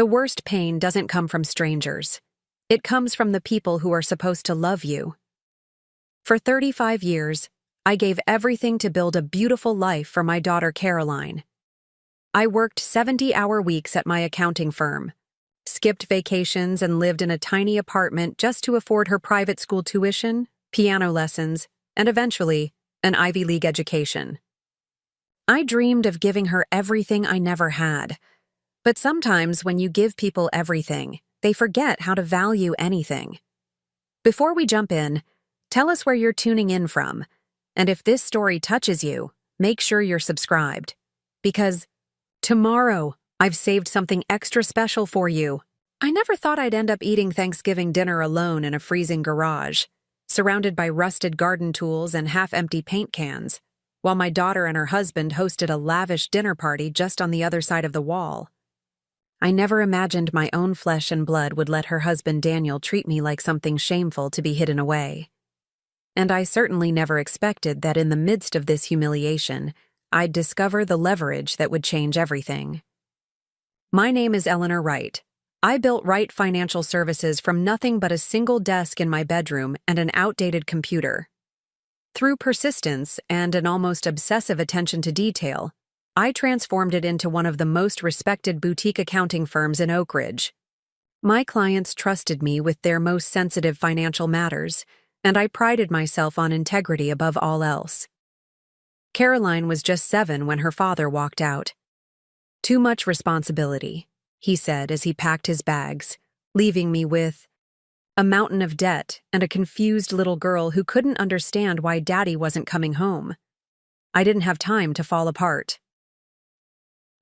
The worst pain doesn't come from strangers. It comes from the people who are supposed to love you. For 35 years, I gave everything to build a beautiful life for my daughter Caroline. I worked 70-hour weeks at my accounting firm, skipped vacations and lived in a tiny apartment just to afford her private school tuition, piano lessons, and eventually, an Ivy League education. I dreamed of giving her everything I never had. But sometimes when you give people everything, they forget how to value anything. Before we jump in, tell us where you're tuning in from, and if this story touches you, make sure you're subscribed. Because tomorrow, I've saved something extra special for you. I never thought I'd end up eating Thanksgiving dinner alone in a freezing garage, surrounded by rusted garden tools and half-empty paint cans, while my daughter and her husband hosted a lavish dinner party just on the other side of the wall. I never imagined my own flesh and blood would let her husband Daniel treat me like something shameful to be hidden away. And I certainly never expected that in the midst of this humiliation, I'd discover the leverage that would change everything. My name is Eleanor Wright. I built Wright Financial Services from nothing but a single desk in my bedroom and an outdated computer. Through persistence and an almost obsessive attention to detail, I transformed it into one of the most respected boutique accounting firms in Oak Ridge. My clients trusted me with their most sensitive financial matters, and I prided myself on integrity above all else. Caroline was just 7 when her father walked out. "Too much responsibility," he said as he packed his bags, leaving me with a mountain of debt and a confused little girl who couldn't understand why Daddy wasn't coming home. I didn't have time to fall apart.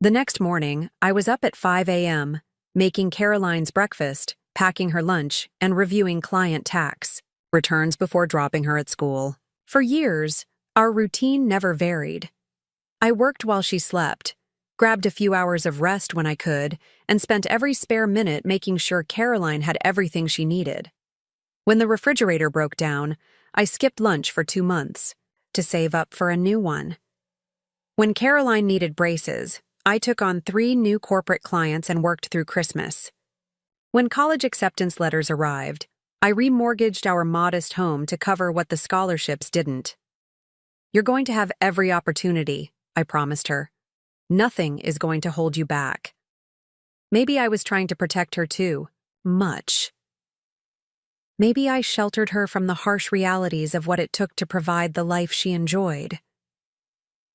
The next morning, I was up at 5 a.m., making Caroline's breakfast, packing her lunch, and reviewing client tax returns before dropping her at school. For years, our routine never varied. I worked while she slept, grabbed a few hours of rest when I could, and spent every spare minute making sure Caroline had everything she needed. When the refrigerator broke down, I skipped lunch for 2 months to save up for a new one. When Caroline needed braces, I took on 3 new corporate clients and worked through Christmas. When college acceptance letters arrived, I remortgaged our modest home to cover what the scholarships didn't. "You're going to have every opportunity," I promised her. "Nothing is going to hold you back." Maybe I was trying to protect her too much. Maybe I sheltered her from the harsh realities of what it took to provide the life she enjoyed.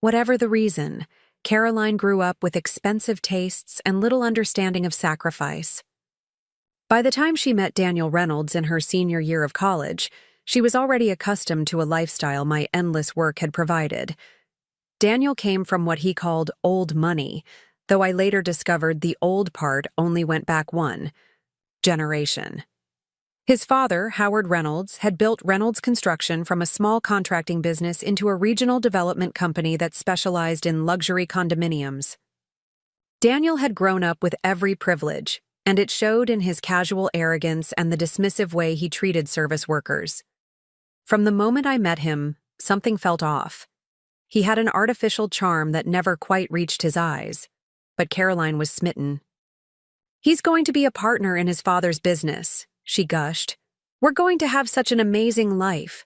Whatever the reason, Caroline grew up with expensive tastes and little understanding of sacrifice. By the time she met Daniel Reynolds in her senior year of college, she was already accustomed to a lifestyle my endless work had provided. Daniel came from what he called old money, though I later discovered the old part only went back 1 generation. His father, Howard Reynolds, had built Reynolds Construction from a small contracting business into a regional development company that specialized in luxury condominiums. Daniel had grown up with every privilege, and it showed in his casual arrogance and the dismissive way he treated service workers. From the moment I met him, something felt off. He had an artificial charm that never quite reached his eyes, but Caroline was smitten. "He's going to be a partner in his father's business," she gushed. "We're going to have such an amazing life."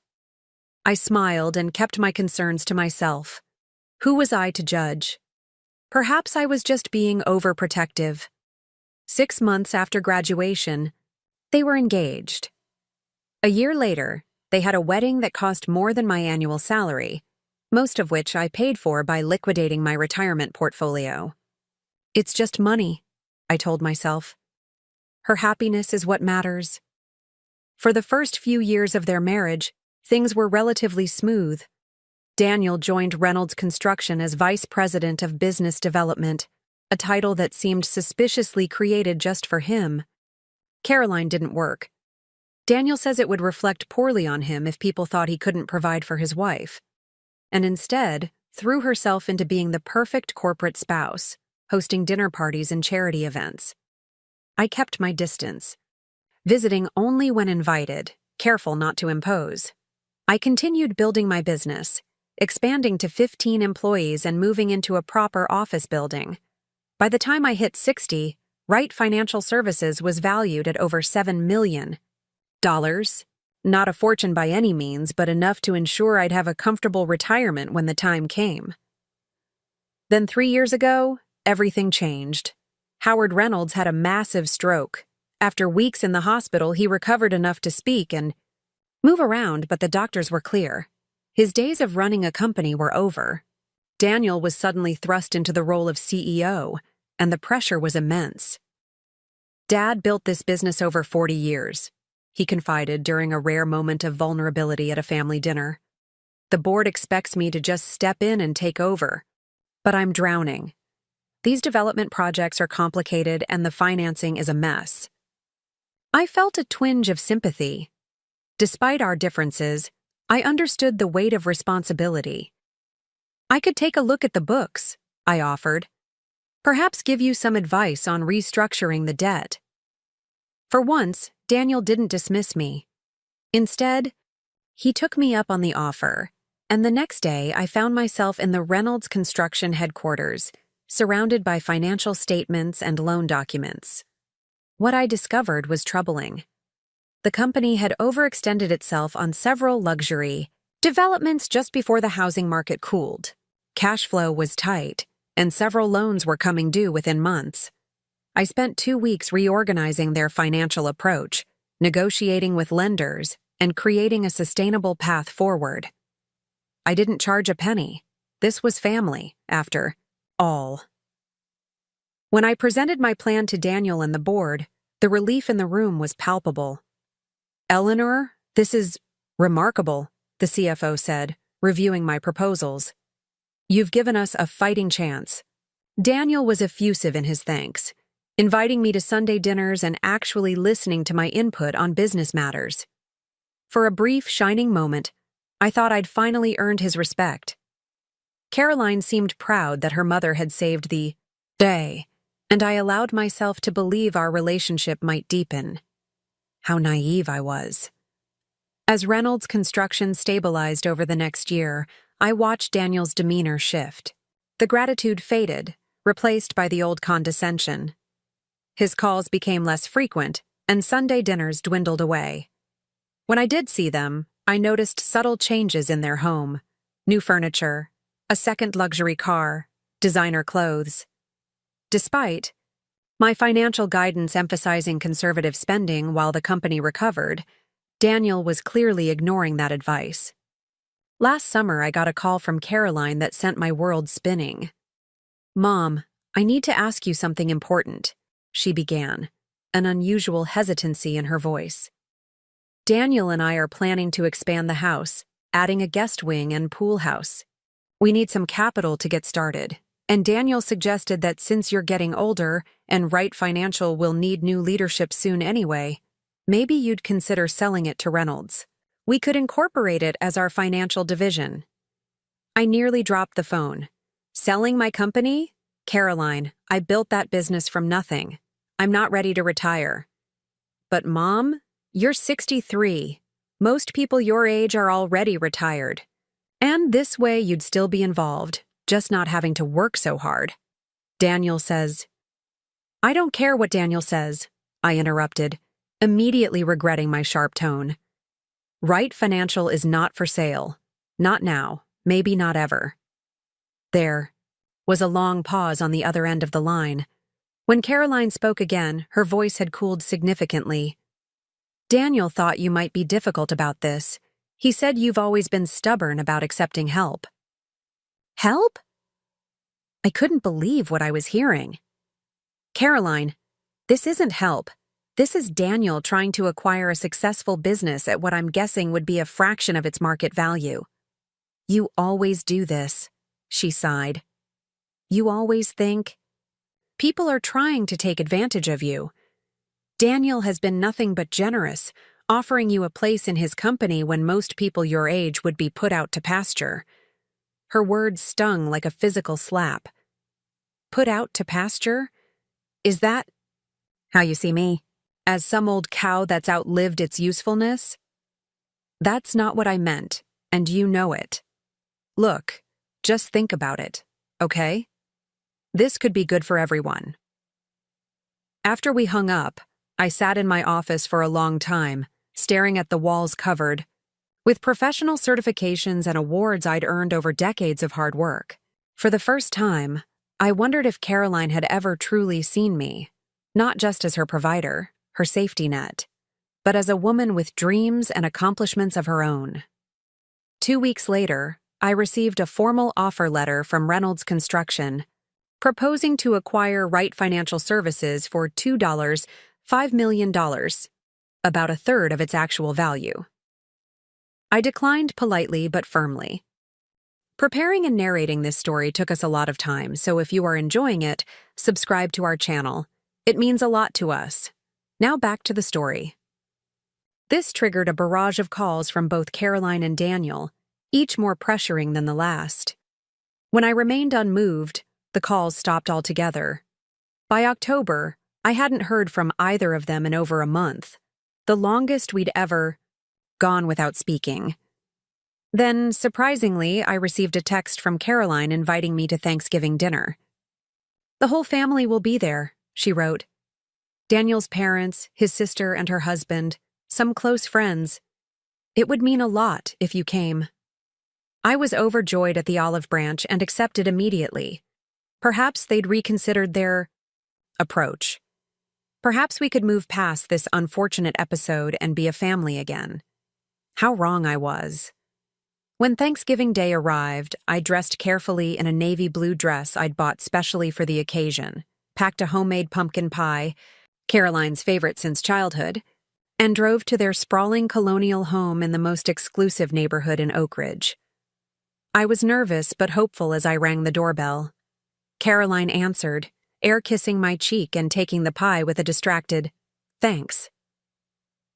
I smiled and kept my concerns to myself. Who was I to judge? Perhaps I was just being overprotective. 6 months after graduation, they were engaged. A year later, they had a wedding that cost more than my annual salary, most of which I paid for by liquidating my retirement portfolio. "It's just money," I told myself. "Her happiness is what matters." For the first few years of their marriage, things were relatively smooth. Daniel joined Reynolds Construction as Vice President of Business Development, a title that seemed suspiciously created just for him. Caroline didn't work. Daniel says it would reflect poorly on him if people thought he couldn't provide for his wife, and instead threw herself into being the perfect corporate spouse, hosting dinner parties and charity events. I kept my distance, visiting only when invited, careful not to impose. I continued building my business, expanding to 15 employees and moving into a proper office building. By the time I hit 60, Wright Financial Services was valued at over $7 million. Not a fortune by any means, but enough to ensure I'd have a comfortable retirement when the time came. Then 3 years ago, everything changed. Howard Reynolds had a massive stroke. After weeks in the hospital, he recovered enough to speak and move around, but the doctors were clear. His days of running a company were over. Daniel was suddenly thrust into the role of CEO, and the pressure was immense. Dad built this business over 40 years, he confided during a rare moment of vulnerability at a family dinner. The board expects me to just step in and take over, but I'm drowning. These development projects are complicated and the financing is a mess. I felt a twinge of sympathy. Despite our differences, I understood the weight of responsibility. I could take a look at the books, I offered. Perhaps give you some advice on restructuring the debt. For once, Daniel didn't dismiss me. Instead, he took me up on the offer, and the next day I found myself in the Reynolds Construction headquarters, surrounded by financial statements and loan documents. What I discovered was troubling. The company had overextended itself on several luxury developments just before the housing market cooled. Cash flow was tight, and several loans were coming due within months. I spent 2 weeks reorganizing their financial approach, negotiating with lenders, and creating a sustainable path forward. I didn't charge a penny. This was family, after all. When I presented my plan to Daniel and the board, the relief in the room was palpable. "Eleanor, this is remarkable," the CFO said, reviewing my proposals. "You've given us a fighting chance." Daniel was effusive in his thanks, inviting me to Sunday dinners and actually listening to my input on business matters. For a brief, shining moment, I thought I'd finally earned his respect. Caroline seemed proud that her mother had saved the day, and I allowed myself to believe our relationship might deepen. How naive I was. As Reynolds Construction stabilized over the next year, I watched Daniel's demeanor shift. The gratitude faded, replaced by the old condescension. His calls became less frequent, and Sunday dinners dwindled away. When I did see them, I noticed subtle changes in their home. New furniture, a second luxury car, designer clothes. Despite my financial guidance emphasizing conservative spending while the company recovered, Daniel was clearly ignoring that advice. Last summer, I got a call from Caroline that sent my world spinning. "Mom, I need to ask you something important," she began, an unusual hesitancy in her voice. "Daniel and I are planning to expand the house, adding a guest wing and pool house. We need some capital to get started, and Daniel suggested that since you're getting older and Wright Financial will need new leadership soon anyway, maybe you'd consider selling it to Reynolds. We could incorporate it as our financial division." I nearly dropped the phone. "Selling my company? Caroline, I built that business from nothing. I'm not ready to retire." "But Mom, you're 63. Most people your age are already retired. And this way you'd still be involved, just not having to work so hard." Daniel says. "I don't care what Daniel says," I interrupted, immediately regretting my sharp tone. "Wright Financial is not for sale. Not now, maybe not ever." There was a long pause on the other end of the line. When Caroline spoke again, her voice had cooled significantly. "Daniel thought you might be difficult about this. He said you've always been stubborn about accepting help." Help? I couldn't believe what I was hearing. "Caroline, this isn't help. This is Daniel trying to acquire a successful business at what I'm guessing would be a fraction of its market value." "You always do this," she sighed. "You always think people are trying to take advantage of you. Daniel has been nothing but generous, offering you a place in his company when most people your age would be put out to pasture." Her words stung like a physical slap. "Put out to pasture? Is that how you see me? As some old cow that's outlived its usefulness?" "That's not what I meant, and you know it. Look, just think about it, okay? This could be good for everyone." After we hung up, I sat in my office for a long time, staring at the walls covered with professional certifications and awards I'd earned over decades of hard work. For the first time, I wondered if Caroline had ever truly seen me, not just as her provider, her safety net, but as a woman with dreams and accomplishments of her own. 2 weeks later, I received a formal offer letter from Reynolds Construction, proposing to acquire Wright Financial Services for $5 million, about a third of its actual value. I declined politely but firmly. Preparing and narrating this story took us a lot of time, so if you are enjoying it, subscribe to our channel. It means a lot to us. Now back to the story. This triggered a barrage of calls from both Caroline and Daniel, each more pressuring than the last. When I remained unmoved, the calls stopped altogether. By October, I hadn't heard from either of them in over a month, the longest we'd ever gone without speaking. Then, surprisingly, I received a text from Caroline inviting me to Thanksgiving dinner. "The whole family will be there," she wrote. "Daniel's parents, his sister and her husband, some close friends. It would mean a lot if you came." I was overjoyed at the olive branch and accepted immediately. Perhaps they'd reconsidered their approach. Perhaps we could move past this unfortunate episode and be a family again. How wrong I was. When Thanksgiving Day arrived, I dressed carefully in a navy blue dress I'd bought specially for the occasion, packed a homemade pumpkin pie, Caroline's favorite since childhood, and drove to their sprawling colonial home in the most exclusive neighborhood in Oak Ridge. I was nervous but hopeful as I rang the doorbell. Caroline answered, air-kissing my cheek and taking the pie with a distracted, "Thanks."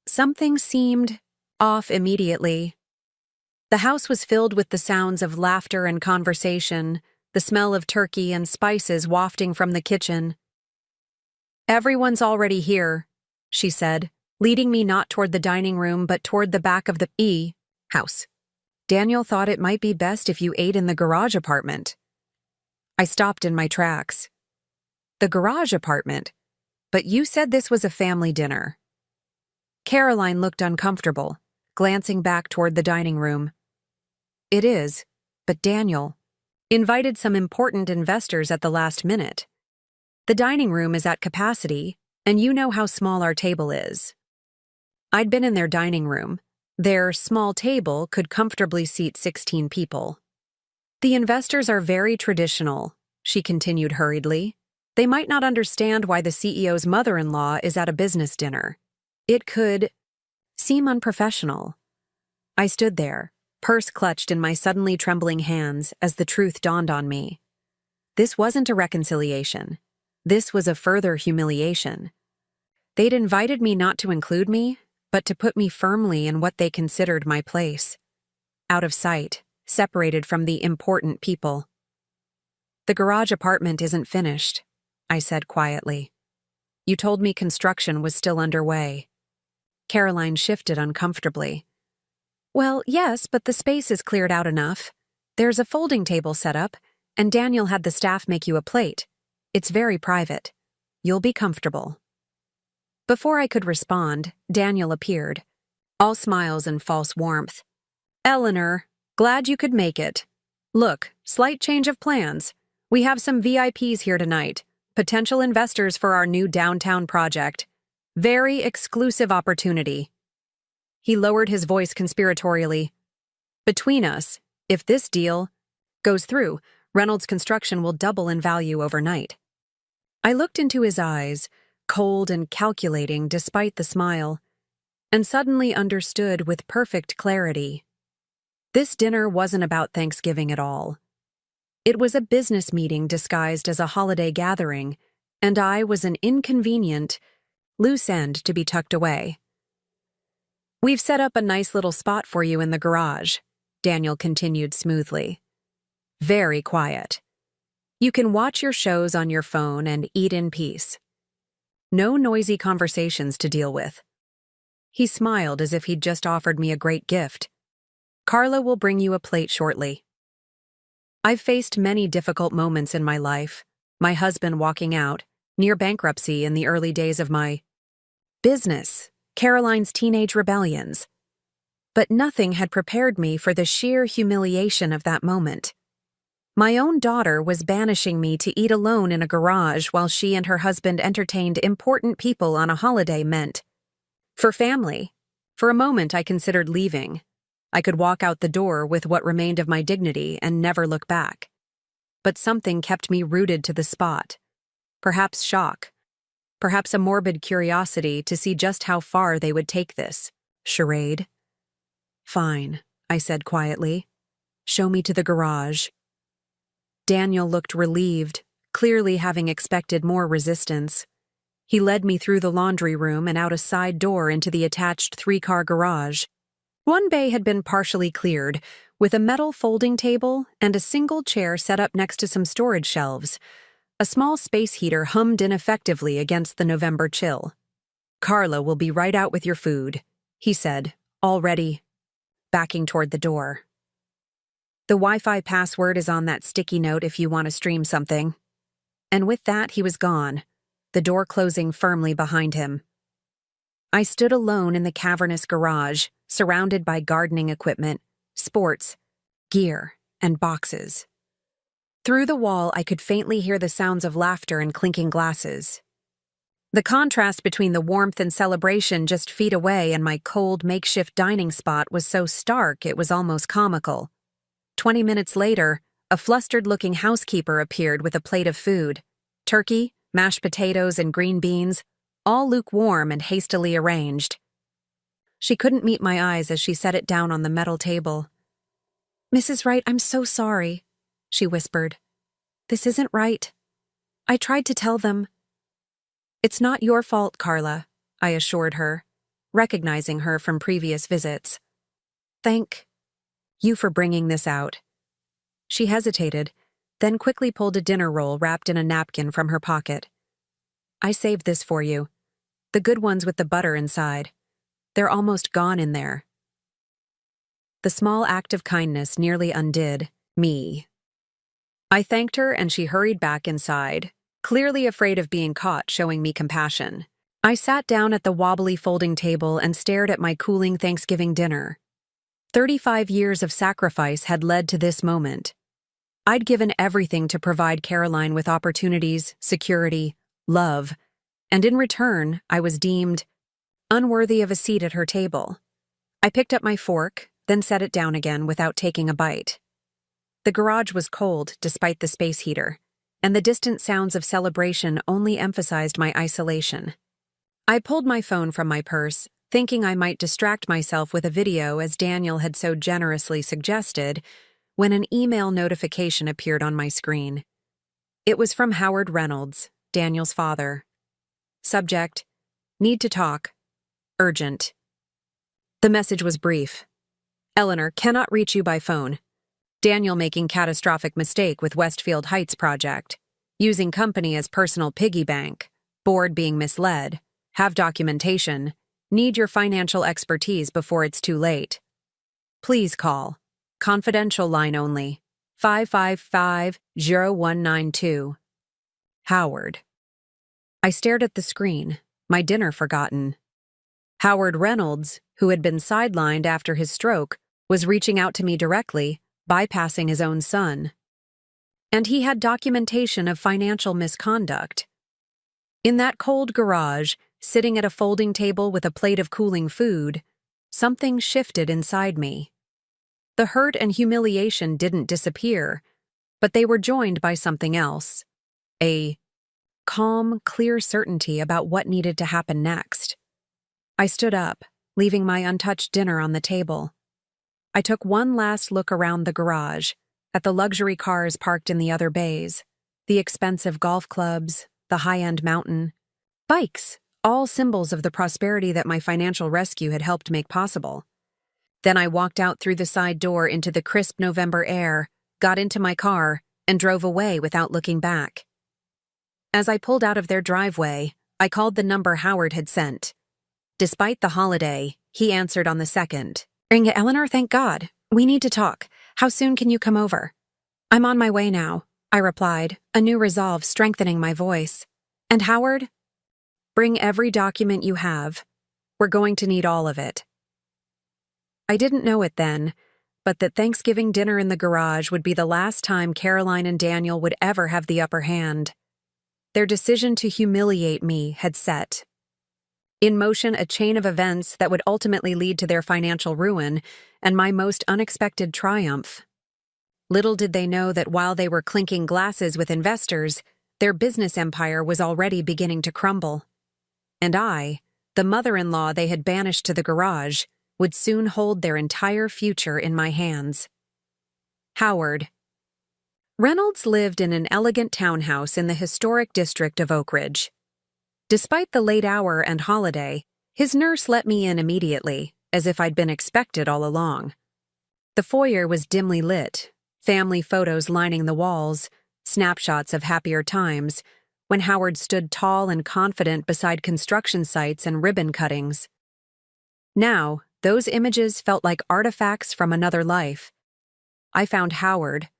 Something seemed off immediately. The house was filled with the sounds of laughter and conversation, the smell of turkey and spices wafting from the kitchen. "Everyone's already here," she said, leading me not toward the dining room but toward the back of the house. "Daniel thought it might be best if you ate in the garage apartment." I stopped in my tracks. "The garage apartment? But you said this was a family dinner." Caroline looked uncomfortable, glancing back toward the dining room. "It is, but Daniel invited some important investors at the last minute. The dining room is at capacity, and you know how small our table is." I'd been in their dining room. Their small table could comfortably seat 16 people. "The investors are very traditional," she continued hurriedly. "They might not understand why the CEO's mother-in-law is at a business dinner. It could seem unprofessional." I stood there, purse clutched in my suddenly trembling hands as the truth dawned on me. This wasn't a reconciliation. This was a further humiliation. They'd invited me not to include me, but to put me firmly in what they considered my place. Out of sight, separated from the important people. "The garage apartment isn't finished," I said quietly. "You told me construction was still underway." Caroline shifted uncomfortably. "Well, yes, but the space is cleared out enough. There's a folding table set up, and Daniel had the staff make you a plate. It's very private. You'll be comfortable." Before I could respond, Daniel appeared, all smiles and false warmth. "Eleanor, glad you could make it. Look, slight change of plans. We have some VIPs here tonight, potential investors for our new downtown project. Very exclusive opportunity." He lowered his voice conspiratorially. "Between us, if this deal goes through, Reynolds Construction will double in value overnight." I looked into his eyes, cold and calculating despite the smile, and suddenly understood with perfect clarity. This dinner wasn't about Thanksgiving at all. It was a business meeting disguised as a holiday gathering, and I was an inconvenient, loose end to be tucked away. "We've set up a nice little spot for you in the garage," Daniel continued smoothly. "Very quiet. You can watch your shows on your phone and eat in peace. No noisy conversations to deal with." He smiled as if he'd just offered me a great gift. "Carla will bring you a plate shortly." I've faced many difficult moments in my life, my husband walking out, near bankruptcy in the early days of my business, Caroline's teenage rebellions. But nothing had prepared me for the sheer humiliation of that moment. My own daughter was banishing me to eat alone in a garage while she and her husband entertained important people on a holiday meant. For family. For a moment I considered leaving. I could walk out the door with what remained of my dignity and never look back. But something kept me rooted to the spot. Perhaps shock. Perhaps a morbid curiosity to see just how far they would take this charade. "Fine," I said quietly. "Show me to the garage." Daniel looked relieved, clearly having expected more resistance. He led me through the laundry room and out a side door into the attached 3-car garage. One bay had been partially cleared, with a metal folding table and a single chair set up next to some storage shelves. A small space heater hummed ineffectively against the November chill. "Carla will be right out with your food," he said, already backing toward the door. "The Wi-Fi password is on that sticky note if you want to stream something." And with that, he was gone, the door closing firmly behind him. I stood alone in the cavernous garage, surrounded by gardening equipment, sports, gear, and boxes. Through the wall, I could faintly hear the sounds of laughter and clinking glasses. The contrast between the warmth and celebration just feet away and my cold makeshift dining spot was so stark it was almost comical. 20 minutes later, a flustered-looking housekeeper appeared with a plate of food: turkey, mashed potatoes, and green beans, all lukewarm and hastily arranged. She couldn't meet my eyes as she set it down on the metal table. "Mrs. Wright, I'm so sorry," she whispered. "This isn't right. I tried to tell them." "It's not your fault, Carla," I assured her, recognizing her from previous visits. "Thank you for bringing this out." She hesitated, then quickly pulled a dinner roll wrapped in a napkin from her pocket. "I saved this for you. The good ones with the butter inside. They're almost gone in there." The small act of kindness nearly undid me. I thanked her and she hurried back inside, clearly afraid of being caught showing me compassion. I sat down at the wobbly folding table and stared at my cooling Thanksgiving dinner. 35 years of sacrifice had led to this moment. I'd given everything to provide Caroline with opportunities, security, love, and in return, I was deemed unworthy of a seat at her table. I picked up my fork, then set it down again without taking a bite. The garage was cold despite the space heater, and the distant sounds of celebration only emphasized my isolation. I pulled my phone from my purse, thinking I might distract myself with a video as Daniel had so generously suggested, when an email notification appeared on my screen. It was from Howard Reynolds, Daniel's father. Subject: "Need to talk. Urgent." The message was brief. "Eleanor, cannot reach you by phone. Daniel making catastrophic mistake with Westfield Heights project. Using company as personal piggy bank. Board being misled. Have documentation. Need your financial expertise before it's too late. Please call. Confidential line only. 555-0192. Howard." I stared at the screen, my dinner forgotten. Howard Reynolds, who had been sidelined after his stroke, was reaching out to me directly, bypassing his own son. And he had documentation of financial misconduct. In that cold garage, sitting at a folding table with a plate of cooling food, something shifted inside me. The hurt and humiliation didn't disappear, but they were joined by something else. A calm, clear certainty about what needed to happen next. I stood up, leaving my untouched dinner on the table. I took one last look around the garage, at the luxury cars parked in the other bays, the expensive golf clubs, the high-end mountain, bikes, all symbols of the prosperity that my financial rescue had helped make possible. Then I walked out through the side door into the crisp November air, got into my car, and drove away without looking back. As I pulled out of their driveway, I called the number Howard had sent. Despite the holiday, he answered on the second. "Ring, Eleanor, thank God. We need to talk. How soon can you come over?" "I'm on my way now," I replied, a new resolve strengthening my voice. And Howard, bring every document you have. We're going to need all of it. I didn't know it then, but that Thanksgiving dinner in the garage would be the last time Caroline and Daniel would ever have the upper hand. Their decision to humiliate me had set in motion a chain of events that would ultimately lead to their financial ruin and my most unexpected triumph. Little did they know that while they were clinking glasses with investors, their business empire was already beginning to crumble. And I, the mother-in-law they had banished to the garage, would soon hold their entire future in my hands. Howard. Reynolds lived in an elegant townhouse in the historic district of Oak Ridge. Despite the late hour and holiday, his nurse let me in immediately, as if I'd been expected all along. The foyer was dimly lit, family photos lining the walls, snapshots of happier times, when Howard stood tall and confident beside construction sites and ribbon cuttings. Now, those images felt like artifacts from another life. I found Howard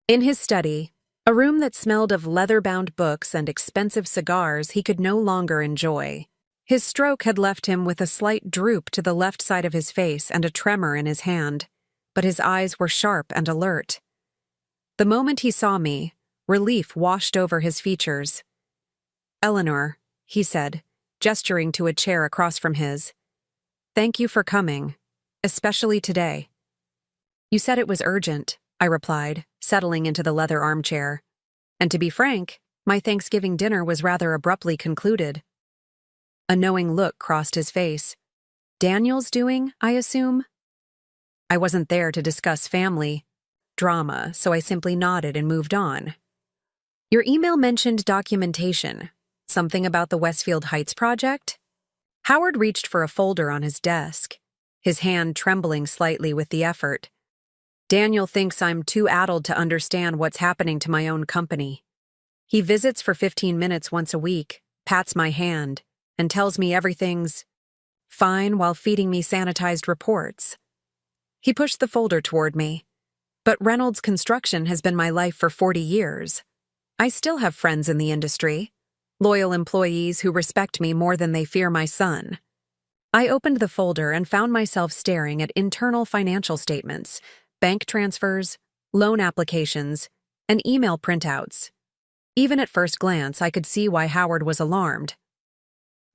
in his study, a room that smelled of leather-bound books and expensive cigars he could no longer enjoy. His stroke had left him with a slight droop to the left side of his face and a tremor in his hand, but his eyes were sharp and alert. The moment he saw me, relief washed over his features. "Eleanor," he said, gesturing to a chair across from his. "Thank you for coming, especially today." "You said it was urgent," I replied, settling into the leather armchair. "And to be frank, my Thanksgiving dinner was rather abruptly concluded." A knowing look crossed his face. "Daniel's doing, I assume?" I wasn't there to discuss family drama, so I simply nodded and moved on. "Your email mentioned documentation. Something about the Westfield Heights project?" Howard reached for a folder on his desk, his hand trembling slightly with the effort. "Daniel thinks I'm too addled to understand what's happening to my own company. He visits for 15 minutes once a week, pats my hand, and tells me everything's fine while feeding me sanitized reports." He pushed the folder toward me. "But Reynolds Construction has been my life for 40 years. I still have friends in the industry, loyal employees who respect me more than they fear my son." I opened the folder and found myself staring at internal financial statements, bank transfers, loan applications, and email printouts. Even at first glance, I could see why Howard was alarmed.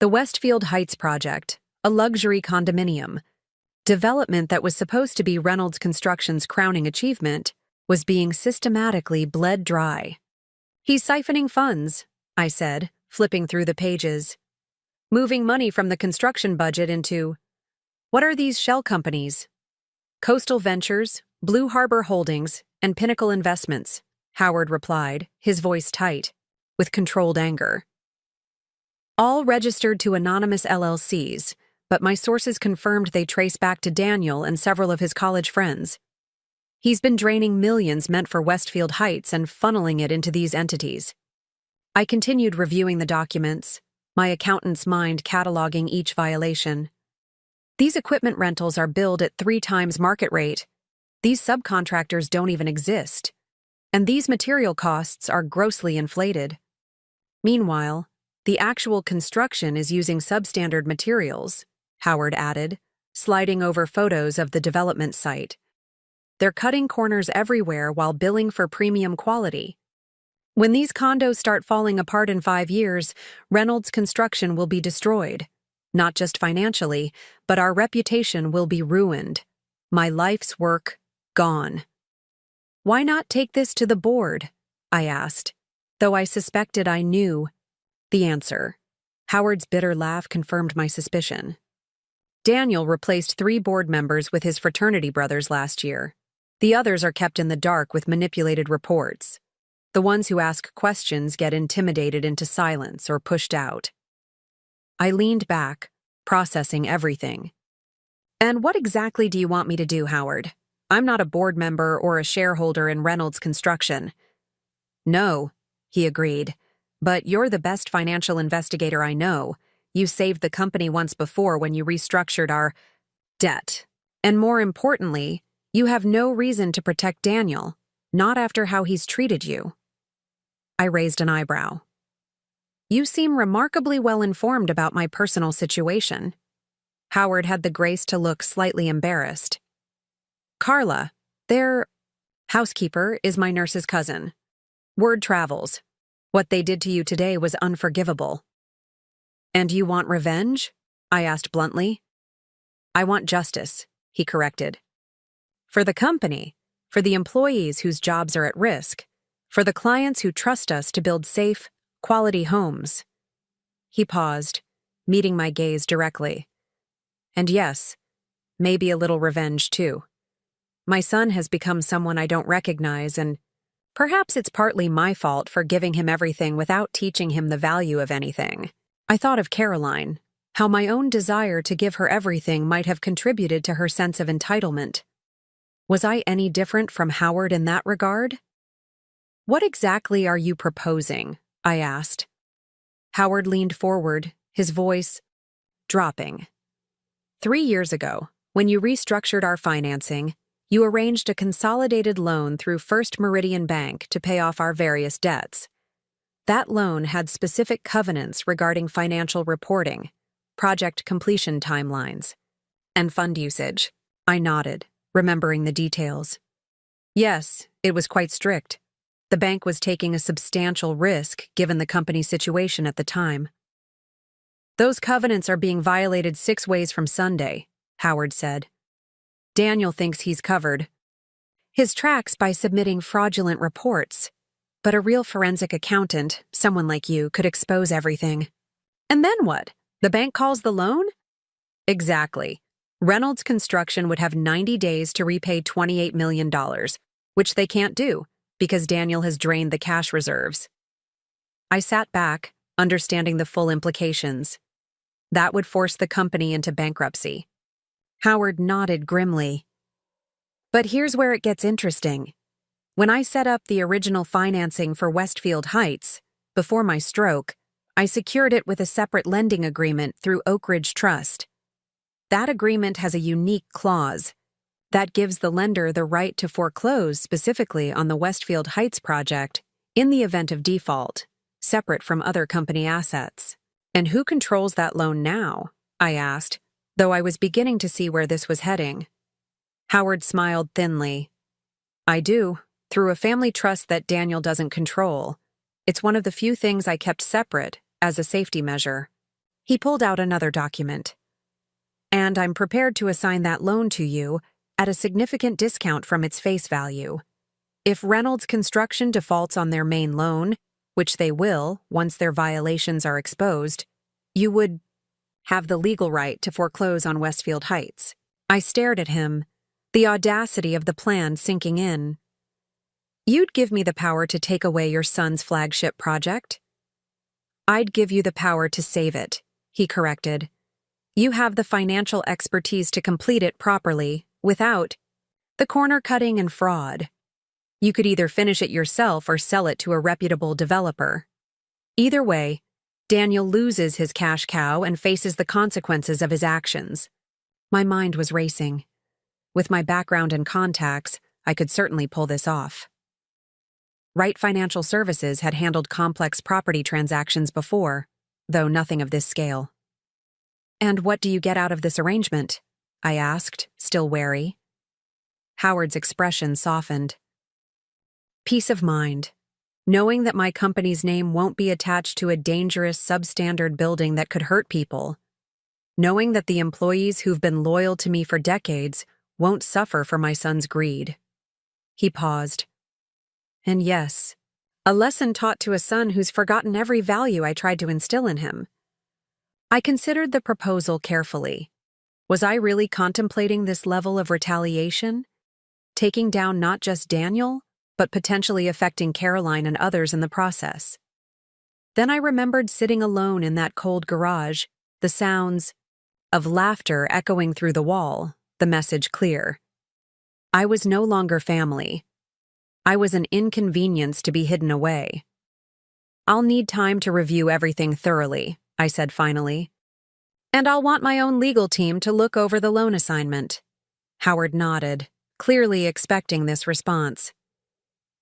The Westfield Heights project, a luxury condominium, development that was supposed to be Reynolds Construction's crowning achievement, was being systematically bled dry. "He's siphoning funds," I said, flipping through the pages. "Moving money from the construction budget into, what are these shell companies? Coastal Ventures, Blue Harbor Holdings, and Pinnacle Investments," Howard replied, his voice tight, with controlled anger. "All registered to anonymous LLCs, but my sources confirmed they trace back to Daniel and several of his college friends. He's been draining millions meant for Westfield Heights and funneling it into these entities." I continued reviewing the documents, my accountant's mind cataloging each violation. "These equipment rentals are billed at 3 times market rate. These subcontractors don't even exist. And these material costs are grossly inflated. Meanwhile, the actual construction is using substandard materials," Howard added, sliding over photos of the development site. "They're cutting corners everywhere while billing for premium quality. When these condos start falling apart in 5 years, Reynolds Construction will be destroyed. Not just financially, but our reputation will be ruined. My life's work gone." "Why not take this to the board?" I asked, though I suspected I knew the answer. Howard's bitter laugh confirmed my suspicion. "Daniel replaced 3 board members with his fraternity brothers last year. The others are kept in the dark with manipulated reports. The ones who ask questions get intimidated into silence or pushed out." I leaned back, processing everything. "And what exactly do you want me to do, Howard? I'm not a board member or a shareholder in Reynolds Construction." "No," he agreed, "but you're the best financial investigator I know. You saved the company once before when you restructured our debt. And more importantly, you have no reason to protect Daniel, not after how he's treated you." I raised an eyebrow. You seem remarkably well informed about my personal situation. Howard had the grace to look slightly embarrassed. Carla, their housekeeper, is my nurse's cousin. Word travels. What they did to you today was unforgivable. And you want revenge? I asked bluntly. I want justice, he corrected. For the company, for the employees whose jobs are at risk, for the clients who trust us to build safe, quality homes. He paused, meeting my gaze directly. And yes, maybe a little revenge too. My son has become someone I don't recognize, and perhaps it's partly my fault for giving him everything without teaching him the value of anything. I thought of Caroline, how my own desire to give her everything might have contributed to her sense of entitlement. Was I any different from Howard in that regard? What exactly are you proposing? I asked. Howard leaned forward, his voice dropping. 3 years ago, when you restructured our financing, you arranged a consolidated loan through First Meridian Bank to pay off our various debts. That loan had specific covenants regarding financial reporting, project completion timelines, and fund usage. I nodded, remembering the details. Yes, it was quite strict. The bank was taking a substantial risk given the company's situation at the time. Those covenants are being violated 6 ways from Sunday, Howard said. Daniel thinks he's covered his tracks by submitting fraudulent reports, but a real forensic accountant, someone like you, could expose everything. And then what? The bank calls the loan? Exactly. Reynolds Construction would have 90 days to repay $28 million, which they can't do because Daniel has drained the cash reserves. I sat back, understanding the full implications. That would force the company into bankruptcy. Howard nodded grimly. But here's where it gets interesting. When I set up the original financing for Westfield Heights, before my stroke, I secured it with a separate lending agreement through Oak Ridge Trust. That agreement has a unique clause that gives the lender the right to foreclose specifically on the Westfield Heights project in the event of default, separate from other company assets. And who controls that loan now? I asked, though I was beginning to see where this was heading. Howard smiled thinly. I do, through a family trust that Daniel doesn't control. It's one of the few things I kept separate as a safety measure. He pulled out another document. And I'm prepared to assign that loan to you at a significant discount from its face value. If Reynolds Construction defaults on their main loan, which they will once their violations are exposed, you would have the legal right to foreclose on Westfield Heights. I stared at him, the audacity of the plan sinking in. You'd give me the power to take away your son's flagship project? I'd give you the power to save it, he corrected. You have the financial expertise to complete it properly, without the corner-cutting and fraud. You could either finish it yourself or sell it to a reputable developer. Either way, Daniel loses his cash cow and faces the consequences of his actions. My mind was racing. With my background and contacts, I could certainly pull this off. Wright Financial Services had handled complex property transactions before, though nothing of this scale. And what do you get out of this arrangement? I asked, still wary. Howard's expression softened. Peace of mind, knowing that my company's name won't be attached to a dangerous substandard building that could hurt people. Knowing that the employees who've been loyal to me for decades won't suffer for my son's greed. He paused. And yes, a lesson taught to a son who's forgotten every value I tried to instill in him. I considered the proposal carefully. Was I really contemplating this level of retaliation? Taking down not just Daniel, but potentially affecting Caroline and others in the process. Then I remembered sitting alone in that cold garage, the sounds of laughter echoing through the wall, the message clear. I was no longer family. I was an inconvenience to be hidden away. I'll need time to review everything thoroughly, I said finally. And I'll want my own legal team to look over the loan assignment. Howard nodded, clearly expecting this response.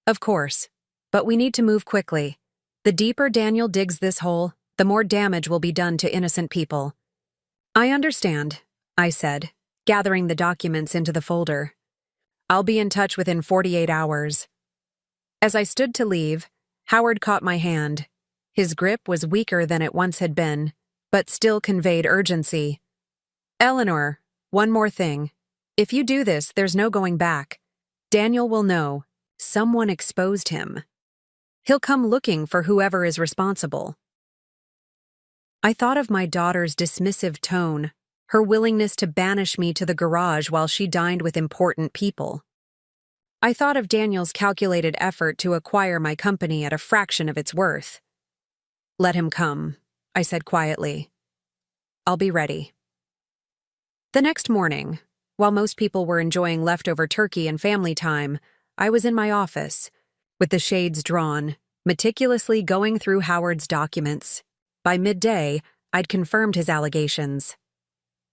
Of course, but we need to move quickly. The deeper Daniel digs this hole, the more damage will be done to innocent people. I understand, I said, gathering the documents into the folder. I'll be in touch within 48 hours. As I stood to leave, Howard caught my hand. His grip was weaker than it once had been, but still conveyed urgency. Eleanor, one more thing. If you do this, there's no going back. Daniel will know. Someone exposed him. He'll come looking for whoever is responsible. I thought of my daughter's dismissive tone, her willingness to banish me to the garage while she dined with important people. I thought of Daniel's calculated effort to acquire my company at a fraction of its worth. Let him come, I said quietly. I'll be ready. The next morning, while most people were enjoying leftover turkey and family time, I was in my office, with the shades drawn, meticulously going through Howard's documents. By midday, I'd confirmed his allegations.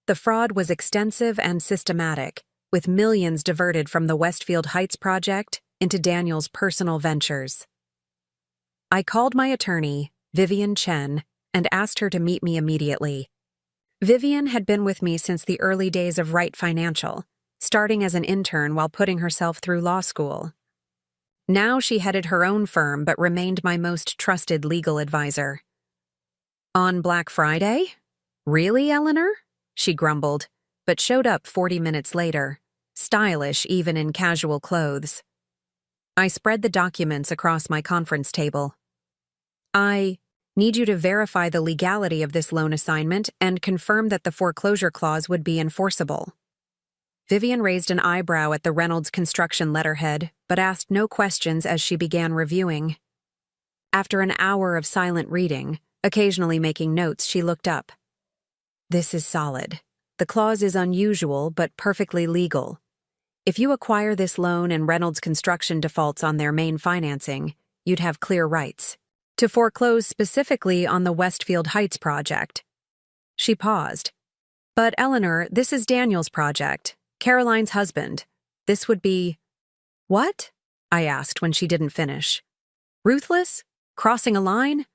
The fraud was extensive and systematic, with millions diverted from the Westfield Heights project into Daniel's personal ventures. I called my attorney, Vivian Chen, and asked her to meet me immediately. Vivian had been with me since the early days of Wright Financial, starting as an intern while putting herself through law school. Now she headed her own firm but remained my most trusted legal advisor. On Black Friday? Really, Eleanor? She grumbled, but showed up 40 minutes later, stylish even in casual clothes. I spread the documents across my conference table. I need you to verify the legality of this loan assignment and confirm that the foreclosure clause would be enforceable. Vivian raised an eyebrow at the Reynolds construction letterhead, but asked no questions as she began reviewing. After an hour of silent reading, occasionally making notes, she looked up. This is solid. The clause is unusual but perfectly legal. If you acquire this loan and Reynolds Construction defaults on their main financing, you'd have clear rights to foreclose specifically on the Westfield Heights project. She paused. But Eleanor, this is Daniel's project, Caroline's husband. This would be... What? I asked when she didn't finish. Ruthless? Crossing a line?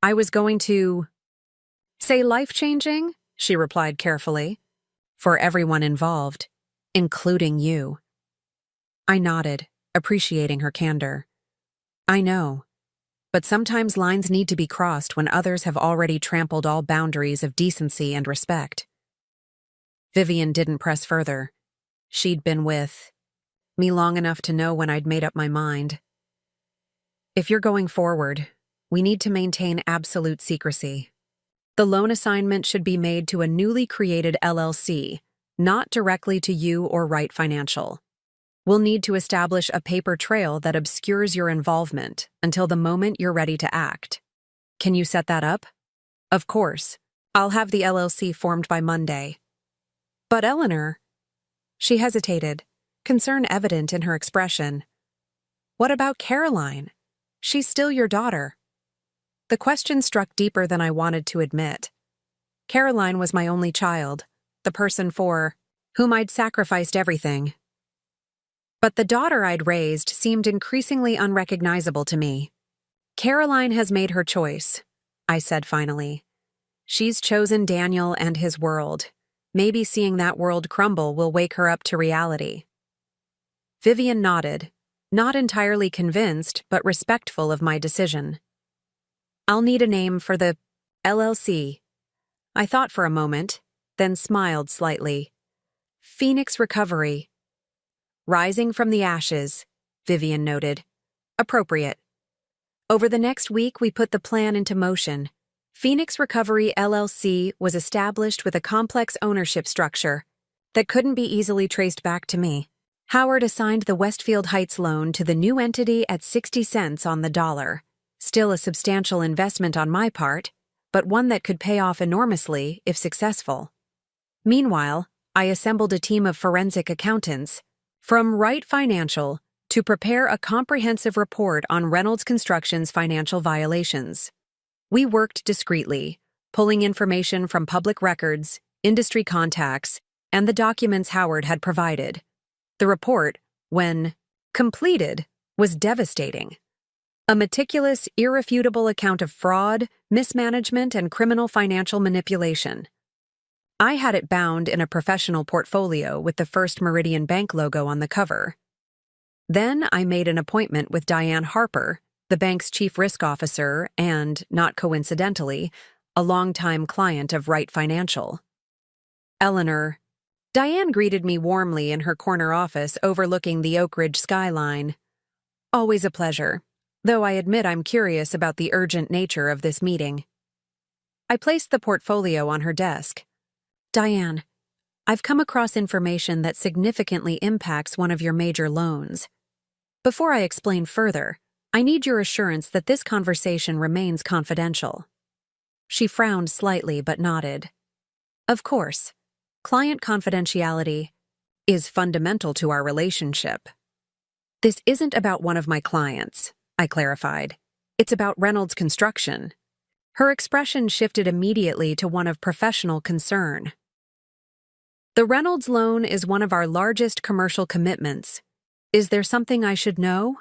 I was going to... say life-changing, she replied carefully. For everyone involved, including you. I nodded, appreciating her candor. I know. But sometimes lines need to be crossed when others have already trampled all boundaries of decency and respect. Vivian didn't press further. She'd been with me long enough to know when I'd made up my mind. If you're going forward, we need to maintain absolute secrecy. The loan assignment should be made to a newly created LLC, not directly to you or Wright Financial. We'll need to establish a paper trail that obscures your involvement until the moment you're ready to act. Can you set that up? Of course. I'll have the LLC formed by Monday. But Eleanor... She hesitated, concern evident in her expression. What about Caroline? She's still your daughter. The question struck deeper than I wanted to admit. Caroline was my only child, the person for whom I'd sacrificed everything. But the daughter I'd raised seemed increasingly unrecognizable to me. Caroline has made her choice, I said finally. She's chosen Daniel and his world. Maybe seeing that world crumble will wake her up to reality. Vivian nodded, not entirely convinced but respectful of my decision. I'll need a name for the LLC. I thought for a moment, then smiled slightly. Phoenix Recovery. Rising from the ashes, Vivian noted. Appropriate. Over the next week, we put the plan into motion. Phoenix Recovery LLC was established with a complex ownership structure that couldn't be easily traced back to me. Howard assigned the Westfield Heights loan to the new entity at 60 cents on the dollar. Still a substantial investment on my part, but one that could pay off enormously if successful. Meanwhile, I assembled a team of forensic accountants from Wright Financial to prepare a comprehensive report on Reynolds Construction's financial violations. We worked discreetly, pulling information from public records, industry contacts, and the documents Howard had provided. The report, when completed, was devastating. A meticulous, irrefutable account of fraud, mismanagement, and criminal financial manipulation. I had it bound in a professional portfolio with the First Meridian Bank logo on the cover. Then I made an appointment with Diane Harper, the bank's chief risk officer and, not coincidentally, a longtime client of Wright Financial. Eleanor. Diane greeted me warmly in her corner office overlooking the Oak Ridge skyline. Always a pleasure, though I admit I'm curious about the urgent nature of this meeting. I placed the portfolio on her desk. Diane, I've come across information that significantly impacts one of your major loans. Before I explain further, I need your assurance that this conversation remains confidential. She frowned slightly but nodded. Of course, client confidentiality is fundamental to our relationship. This isn't about one of my clients, I clarified. It's about Reynolds Construction. Her expression shifted immediately to one of professional concern. The Reynolds loan is one of our largest commercial commitments. Is there something I should know?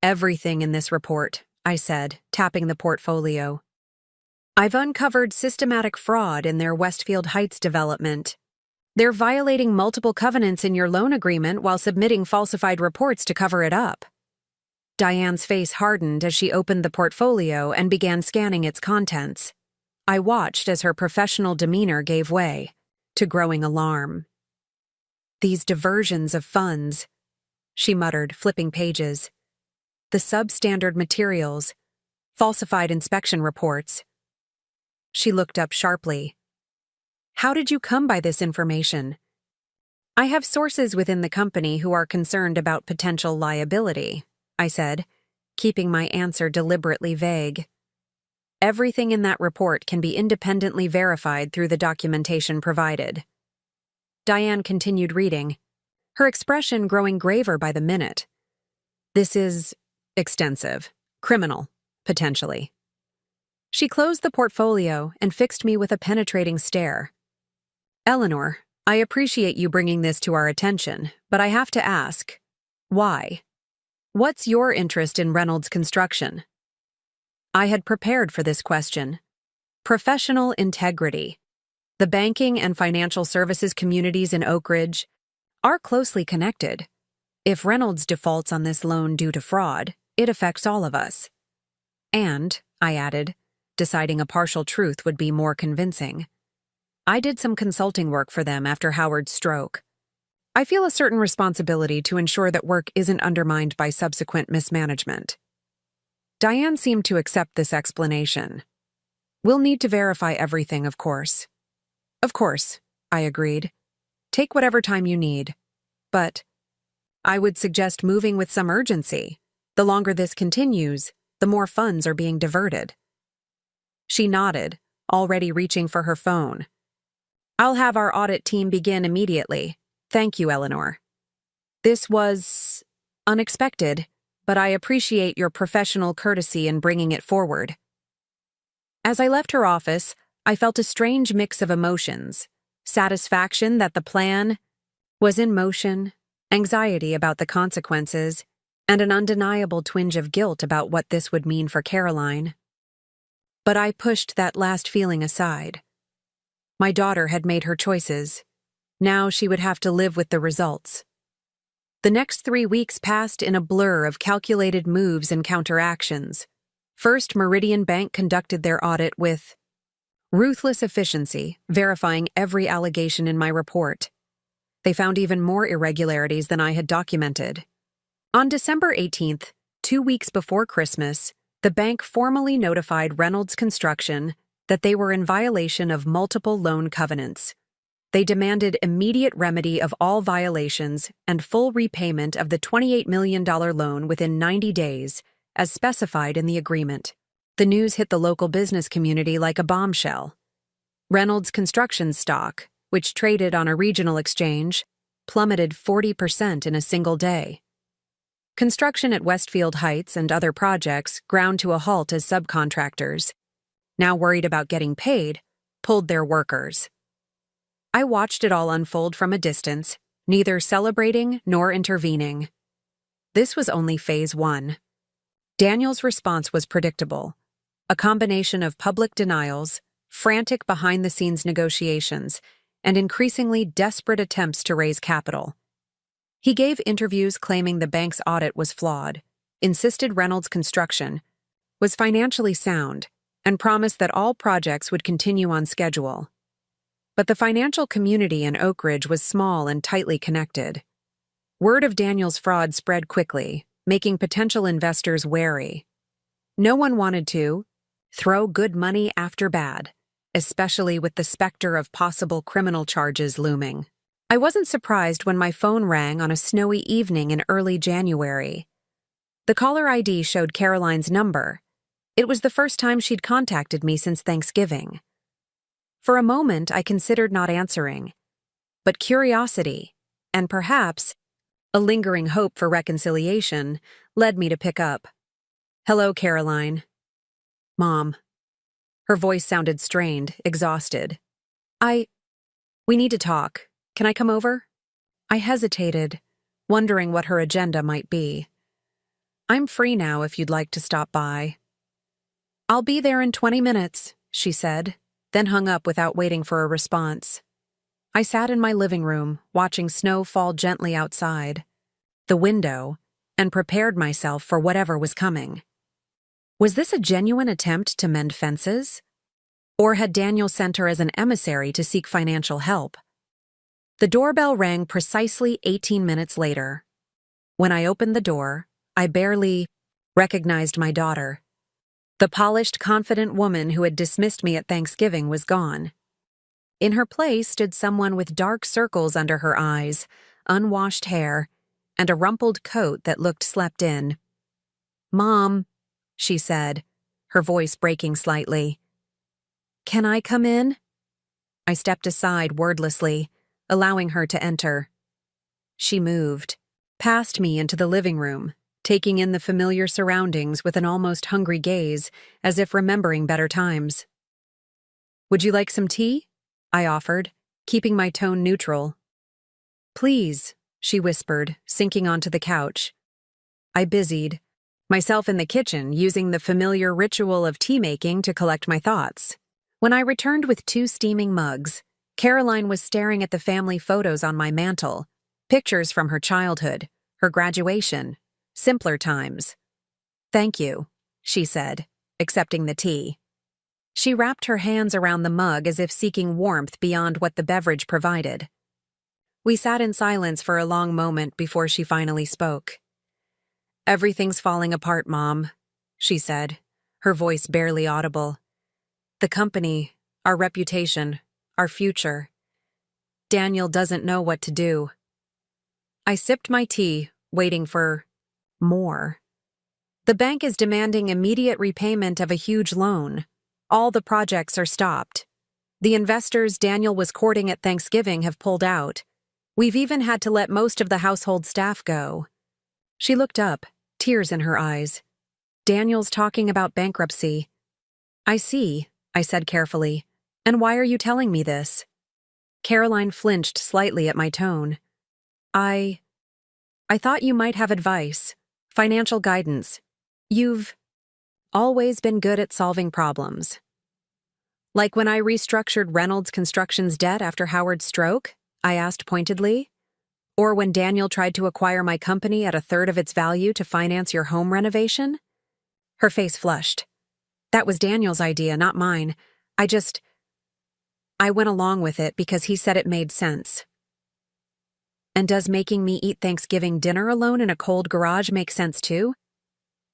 Everything in this report, I said, tapping the portfolio. I've uncovered systematic fraud in their Westfield Heights development. They're violating multiple covenants in your loan agreement while submitting falsified reports to cover it up. Diane's face hardened as she opened the portfolio and began scanning its contents. I watched as her professional demeanor gave way to growing alarm. These diversions of funds, she muttered, flipping pages. The substandard materials, falsified inspection reports. She looked up sharply. How did you come by this information? I have sources within the company who are concerned about potential liability, I said, keeping my answer deliberately vague. Everything in that report can be independently verified through the documentation provided. Diane continued reading, her expression growing graver by the minute. This is extensive, criminal, potentially. She closed the portfolio and fixed me with a penetrating stare. Eleanor, I appreciate you bringing this to our attention, but I have to ask, why? What's your interest in Reynolds Construction? I had prepared for this question. Professional integrity. The banking and financial services communities in Oak Ridge are closely connected. If Reynolds defaults on this loan due to fraud, it affects all of us. And, I added, deciding a partial truth would be more convincing, I did some consulting work for them after Howard's stroke. I feel a certain responsibility to ensure that work isn't undermined by subsequent mismanagement. Diane seemed to accept this explanation. We'll need to verify everything, of course. Of course, I agreed. Take whatever time you need. But I would suggest moving with some urgency. The longer this continues, the more funds are being diverted. She nodded, already reaching for her phone. I'll have our audit team begin immediately. Thank you, Eleanor. This was unexpected, but I appreciate your professional courtesy in bringing it forward. As I left her office, I felt a strange mix of emotions: satisfaction that the plan was in motion, anxiety about the consequences, and an undeniable twinge of guilt about what this would mean for Caroline. But I pushed that last feeling aside. My daughter had made her choices. Now she would have to live with the results. The next 3 weeks passed in a blur of calculated moves and counteractions. First, Meridian Bank conducted their audit with ruthless efficiency, verifying every allegation in my report. They found even more irregularities than I had documented. On December 18th, 2 weeks before Christmas, the bank formally notified Reynolds Construction that they were in violation of multiple loan covenants. They demanded immediate remedy of all violations and full repayment of the $28 million loan within 90 days, as specified in the agreement. The news hit the local business community like a bombshell. Reynolds Construction stock, which traded on a regional exchange, plummeted 40% in a single day. Construction at Westfield Heights and other projects ground to a halt as subcontractors, now worried about getting paid, pulled their workers. I watched it all unfold from a distance, neither celebrating nor intervening. This was only phase 1. Daniel's response was predictable, a combination of public denials, frantic behind-the-scenes negotiations, and increasingly desperate attempts to raise capital. He gave interviews claiming the bank's audit was flawed, insisted Reynolds Construction was financially sound, and promised that all projects would continue on schedule. But the financial community in Oak Ridge was small and tightly connected. Word of Daniel's fraud spread quickly, making potential investors wary. No one wanted to throw good money after bad, especially with the specter of possible criminal charges looming. I wasn't surprised when my phone rang on a snowy evening in early January. The caller ID showed Caroline's number. It was the first time she'd contacted me since Thanksgiving. For a moment, I considered not answering, but curiosity, and perhaps a lingering hope for reconciliation, led me to pick up. "Hello, Caroline." "Mom." Her voice sounded strained, exhausted. We need to talk. Can I come over?" I hesitated, wondering what her agenda might be. "I'm free now if you'd like to stop by." "I'll be there in 20 minutes, she said, then hung up without waiting for a response. I sat in my living room, watching snow fall gently outside the window, and prepared myself for whatever was coming. Was this a genuine attempt to mend fences? Or had Daniel sent her as an emissary to seek financial help? The doorbell rang precisely 18 minutes later. When I opened the door, I barely recognized my daughter. The polished, confident woman who had dismissed me at Thanksgiving was gone. In her place stood someone with dark circles under her eyes, unwashed hair, and a rumpled coat that looked slept in. "Mom," she said, her voice breaking slightly. "Can I come in?" I stepped aside wordlessly, allowing her to enter. She moved, past me into the living room, taking in the familiar surroundings with an almost hungry gaze, as if remembering better times. "Would you like some tea?" I offered, keeping my tone neutral. "Please," she whispered, sinking onto the couch. I busied myself in the kitchen, using the familiar ritual of tea-making to collect my thoughts. When I returned with 2 steaming mugs, Caroline was staring at the family photos on my mantel, pictures from her childhood, her graduation, simpler times. "Thank you," she said, accepting the tea. She wrapped her hands around the mug as if seeking warmth beyond what the beverage provided. We sat in silence for a long moment before she finally spoke. "Everything's falling apart, Mom," she said, her voice barely audible. "The company, our reputation, our future. Daniel doesn't know what to do." I sipped my tea, waiting for more. "The bank is demanding immediate repayment of a huge loan. All the projects are stopped. The investors Daniel was courting at Thanksgiving have pulled out. We've even had to let most of the household staff go." She looked up, tears in her eyes. "Daniel's talking about bankruptcy." "I see," I said carefully. "And why are you telling me this?" Caroline flinched slightly at my tone. I thought you might have advice, financial guidance. You've always been good at solving problems." "Like when I restructured Reynolds Construction's debt after Howard's stroke?" I asked pointedly. "Or when Daniel tried to acquire my company at 1/3 of its value to finance your home renovation?" Her face flushed. "That was Daniel's idea, not mine. I went along with it because he said it made sense." "And does making me eat Thanksgiving dinner alone in a cold garage make sense too?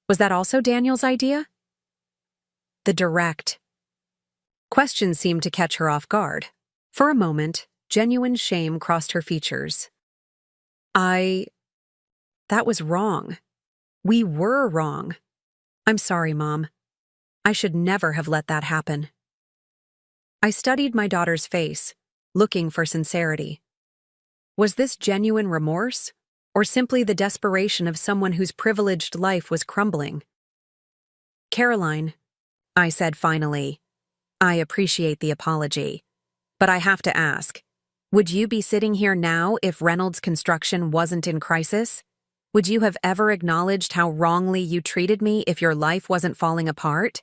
Was that also Daniel's idea?" The direct question seemed to catch her off guard. For a moment, genuine shame crossed her features. That was wrong. We were wrong. I'm sorry, Mom. I should never have let that happen." I studied my daughter's face, looking for sincerity. Was this genuine remorse, or simply the desperation of someone whose privileged life was crumbling? "Caroline," I said finally, "I appreciate the apology, but I have to ask, would you be sitting here now if Reynolds Construction wasn't in crisis? Would you have ever acknowledged how wrongly you treated me if your life wasn't falling apart?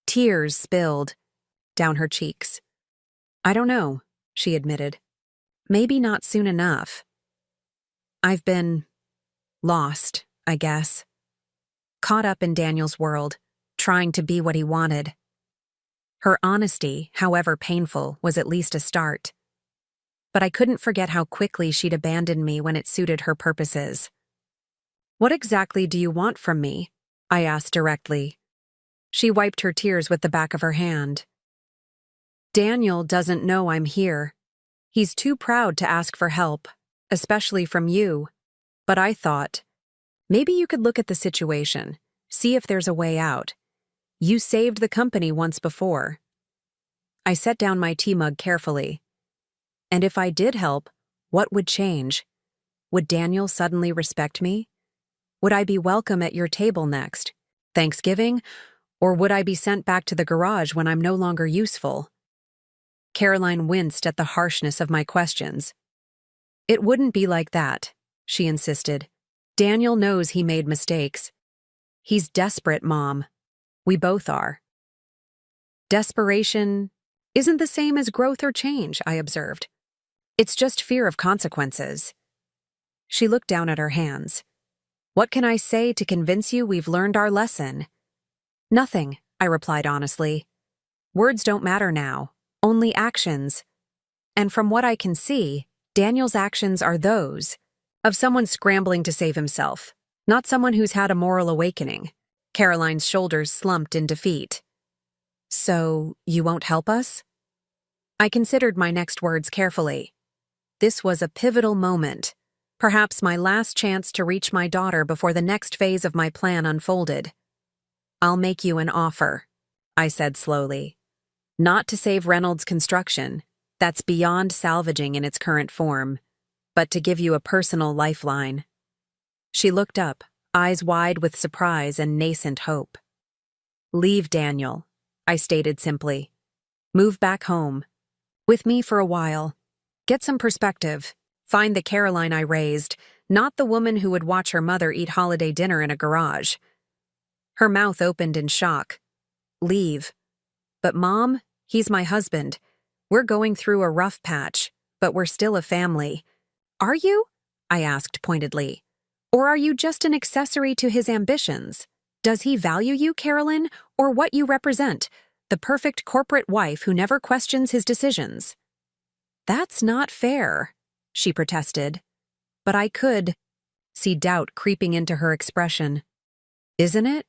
Tears spilled down her cheeks. I don't know, she admitted. Maybe not soon enough. I've been lost, I guess. Caught up in Daniel's world, trying to be what he wanted. Her honesty, however painful, was at least a start. But I couldn't forget how quickly she'd abandoned me when it suited her purposes. What exactly do you want from me? I asked directly. She wiped her tears with the back of her hand. Daniel doesn't know I'm here. He's too proud to ask for help, especially from you. But I thought, maybe you could look at the situation, see if there's a way out. You saved the company once before. I set down my tea mug carefully. And if I did help, what would change? Would Daniel suddenly respect me? Would I be welcome at your table next, Thanksgiving, or would I be sent back to the garage when I'm no longer useful? Caroline winced at the harshness of my questions. It wouldn't be like that, she insisted. Daniel knows he made mistakes. He's desperate, Mom. We both are. Desperation isn't the same as growth or change, I observed. It's just fear of consequences. She looked down at her hands. What can I say to convince you we've learned our lesson? Nothing, I replied honestly. Words don't matter now, only actions. And from what I can see, Daniel's actions are those of someone scrambling to save himself, not someone who's had a moral awakening. Caroline's shoulders slumped in defeat. So, you won't help us? I considered my next words carefully. This was a pivotal moment, perhaps my last chance to reach my daughter before the next phase of my plan unfolded. I'll make you an offer, I said slowly. Not to save Reynolds Construction, that's beyond salvaging in its current form, but to give you a personal lifeline. She looked up, eyes wide with surprise and nascent hope. Leave Daniel, I stated simply. Move back home. With me for a while. Get some perspective. Find the Caroline I raised, not the woman who would watch her mother eat holiday dinner in a garage. Her mouth opened in shock. Leave. But Mom, he's my husband. We're going through a rough patch, but we're still a family. Are you? I asked pointedly. Or are you just an accessory to his ambitions? Does he value you, Carolyn, or what you represent, the perfect corporate wife who never questions his decisions? That's not fair, she protested. But I could see doubt creeping into her expression. Isn't it?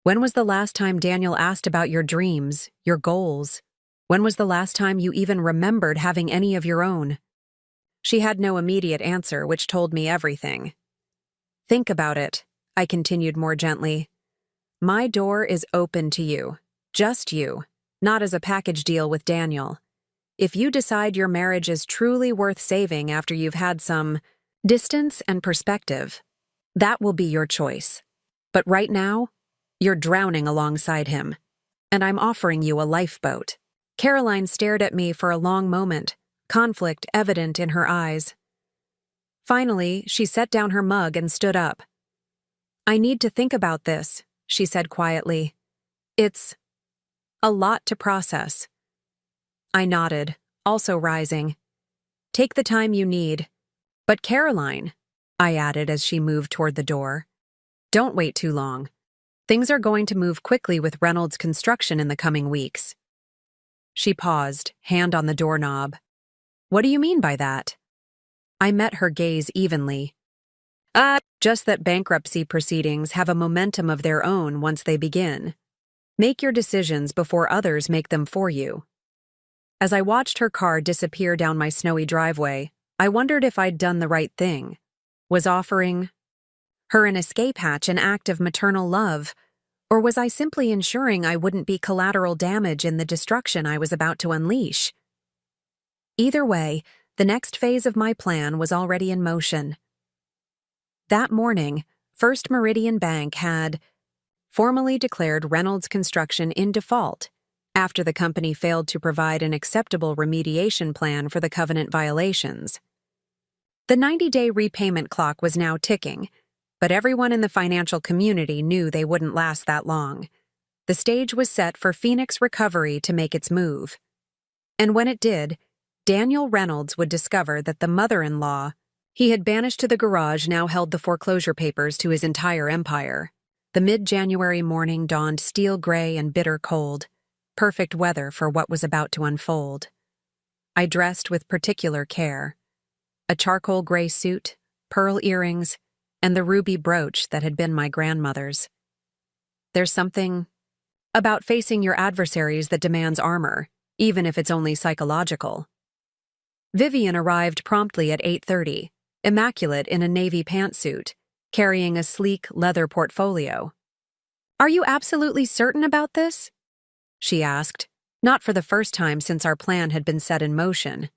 When was the last time Daniel asked about your dreams, your goals? When was the last time you even remembered having any of your own? She had no immediate answer, which told me everything. Think about it, I continued more gently. My door is open to you, just you, not as a package deal with Daniel. If you decide your marriage is truly worth saving after you've had some distance and perspective, that will be your choice. But right now, you're drowning alongside him, and I'm offering you a lifeboat. Caroline stared at me for a long moment, conflict evident in her eyes. Finally, she set down her mug and stood up. I need to think about this, she said quietly. It's a lot to process. I nodded, also rising. Take the time you need. But Caroline, I added as she moved toward the door, don't wait too long. Things are going to move quickly with Reynolds Construction in the coming weeks. She paused, hand on the doorknob. What do you mean by that? I met her gaze evenly. Just that bankruptcy proceedings have a momentum of their own once they begin. Make your decisions before others make them for you. As I watched her car disappear down my snowy driveway, I wondered if I'd done the right thing. Was offering her an escape hatch an act of maternal love, or was I simply ensuring I wouldn't be collateral damage in the destruction I was about to unleash? Either way, the next phase of my plan was already in motion. That morning, First Meridian Bank had formally declared Reynolds Construction in default after the company failed to provide an acceptable remediation plan for the covenant violations. The 90-day repayment clock was now ticking, but everyone in the financial community knew they wouldn't last that long. The stage was set for Phoenix Recovery to make its move. And when it did, Daniel Reynolds would discover that the mother-in-law he had banished to the garage now held the foreclosure papers to his entire empire. The mid-January morning dawned steel gray and bitter cold, perfect weather for what was about to unfold. I dressed with particular care. A charcoal gray suit, pearl earrings, and the ruby brooch that had been my grandmother's. There's something about facing your adversaries that demands armor, even if it's only psychological. Vivian arrived promptly at 8:30, immaculate in a navy pantsuit, carrying a sleek leather portfolio. "Are you absolutely certain about this?" she asked, not for the first time since our plan had been set in motion.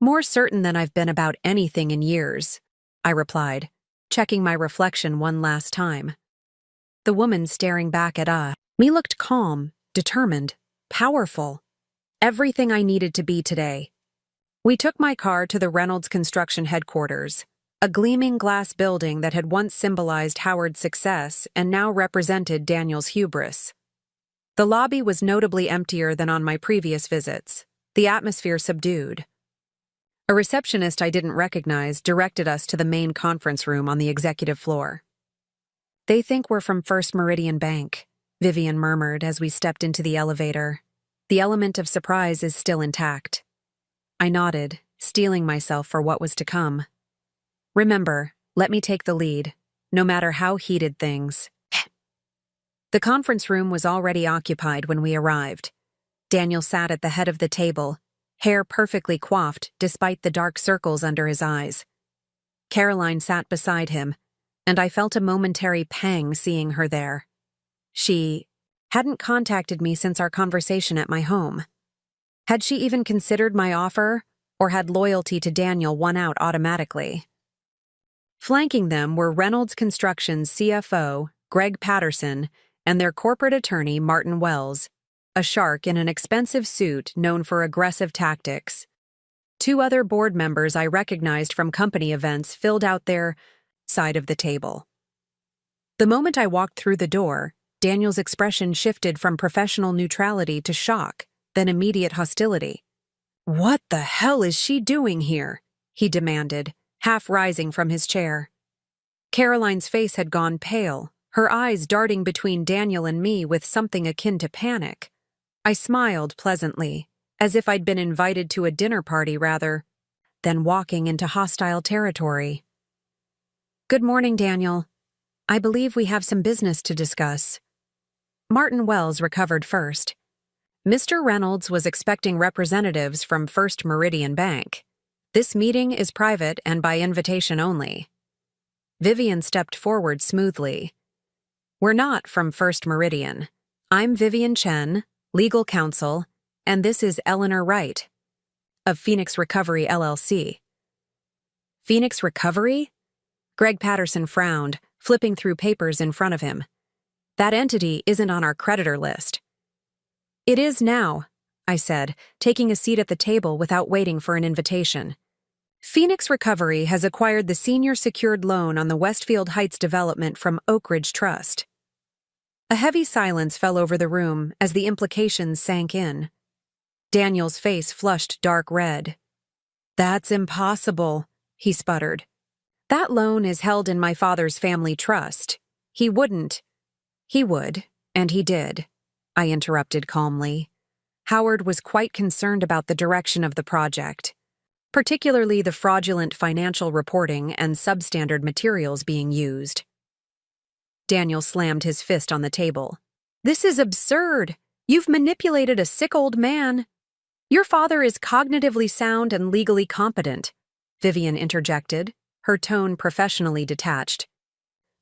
"More certain than I've been about anything in years," I replied, checking my reflection one last time. The woman staring back at me looked calm, determined, powerful. Everything I needed to be today. We took my car to the Reynolds Construction headquarters, a gleaming glass building that had once symbolized Howard's success and now represented Daniel's hubris. The lobby was notably emptier than on my previous visits, the atmosphere subdued. A receptionist I didn't recognize directed us to the main conference room on the executive floor. "They think we're from First Meridian Bank," Vivian murmured as we stepped into the elevator. "The element of surprise is still intact." I nodded, steeling myself for what was to come. "Remember, let me take the lead, no matter how heated things." The conference room was already occupied when we arrived. Daniel sat at the head of the table, hair perfectly coiffed despite the dark circles under his eyes. Caroline sat beside him, and I felt a momentary pang seeing her there. She hadn't contacted me since our conversation at my home. Had she even considered my offer, or had loyalty to Daniel won out automatically? Flanking them were Reynolds Construction's CFO, Greg Patterson, and their corporate attorney, Martin Wells, a shark in an expensive suit known for aggressive tactics. Two other board members I recognized from company events filled out their side of the table. The moment I walked through the door, Daniel's expression shifted from professional neutrality to shock, then immediate hostility. "What the hell is she doing here?" he demanded, half rising from his chair. Caroline's face had gone pale, her eyes darting between Daniel and me with something akin to panic. I smiled pleasantly, as if I'd been invited to a dinner party rather than walking into hostile territory. "Good morning, Daniel. I believe we have some business to discuss." Martin Wells recovered first. Mr. Reynolds was expecting representatives from First Meridian Bank. "This meeting is private and by invitation only." Vivian stepped forward smoothly. "We're not from First Meridian. I'm Vivian Chen, legal counsel, and this is Eleanor Wright, of Phoenix Recovery LLC. "Phoenix Recovery?" Greg Patterson frowned, flipping through papers in front of him. "That entity isn't on our creditor list." "It is now," I said, taking a seat at the table without waiting for an invitation. "Phoenix Recovery has acquired the senior secured loan on the Westfield Heights development from Oak Ridge Trust." A heavy silence fell over the room as the implications sank in. Daniel's face flushed dark red. "That's impossible," he sputtered. "That loan is held in my father's family trust. He wouldn't." "He would, and he did," I interrupted calmly. Howard was quite concerned about the direction of the project, particularly the fraudulent financial reporting and substandard materials being used. Daniel slammed his fist on the table. "This is absurd. You've manipulated a sick old man." "Your father is cognitively sound and legally competent," Vivian interjected, her tone professionally detached.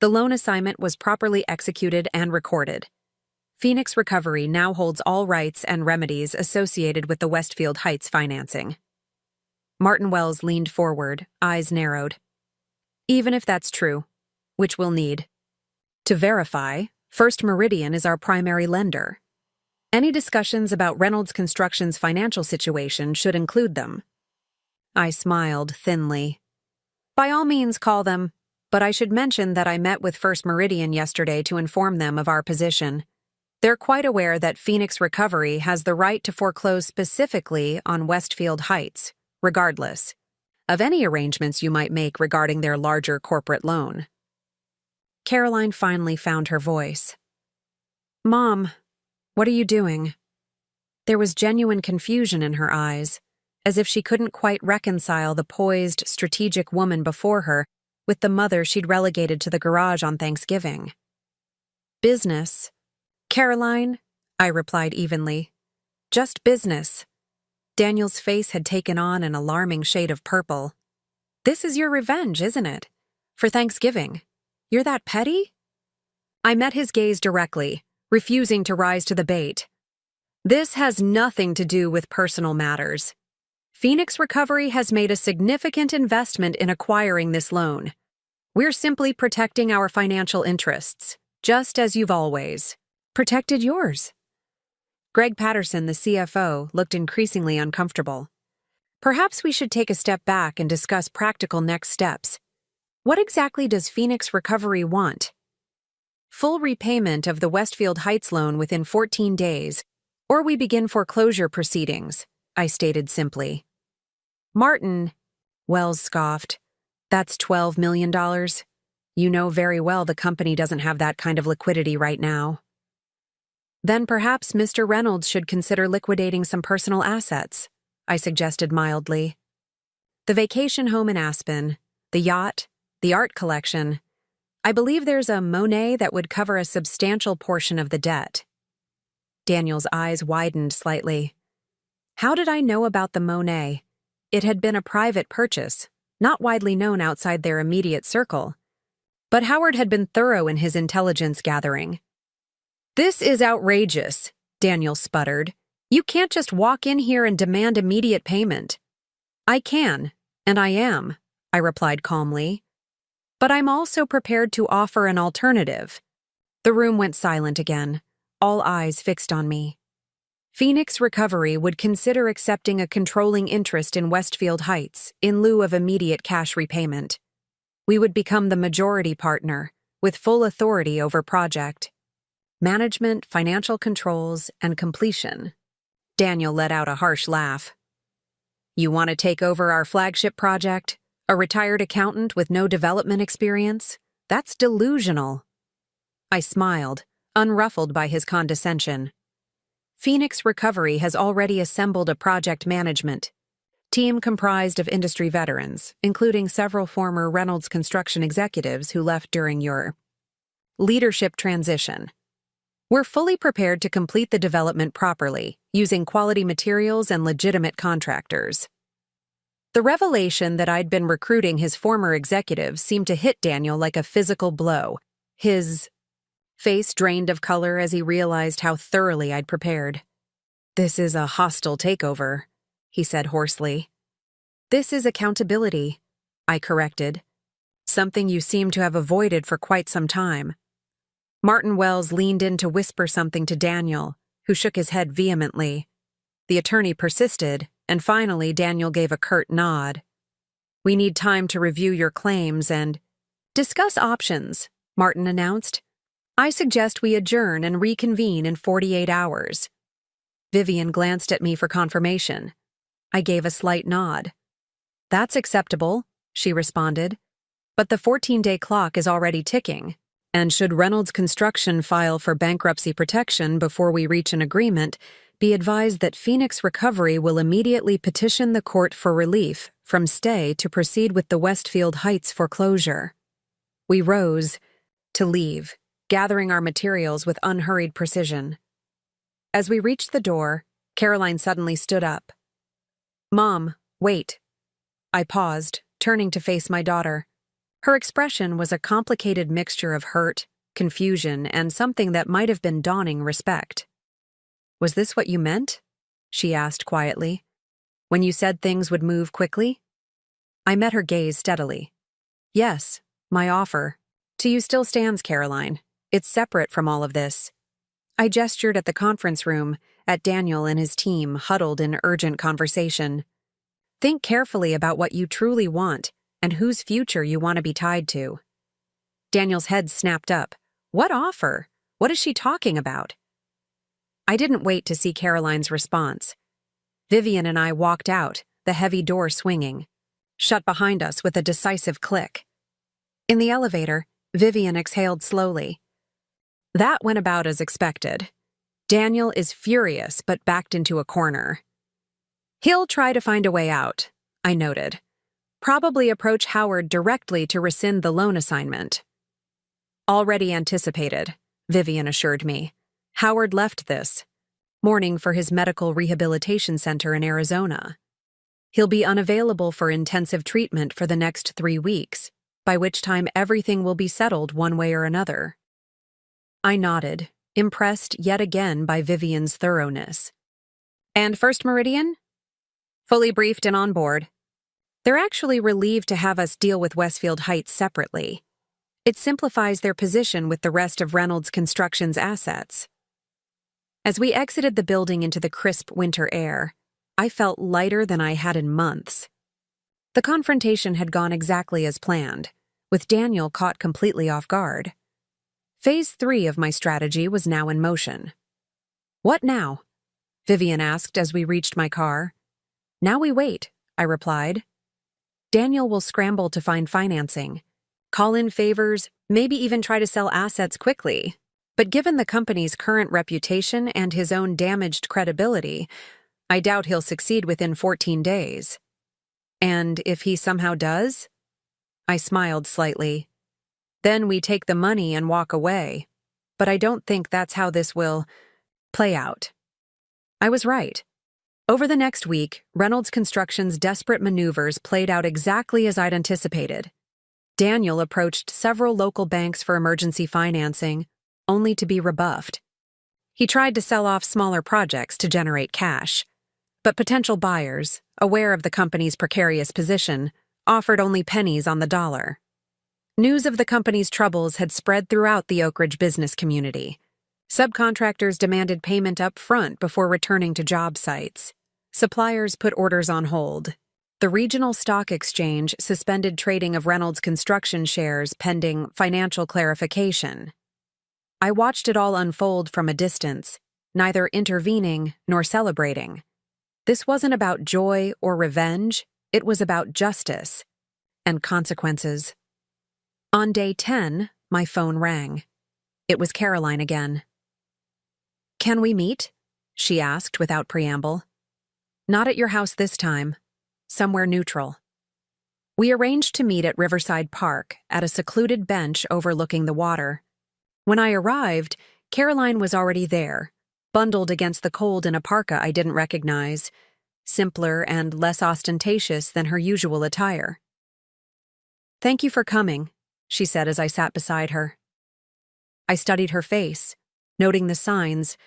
The loan assignment was properly executed and recorded. Phoenix Recovery now holds all rights and remedies associated with the Westfield Heights financing. Martin Wells leaned forward, eyes narrowed. "Even if that's true, which we'll need. To verify, First Meridian is our primary lender. Any discussions about Reynolds Construction's financial situation should include them." I smiled thinly. By all means, call them, but I should mention that I met with First Meridian yesterday to inform them of our position. They're quite aware that Phoenix Recovery has the right to foreclose specifically on Westfield Heights, regardless of any arrangements you might make regarding their larger corporate loan. Caroline finally found her voice. Mom, what are you doing? There was genuine confusion in her eyes, as if she couldn't quite reconcile the poised, strategic woman before her with the mother she'd relegated to the garage on Thanksgiving. Business. Caroline, I replied evenly. Just business. Daniel's face had taken on an alarming shade of purple. This is your revenge, isn't it? For Thanksgiving. You're that petty? I met his gaze directly, refusing to rise to the bait. This has nothing to do with personal matters. Phoenix Recovery has made a significant investment in acquiring this loan. We're simply protecting our financial interests, just as you've always protected yours. Greg Patterson, the CFO, looked increasingly uncomfortable. Perhaps we should take a step back and discuss practical next steps. What exactly does Phoenix Recovery want? Full repayment of the Westfield Heights loan within 14 days, or we begin foreclosure proceedings, I stated simply. Martin, Wells scoffed. That's $12 million. You know very well the company doesn't have that kind of liquidity right now. Then perhaps Mr. Reynolds should consider liquidating some personal assets, I suggested mildly. The vacation home in Aspen, the yacht, the art collection. I believe there's a Monet that would cover a substantial portion of the debt. Daniel's eyes widened slightly. How did I know about the Monet? It had been a private purchase, not widely known outside their immediate circle. But Howard had been thorough in his intelligence gathering. This is outrageous, Daniel sputtered. You can't just walk in here and demand immediate payment. I can, and I am, I replied calmly. But I'm also prepared to offer an alternative. The room went silent again, all eyes fixed on me. Phoenix Recovery would consider accepting a controlling interest in Westfield Heights in lieu of immediate cash repayment. We would become the majority partner, with full authority over project management, financial controls, and completion. Daniel let out a harsh laugh. You want to take over our flagship project? A retired accountant with no development experience? That's delusional. I smiled, unruffled by his condescension. Phoenix Recovery has already assembled a project management team comprised of industry veterans, including several former Reynolds construction executives who left during your leadership transition. We're fully prepared to complete the development properly, using quality materials and legitimate contractors. The revelation that I'd been recruiting his former executives seemed to hit Daniel like a physical blow. His face drained of color as he realized how thoroughly I'd prepared. This is a hostile takeover, he said hoarsely. This is accountability, I corrected. Something you seem to have avoided for quite some time. Martin Wells leaned in to whisper something to Daniel, who shook his head vehemently. The attorney persisted, and finally Daniel gave a curt nod. We need time to review your claims and discuss options, Martin announced. I suggest we adjourn and reconvene in 48 hours. Vivian glanced at me for confirmation. I gave a slight nod. That's acceptable, she responded. But the 14-day clock is already ticking. And should Reynolds Construction file for bankruptcy protection before we reach an agreement, be advised that Phoenix Recovery will immediately petition the court for relief from stay to proceed with the Westfield Heights foreclosure. We rose to leave, gathering our materials with unhurried precision. As we reached the door, Caroline suddenly stood up. Mom, wait. I paused, turning to face my daughter. Her expression was a complicated mixture of hurt, confusion, and something that might have been dawning respect. Was this what you meant? She asked quietly. When you said things would move quickly? I met her gaze steadily. Yes, my offer to you still stands, Caroline. It's separate from all of this. I gestured at the conference room, at Daniel and his team huddled in urgent conversation. Think carefully about what you truly want. and whose future you want to be tied to. Daniel's head snapped up. What offer? What is she talking about? I didn't wait to see Caroline's response. Vivian and I walked out, the heavy door swinging, shut behind us with a decisive click. In the elevator, Vivian exhaled slowly. That went about as expected. Daniel is furious but backed into a corner. He'll try to find a way out, I noted. Probably approach Howard directly to rescind the loan assignment. Already anticipated, Vivian assured me. Howard left this morning for his medical rehabilitation center in Arizona. He'll be unavailable for intensive treatment for the next 3 weeks, by which time everything will be settled one way or another. I nodded, impressed yet again by Vivian's thoroughness. And First Meridian? Fully briefed and on board. They're actually relieved to have us deal with Westfield Heights separately. It simplifies their position with the rest of Reynolds Construction's assets. As we exited the building into the crisp winter air, I felt lighter than I had in months. The confrontation had gone exactly as planned, with Daniel caught completely off guard. Phase 3 of my strategy was now in motion. What now? Vivian asked as we reached my car. Now we wait, I replied. Daniel will scramble to find financing, call in favors, maybe even try to sell assets quickly. But given the company's current reputation and his own damaged credibility, I doubt he'll succeed within 14 days. And if he somehow does? I smiled slightly. Then we take the money and walk away. But I don't think that's how this will play out. I was right. Over the next week, Reynolds Construction's desperate maneuvers played out exactly as I'd anticipated. Daniel approached several local banks for emergency financing, only to be rebuffed. He tried to sell off smaller projects to generate cash, but potential buyers, aware of the company's precarious position, offered only pennies on the dollar. News of the company's troubles had spread throughout the Oak Ridge business community. Subcontractors demanded payment up front before returning to job sites. Suppliers put orders on hold. The regional stock exchange suspended trading of Reynolds Construction shares pending financial clarification. I watched it all unfold from a distance, neither intervening nor celebrating. This wasn't about joy or revenge, it was about justice and consequences. On day 10, my phone rang. It was Caroline again. Can we meet? She asked without preamble. Not at your house this time. Somewhere neutral. We arranged to meet at Riverside Park at a secluded bench overlooking the water. When I arrived, Caroline was already there, bundled against the cold in a parka I didn't recognize, simpler and less ostentatious than her usual attire. Thank you for coming, she said as I sat beside her. I studied her face, noting the signs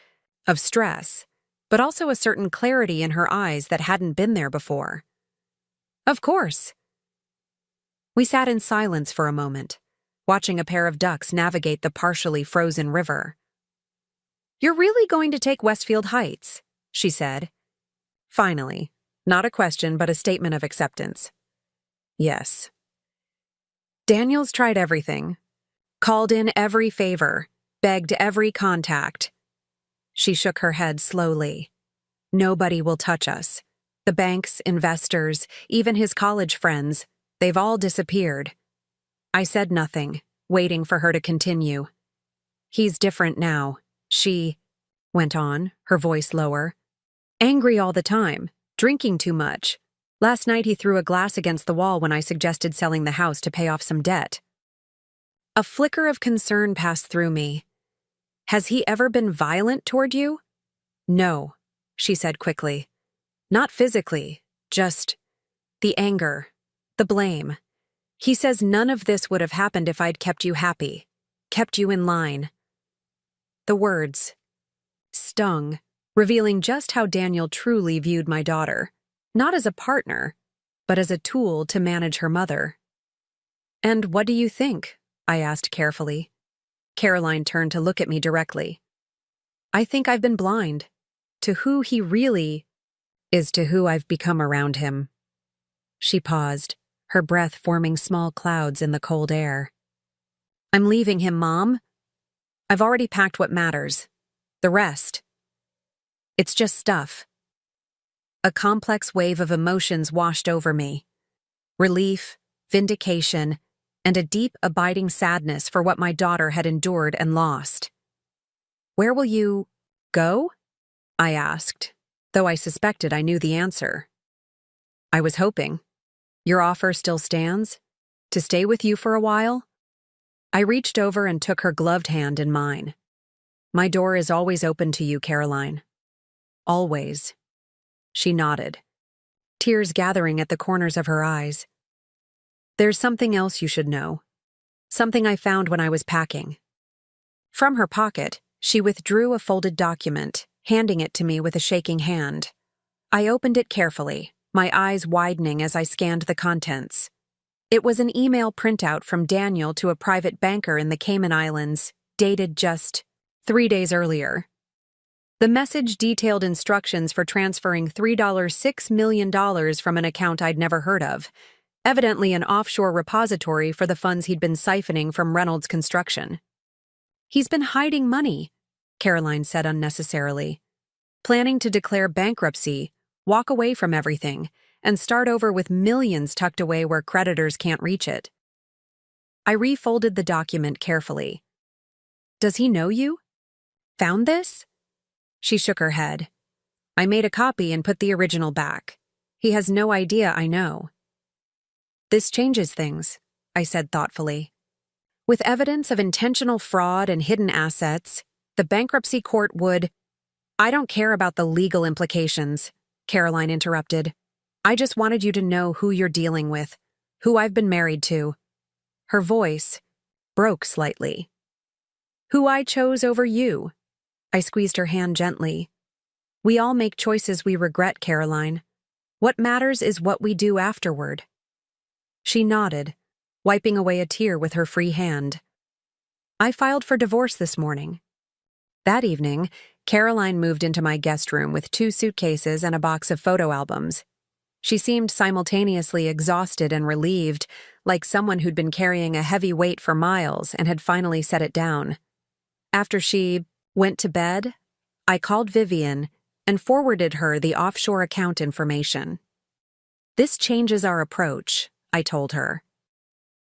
of stress, but also a certain clarity in her eyes that hadn't been there before. Of course. We sat in silence for a moment, watching a pair of ducks navigate the partially frozen river. You're really going to take Westfield Heights, she said. Finally, not a question but a statement of acceptance. Yes. Daniel's tried everything, called in every favor, begged every contact. She shook her head slowly. Nobody will touch us. The banks, investors, even his college friends, they've all disappeared. I said nothing, waiting for her to continue. He's different now, she went on, her voice lower. Angry all the time, drinking too much. Last night he threw a glass against the wall when I suggested selling the house to pay off some debt. A flicker of concern passed through me. Has he ever been violent toward you? No, she said quickly. Not physically, just the anger, the blame. He says none of this would have happened if I'd kept you happy, kept you in line. The words stung, revealing just how Daniel truly viewed my daughter, not as a partner, but as a tool to manage her mother. And what do you think? I asked carefully. Caroline turned to look at me directly. I think I've been blind to who he really is to who I've become around him. She paused, her breath forming small clouds in the cold air. "I'm leaving him, Mom. I've already packed what matters. The rest. It's just stuff." A complex wave of emotions washed over me. Relief, vindication, and a deep, abiding sadness for what my daughter had endured and lost. "Where will you go?" I asked, though I suspected I knew the answer. "I was hoping. Your offer still stands? To stay with you for a while?" I reached over and took her gloved hand in mine. "My door is always open to you, Caroline. Always." She nodded, tears gathering at the corners of her eyes. "There's something else you should know. Something I found when I was packing." From her pocket, she withdrew a folded document, handing it to me with a shaking hand. I opened it carefully, my eyes widening as I scanned the contents. It was an email printout from Daniel to a private banker in the Cayman Islands, dated just 3 days earlier. The message detailed instructions for transferring $3.6 million from an account I'd never heard of, evidently an offshore repository for the funds he'd been siphoning from Reynolds Construction. "He's been hiding money," Caroline said unnecessarily. "Planning to declare bankruptcy, walk away from everything, and start over with millions tucked away where creditors can't reach it." I refolded the document carefully. "Does he know you? Found this?" She shook her head. "I made a copy and put the original back. He has no idea I know." "This changes things," I said thoughtfully. "With evidence of intentional fraud and hidden assets, the bankruptcy court would—" "I don't care about the legal implications," Caroline interrupted. "I just wanted you to know who you're dealing with, who I've been married to." Her voice broke slightly. "Who I chose over you." I squeezed her hand gently. "We all make choices we regret, Caroline. What matters is what we do afterward." She nodded, wiping away a tear with her free hand. "I filed for divorce this morning." That evening, Caroline moved into my guest room with 2 suitcases and a box of photo albums. She seemed simultaneously exhausted and relieved, like someone who'd been carrying a heavy weight for miles and had finally set it down. After she went to bed, I called Vivian and forwarded her the offshore account information. "This changes our approach," I told her.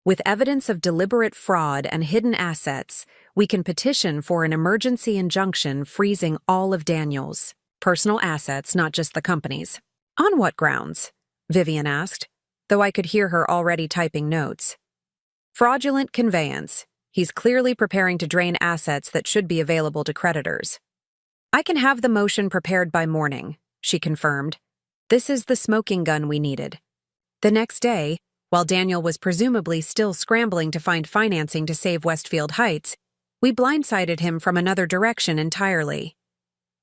"With evidence of deliberate fraud and hidden assets, we can petition for an emergency injunction freezing all of Daniel's personal assets, not just the company's." "On what grounds?" Vivian asked, though I could hear her already typing notes. "Fraudulent conveyance. He's clearly preparing to drain assets that should be available to creditors." "I can have the motion prepared by morning," she confirmed. "This is the smoking gun we needed." The next day, while Daniel was presumably still scrambling to find financing to save Westfield Heights, we blindsided him from another direction entirely.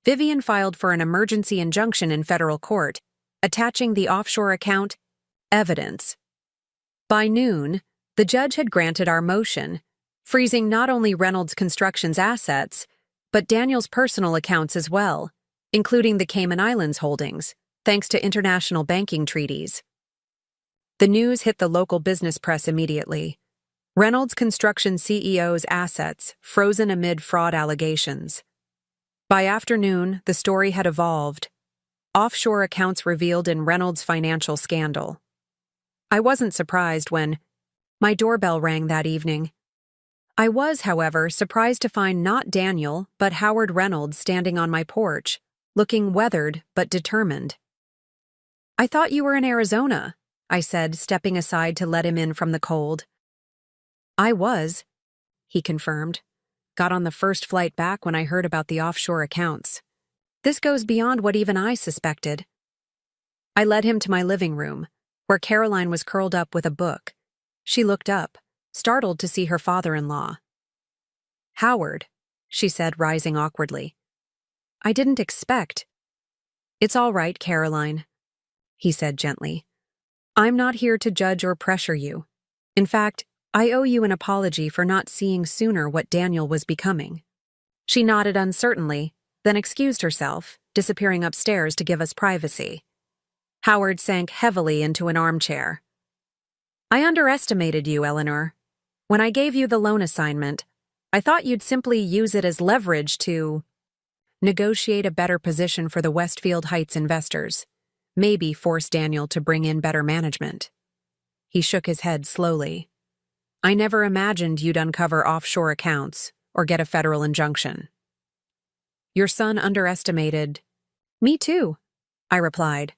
Vivian filed for an emergency injunction in federal court, attaching the offshore account evidence. By noon, the judge had granted our motion, freezing not only Reynolds Construction's assets, but Daniel's personal accounts as well, including the Cayman Islands holdings, thanks to international banking treaties. The news hit the local business press immediately. Reynolds Construction CEO's assets frozen amid fraud allegations. By afternoon, the story had evolved. Offshore accounts revealed in Reynolds' financial scandal. I wasn't surprised when my doorbell rang that evening. I was, however, surprised to find not Daniel, but Howard Reynolds standing on my porch, looking weathered but determined. "I thought you were in Arizona," I said, stepping aside to let him in from the cold. "I was," he confirmed. "Got on the first flight back when I heard about the offshore accounts. This goes beyond what even I suspected." I led him to my living room, where Caroline was curled up with a book. She looked up, startled to see her father-in-law. "Howard," she said, rising awkwardly. "I didn't expect—" "It's all right, Caroline," he said gently. "I'm not here to judge or pressure you. In fact, I owe you an apology for not seeing sooner what Daniel was becoming." She nodded uncertainly, then excused herself, disappearing upstairs to give us privacy. Howard sank heavily into an armchair. I underestimated you, Eleanor. When I gave you the loan assignment, I thought you'd simply use it as leverage to negotiate a better position for the Westfield Heights investors, maybe force Daniel to bring in better management. He shook his head slowly. I never imagined you'd uncover offshore accounts or get a federal injunction. Your son underestimated. Me too, I replied.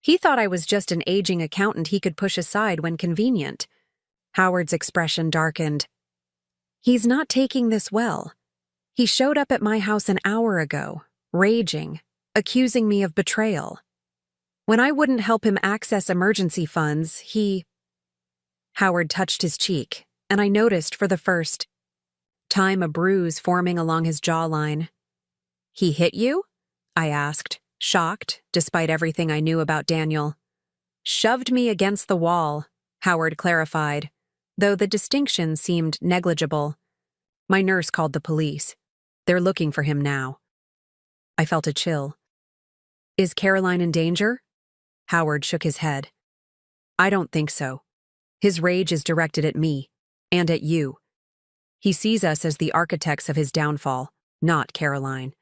He thought I was just an aging accountant he could push aside when convenient. Howard's expression darkened. He's not taking this well. He showed up at my house an hour ago, raging, accusing me of betrayal. When I wouldn't help him access emergency funds, Howard touched his cheek, and I noticed for the first time a bruise forming along his jawline. He hit you? I asked, shocked, despite everything I knew about Daniel. Shoved me against the wall, Howard clarified, though the distinction seemed negligible. My nurse called the police. They're looking for him now. I felt a chill. Is Caroline in danger? Howard shook his head. I don't think so. His rage is directed at me, and at you. He sees us as the architects of his downfall, not Caroline.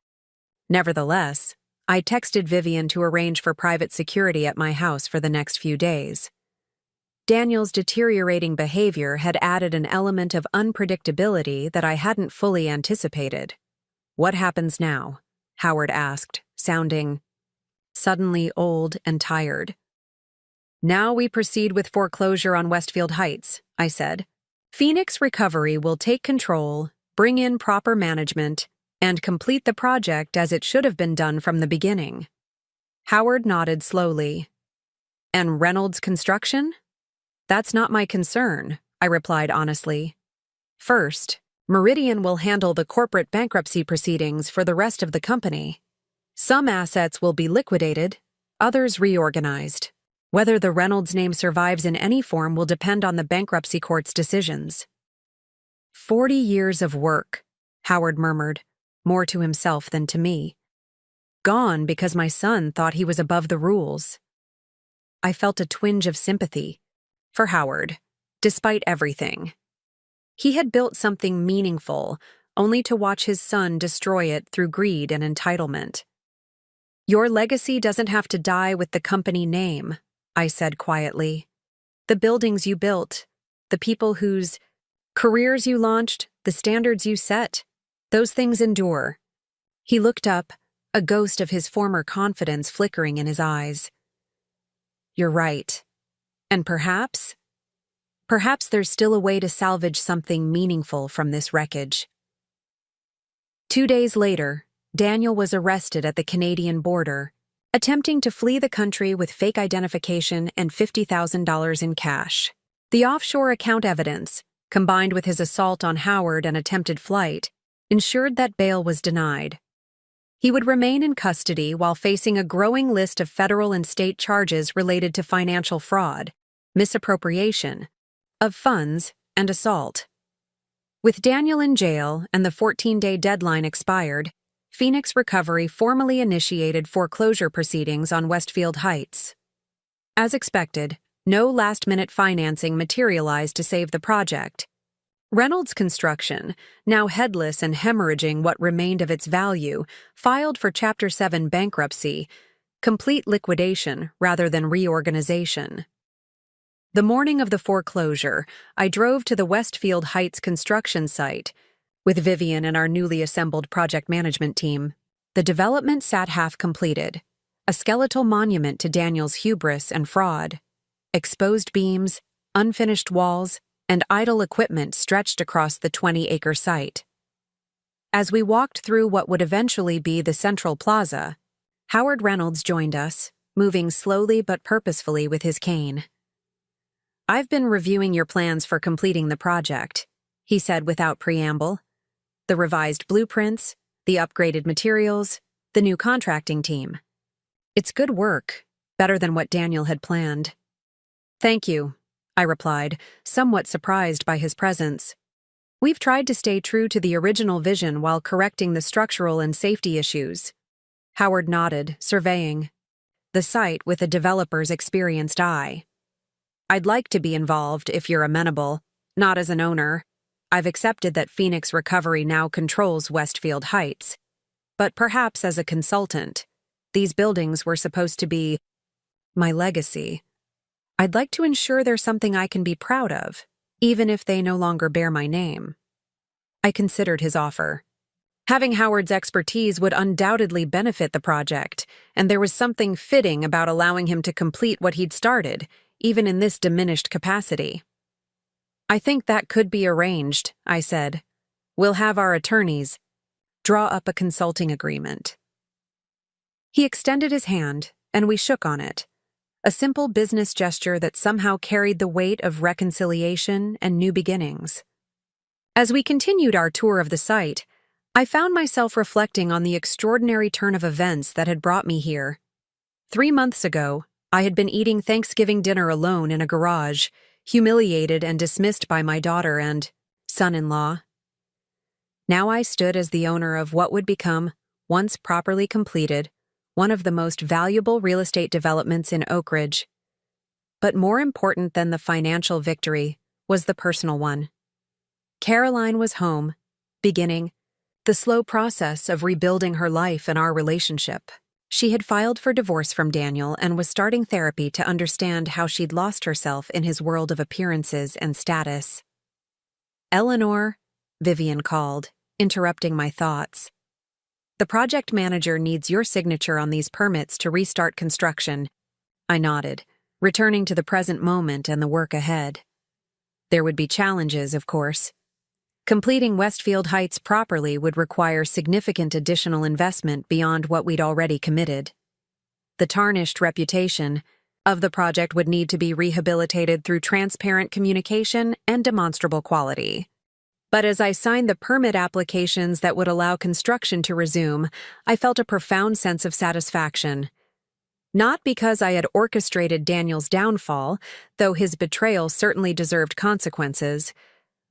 Nevertheless, I texted Vivian to arrange for private security at my house for the next few days. Daniel's deteriorating behavior had added an element of unpredictability that I hadn't fully anticipated. What happens now? Howard asked, sounding suddenly old and tired. Now we proceed with foreclosure on Westfield Heights, I said. Phoenix Recovery will take control, bring in proper management, and complete the project as it should have been done from the beginning. Howard nodded slowly. And Reynolds Construction? That's not my concern, I replied honestly. First, Meridian will handle the corporate bankruptcy proceedings for the rest of the company. Some assets will be liquidated, others reorganized. Whether the Reynolds name survives in any form will depend on the bankruptcy court's decisions. 40 years of work, Howard murmured, more to himself than to me. Gone because my son thought he was above the rules. I felt a twinge of sympathy for Howard, despite everything. He had built something meaningful, only to watch his son destroy it through greed and entitlement. Your legacy doesn't have to die with the company name, I said quietly. The buildings you built, the people whose careers you launched, the standards you set, those things endure. He looked up, a ghost of his former confidence flickering in his eyes. You're right. And perhaps there's still a way to salvage something meaningful from this wreckage. 2 days later, Daniel was arrested at the Canadian border, attempting to flee the country with fake identification and $50,000 in cash. The offshore account evidence, combined with his assault on Howard and attempted flight, ensured that bail was denied. He would remain in custody while facing a growing list of federal and state charges related to financial fraud, misappropriation of funds, and assault. With Daniel in jail and the 14-day deadline expired, Phoenix Recovery formally initiated foreclosure proceedings on Westfield Heights. As expected, no last-minute financing materialized to save the project. Reynolds Construction, now headless and hemorrhaging what remained of its value, filed for Chapter 7 bankruptcy, complete liquidation rather than reorganization. The morning of the foreclosure, I drove to the Westfield Heights construction site with Vivian and our newly assembled project management team. The development sat half completed, a skeletal monument to Daniel's hubris and fraud. Exposed beams, unfinished walls, and idle equipment stretched across the 20-acre site. As we walked through what would eventually be the central plaza, Howard Reynolds joined us, moving slowly but purposefully with his cane. I've been reviewing your plans for completing the project, he said without preamble. The revised blueprints, the upgraded materials, the new contracting team. It's good work, better than what Daniel had planned. Thank you, I replied, somewhat surprised by his presence. We've tried to stay true to the original vision while correcting the structural and safety issues. Howard nodded, surveying the site with a developer's experienced eye. I'd like to be involved if you're amenable, not as an owner. I've accepted that Phoenix Recovery now controls Westfield Heights, but perhaps as a consultant. These buildings were supposed to be my legacy. I'd like to ensure they're something I can be proud of, even if they no longer bear my name. I considered his offer. Having Howard's expertise would undoubtedly benefit the project, and there was something fitting about allowing him to complete what he'd started, even in this diminished capacity. I think that could be arranged, I said. We'll have our attorneys draw up a consulting agreement. He extended his hand, and we shook on it. A simple business gesture that somehow carried the weight of reconciliation and new beginnings. As we continued our tour of the site, I found myself reflecting on the extraordinary turn of events that had brought me here. 3 months ago, I had been eating Thanksgiving dinner alone in a garage, humiliated and dismissed by my daughter and son-in-law. Now I stood as the owner of what would become, once properly completed, one of the most valuable real estate developments in Oak Ridge. But more important than the financial victory was the personal one. Caroline was home, beginning the slow process of rebuilding her life and our relationship. She had filed for divorce from Daniel and was starting therapy to understand how she'd lost herself in his world of appearances and status. "Eleanor," Vivian called, interrupting my thoughts. "The project manager needs your signature on these permits to restart construction." I nodded, returning to the present moment and the work ahead. There would be challenges, of course. Completing Westfield Heights properly would require significant additional investment beyond what we'd already committed. The tarnished reputation of the project would need to be rehabilitated through transparent communication and demonstrable quality. But as I signed the permit applications that would allow construction to resume, I felt a profound sense of satisfaction. Not because I had orchestrated Daniel's downfall, though his betrayal certainly deserved consequences,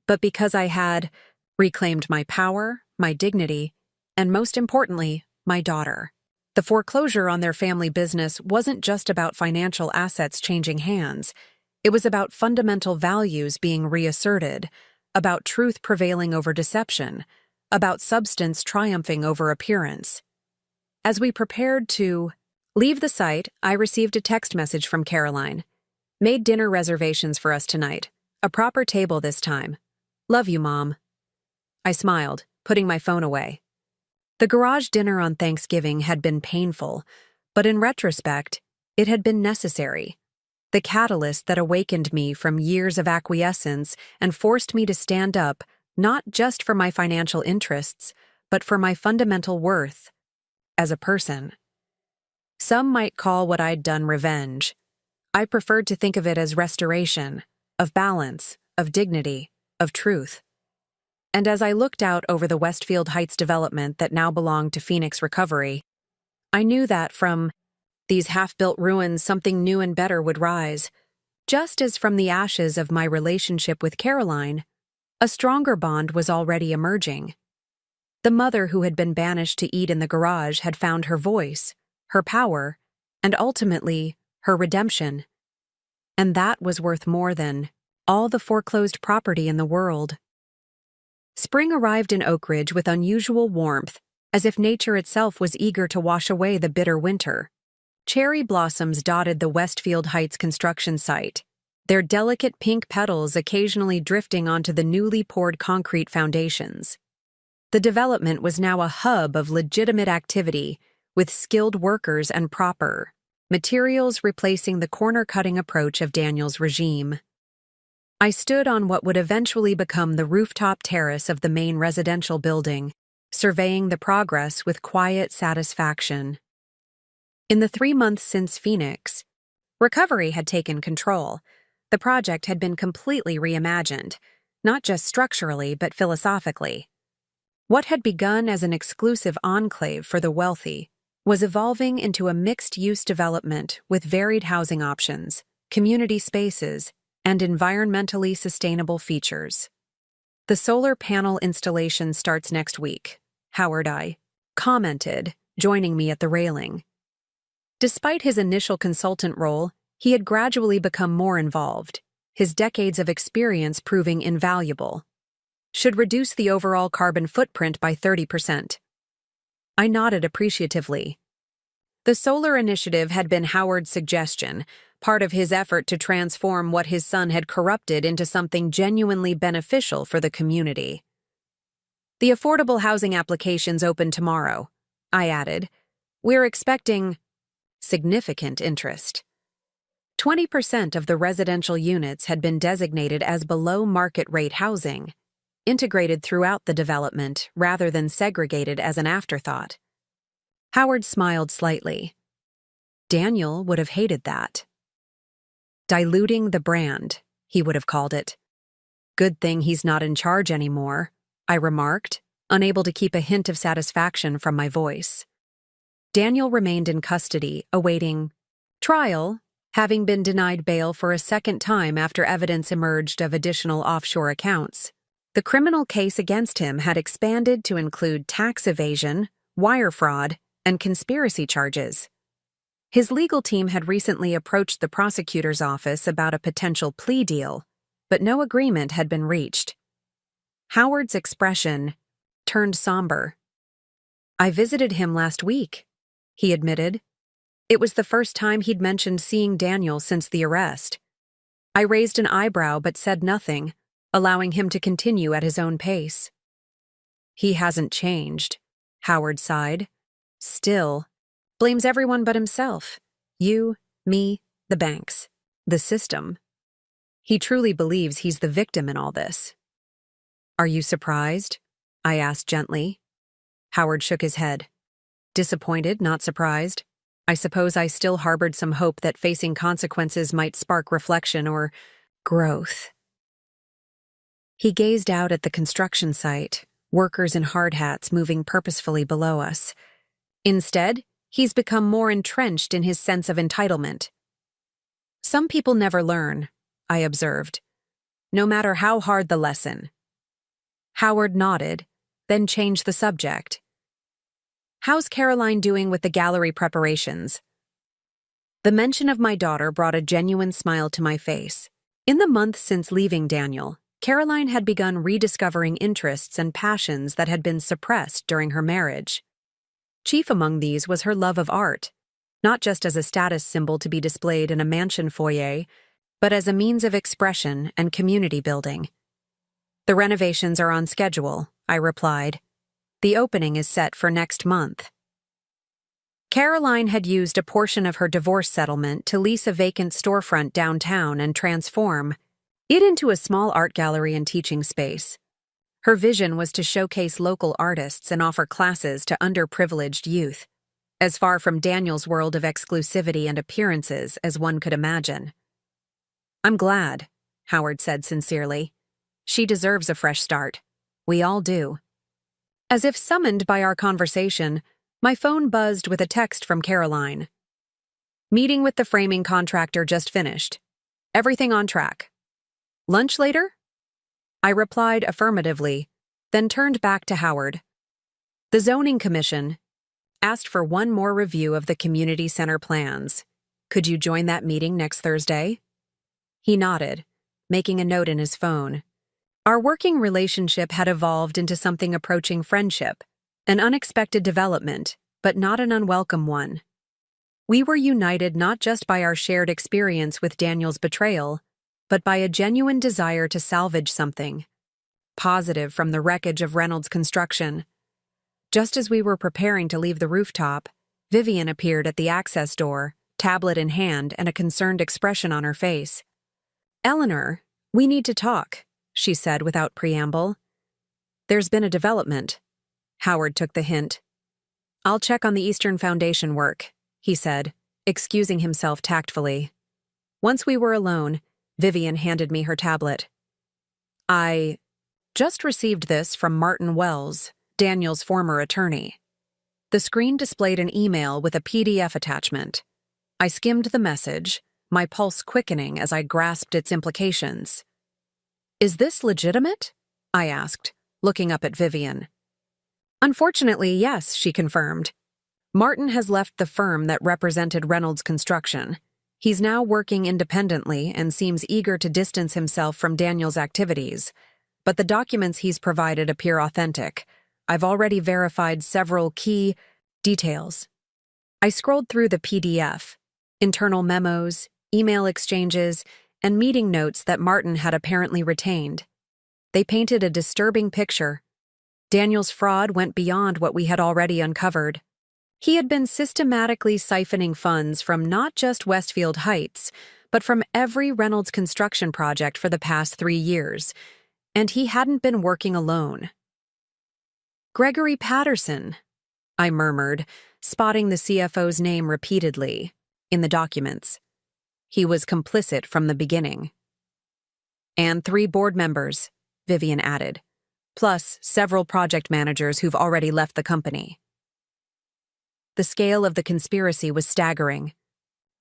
but because I had reclaimed my power, my dignity, and most importantly, my daughter. The foreclosure on their family business wasn't just about financial assets changing hands. It was about fundamental values being reasserted, about truth prevailing over deception, about substance triumphing over appearance. As we prepared to leave the site, I received a text message from Caroline. "Made dinner reservations for us tonight. A proper table this time. Love you, Mom." I smiled, putting my phone away. The garage dinner on Thanksgiving had been painful, but in retrospect, it had been necessary. The catalyst that awakened me from years of acquiescence and forced me to stand up, not just for my financial interests, but for my fundamental worth as a person. Some might call what I'd done revenge. I preferred to think of it as restoration, of balance, of dignity, of truth. And as I looked out over the Westfield Heights development that now belonged to Phoenix Recovery, I knew that from these half-built ruins something new and better would rise. Just as from the ashes of my relationship with Caroline, a stronger bond was already emerging. The mother who had been banished to eat in the garage had found her voice, her power, and ultimately, her redemption. And that was worth more than all the foreclosed property in the world. Spring arrived in Oak Ridge with unusual warmth, as if nature itself was eager to wash away the bitter winter. Cherry blossoms dotted the Westfield Heights construction site, their delicate pink petals occasionally drifting onto the newly poured concrete foundations. The development was now a hub of legitimate activity, with skilled workers and proper materials replacing the corner-cutting approach of Daniel's regime. I stood on what would eventually become the rooftop terrace of the main residential building, surveying the progress with quiet satisfaction. In the 3 months since Phoenix Recovery had taken control, the project had been completely reimagined, not just structurally but philosophically. What had begun as an exclusive enclave for the wealthy was evolving into a mixed-use development with varied housing options, community spaces, and environmentally sustainable features. "The solar panel installation starts next week," Howard I commented, joining me at the railing. Despite his initial consultant role, He had gradually become more involved, his decades of experience proving invaluable. Should reduce the overall carbon footprint by 30%. I nodded appreciatively. The solar initiative had been Howard's suggestion, part of his effort to transform what his son had corrupted into something genuinely beneficial for the community. The affordable housing applications open tomorrow, I added. We're expecting significant interest. 20% of the residential units had been designated as below-market-rate housing, integrated throughout the development rather than segregated as an afterthought. Howard smiled slightly. Daniel would have hated that. Diluting the brand, he would have called it. Good thing he's not in charge anymore, I remarked, unable to keep a hint of satisfaction from my voice. Daniel remained in custody, awaiting trial, having been denied bail for a second time after evidence emerged of additional offshore accounts. The criminal case against him had expanded to include tax evasion, wire fraud, and conspiracy charges. His legal team had recently approached the prosecutor's office about a potential plea deal, but no agreement had been reached. Howard's expression turned somber. I visited him last week, he admitted. It was the first time he'd mentioned seeing Daniel since the arrest. I raised an eyebrow but said nothing, allowing him to continue at his own pace. He hasn't changed, Howard sighed. Still, blames everyone but himself. You, me, the banks, the system. He truly believes he's the victim in all this. Are you surprised? I asked gently. Howard shook his head. Disappointed, not surprised. I suppose I still harbored some hope that facing consequences might spark reflection or growth. He gazed out at the construction site, workers in hard hats moving purposefully below us. Instead, he's become more entrenched in his sense of entitlement. Some people never learn, I observed, no matter how hard the lesson. Howard nodded, then changed the subject. How's Caroline doing with the gallery preparations? The mention of my daughter brought a genuine smile to my face. In the month since leaving Daniel, Caroline had begun rediscovering interests and passions that had been suppressed during her marriage. Chief among these was her love of art, not just as a status symbol to be displayed in a mansion foyer, but as a means of expression and community building. The renovations are on schedule, I replied. The opening is set for next month. Caroline had used a portion of her divorce settlement to lease a vacant storefront downtown and transform it into a small art gallery and teaching space. Her vision was to showcase local artists and offer classes to underprivileged youth, as far from Daniel's world of exclusivity and appearances as one could imagine. I'm glad, Howard said sincerely. She deserves a fresh start. We all do. As if summoned by our conversation, my phone buzzed with a text from Caroline. Meeting with the framing contractor just finished. Everything on track. Lunch later? I replied affirmatively, then turned back to Howard. The Zoning Commission asked for one more review of the community center plans. Could you join that meeting next Thursday? He nodded, making a note in his phone. Our working relationship had evolved into something approaching friendship, an unexpected development, but not an unwelcome one. We were united not just by our shared experience with Daniel's betrayal, but by a genuine desire to salvage something positive from the wreckage of Reynolds Construction. Just as we were preparing to leave the rooftop, Vivian appeared at the access door, tablet in hand and a concerned expression on her face. Eleanor, we need to talk, she said without preamble. There's been a development. Howard took the hint. I'll check on the Eastern Foundation work, he said, excusing himself tactfully. Once we were alone, Vivian handed me her tablet. I just received this from Martin Wells, Daniel's former attorney. The screen displayed an email with a PDF attachment. I skimmed the message, my pulse quickening as I grasped its implications. Is this legitimate? I asked, looking up at Vivian. Unfortunately, yes, she confirmed. Martin has left the firm that represented Reynolds Construction. He's now working independently and seems eager to distance himself from Daniel's activities, but the documents he's provided appear authentic. I've already verified several key details. I scrolled through the PDF, internal memos, email exchanges, and meeting notes that Martin had apparently retained. They painted a disturbing picture. Daniel's fraud went beyond what we had already uncovered. He had been systematically siphoning funds from not just Westfield Heights, but from every Reynolds construction project for the past 3 years, and he hadn't been working alone. Gregory Patterson, I murmured, spotting the CFO's name repeatedly in the documents. He was complicit from the beginning. And 3 board members, Vivian added, plus several project managers who've already left the company. The scale of the conspiracy was staggering.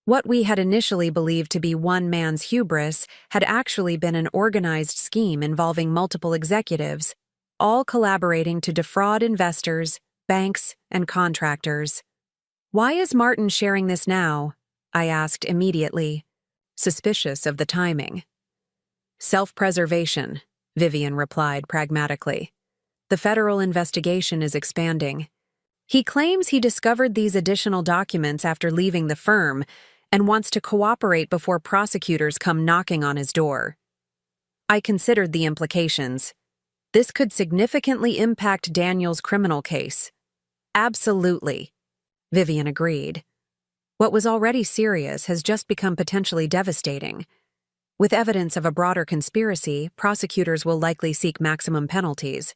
What we had initially believed to be one man's hubris had actually been an organized scheme involving multiple executives, all collaborating to defraud investors, banks, and contractors. "Why is Martin sharing this now?" I asked immediately, suspicious of the timing. "Self-preservation," Vivian replied pragmatically. "The federal investigation is expanding. He claims he discovered these additional documents after leaving the firm and wants to cooperate before prosecutors come knocking on his door." I considered the implications. This could significantly impact Daniel's criminal case. "Absolutely," Vivian agreed. "What was already serious has just become potentially devastating. With evidence of a broader conspiracy, prosecutors will likely seek maximum penalties."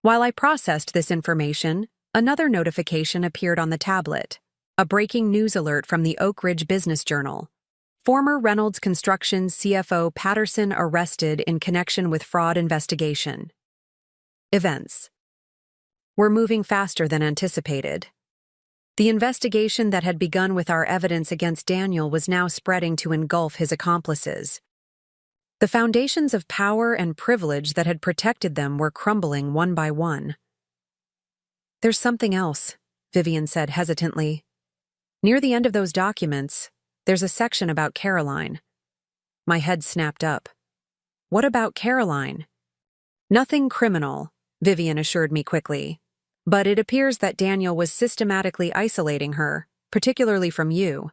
While I processed this information, another notification appeared on the tablet, a breaking news alert from the Oak Ridge Business Journal. Former Reynolds Construction CFO Patterson arrested in connection with fraud investigation. Events. We're moving faster than anticipated. The investigation that had begun with our evidence against Daniel was now spreading to engulf his accomplices. The foundations of power and privilege that had protected them were crumbling one by one. "There's something else," Vivian said hesitantly. "Near the end of those documents, there's a section about Caroline." My head snapped up. "What about Caroline?" "Nothing criminal," Vivian assured me quickly. "But it appears that Daniel was systematically isolating her, particularly from you.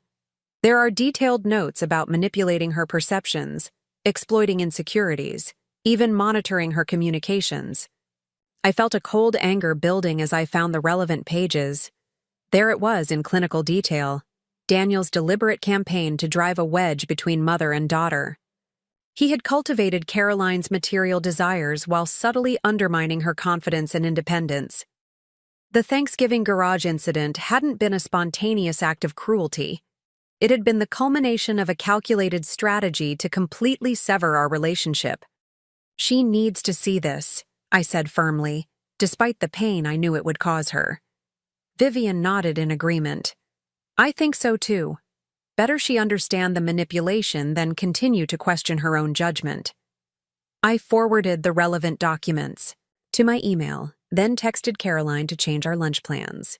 There are detailed notes about manipulating her perceptions, exploiting insecurities, even monitoring her communications." I felt a cold anger building as I found the relevant pages. There it was in clinical detail, Daniel's deliberate campaign to drive a wedge between mother and daughter. He had cultivated Caroline's material desires while subtly undermining her confidence and independence. The Thanksgiving garage incident hadn't been a spontaneous act of cruelty. It had been the culmination of a calculated strategy to completely sever our relationship. "She needs to see this," I said firmly, despite the pain I knew it would cause her. Vivian nodded in agreement. "I think so too. Better she understand the manipulation than continue to question her own judgment." I forwarded the relevant documents to my email, then texted Caroline to change our lunch plans.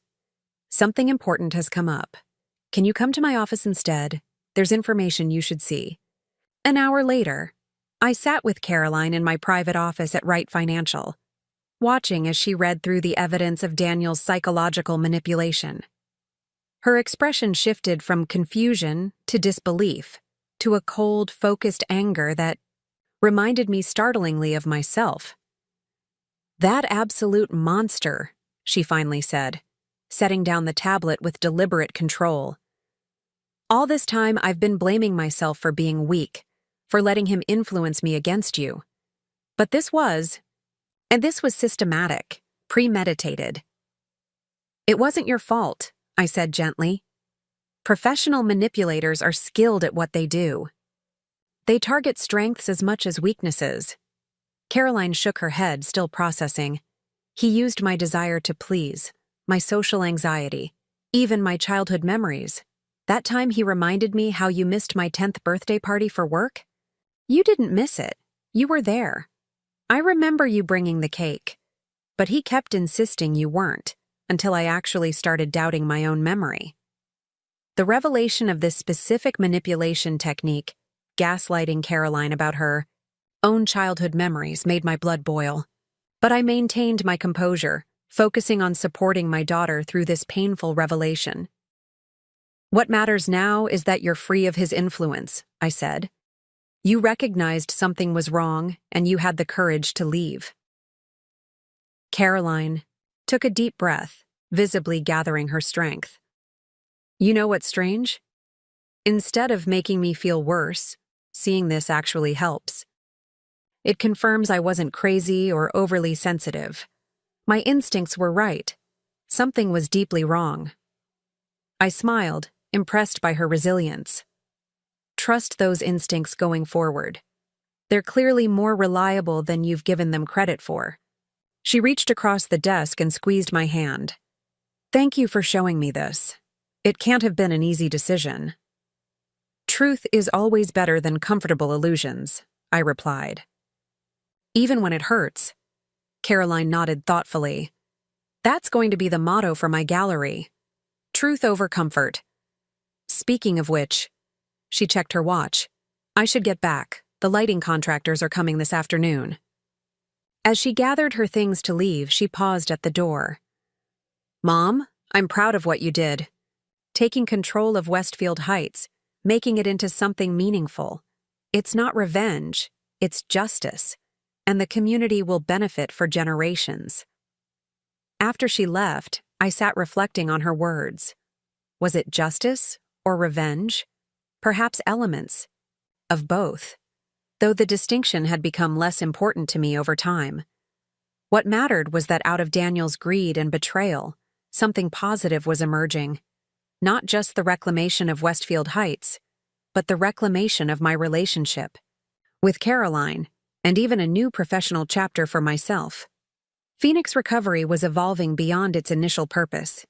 "Something important has come up. Can you come to my office instead? There's information you should see." An hour later, I sat with Caroline in my private office at Wright Financial, watching as she read through the evidence of Daniel's psychological manipulation. Her expression shifted from confusion to disbelief, to a cold, focused anger that reminded me startlingly of myself. "That absolute monster," she finally said, setting down the tablet with deliberate control. "All this time I've been blaming myself for being weak, for letting him influence me against you. But this was systematic, premeditated." "It wasn't your fault," I said gently. "Professional manipulators are skilled at what they do. They target strengths as much as weaknesses." Caroline shook her head, still processing. "He used my desire to please, my social anxiety, even my childhood memories. That time he reminded me how you missed my 10th birthday party for work. You didn't miss it. You were there. I remember you bringing the cake. But he kept insisting you weren't, until I actually started doubting my own memory." The revelation of this specific manipulation technique, gaslighting Caroline about her own childhood memories, made my blood boil. But I maintained my composure, focusing on supporting my daughter through this painful revelation. "What matters now is that you're free of his influence," I said. "You recognized something was wrong, and you had the courage to leave." Caroline took a deep breath, visibly gathering her strength. "You know what's strange? Instead of making me feel worse, seeing this actually helps. It confirms I wasn't crazy or overly sensitive. My instincts were right. Something was deeply wrong." I smiled, impressed by her resilience. "Trust those instincts going forward. They're clearly more reliable than you've given them credit for." She reached across the desk and squeezed my hand. "Thank you for showing me this. It can't have been an easy decision." "Truth is always better than comfortable illusions," I replied. "Even when it hurts." Caroline nodded thoughtfully. "That's going to be the motto for my gallery. Truth over comfort. Speaking of which," she checked her watch, "I should get back. The lighting contractors are coming this afternoon." As she gathered her things to leave, she paused at the door. "Mom, I'm proud of what you did. Taking control of Westfield Heights, making it into something meaningful. It's not revenge, it's justice, and the community will benefit for generations." After she left, I sat reflecting on her words. Was it justice or revenge? Perhaps elements of both, though the distinction had become less important to me over time. What mattered was that out of Daniel's greed and betrayal, something positive was emerging. Not just the reclamation of Westfield Heights, but the reclamation of my relationship with Caroline, and even a new professional chapter for myself. Phoenix Recovery was evolving beyond its initial purpose.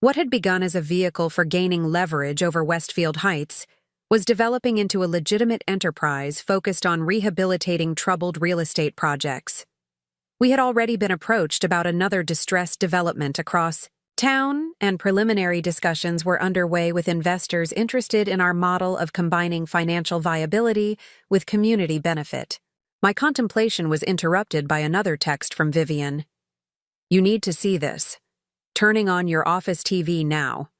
What had begun as a vehicle for gaining leverage over Westfield Heights was developing into a legitimate enterprise focused on rehabilitating troubled real estate projects. We had already been approached about another distressed development across town, and preliminary discussions were underway with investors interested in our model of combining financial viability with community benefit. My contemplation was interrupted by another text from Vivian. "You need to see this. Turning on your office TV now."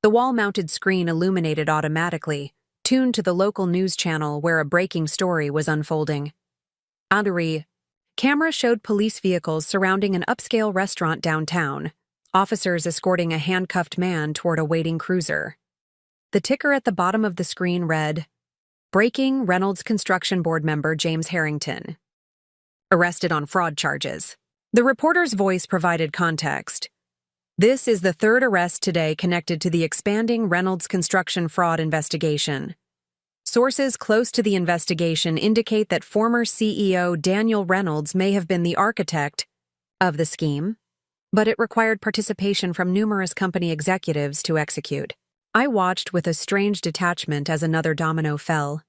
The wall-mounted screen illuminated automatically, tuned to the local news channel where a breaking story was unfolding. Anduri. Camera showed police vehicles surrounding an upscale restaurant downtown, officers escorting a handcuffed man toward a waiting cruiser. The ticker at the bottom of the screen read, "Breaking Reynolds Construction Board member James Harrington. Arrested on fraud charges." The reporter's voice provided context. "This is the third arrest today connected to the expanding Reynolds construction fraud investigation. Sources close to the investigation indicate that former CEO Daniel Reynolds may have been the architect of the scheme, but it required participation from numerous company executives to execute." I watched with a strange detachment as another domino fell.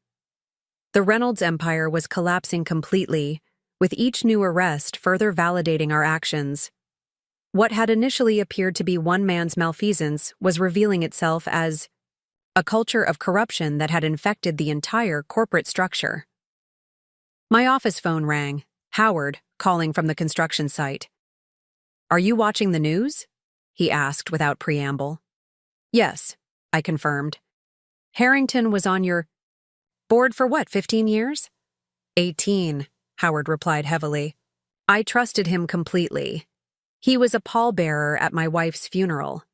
The Reynolds empire was collapsing completely, with each new arrest further validating our actions. What had initially appeared to be one man's malfeasance was revealing itself as a culture of corruption that had infected the entire corporate structure. My office phone rang. Howard, calling from the construction site. "Are you watching the news?" he asked without preamble. "Yes," I confirmed. "Harrington was on your board for what, 15 years? 18, Howard replied heavily. "I trusted him completely. He was a pallbearer at my wife's funeral."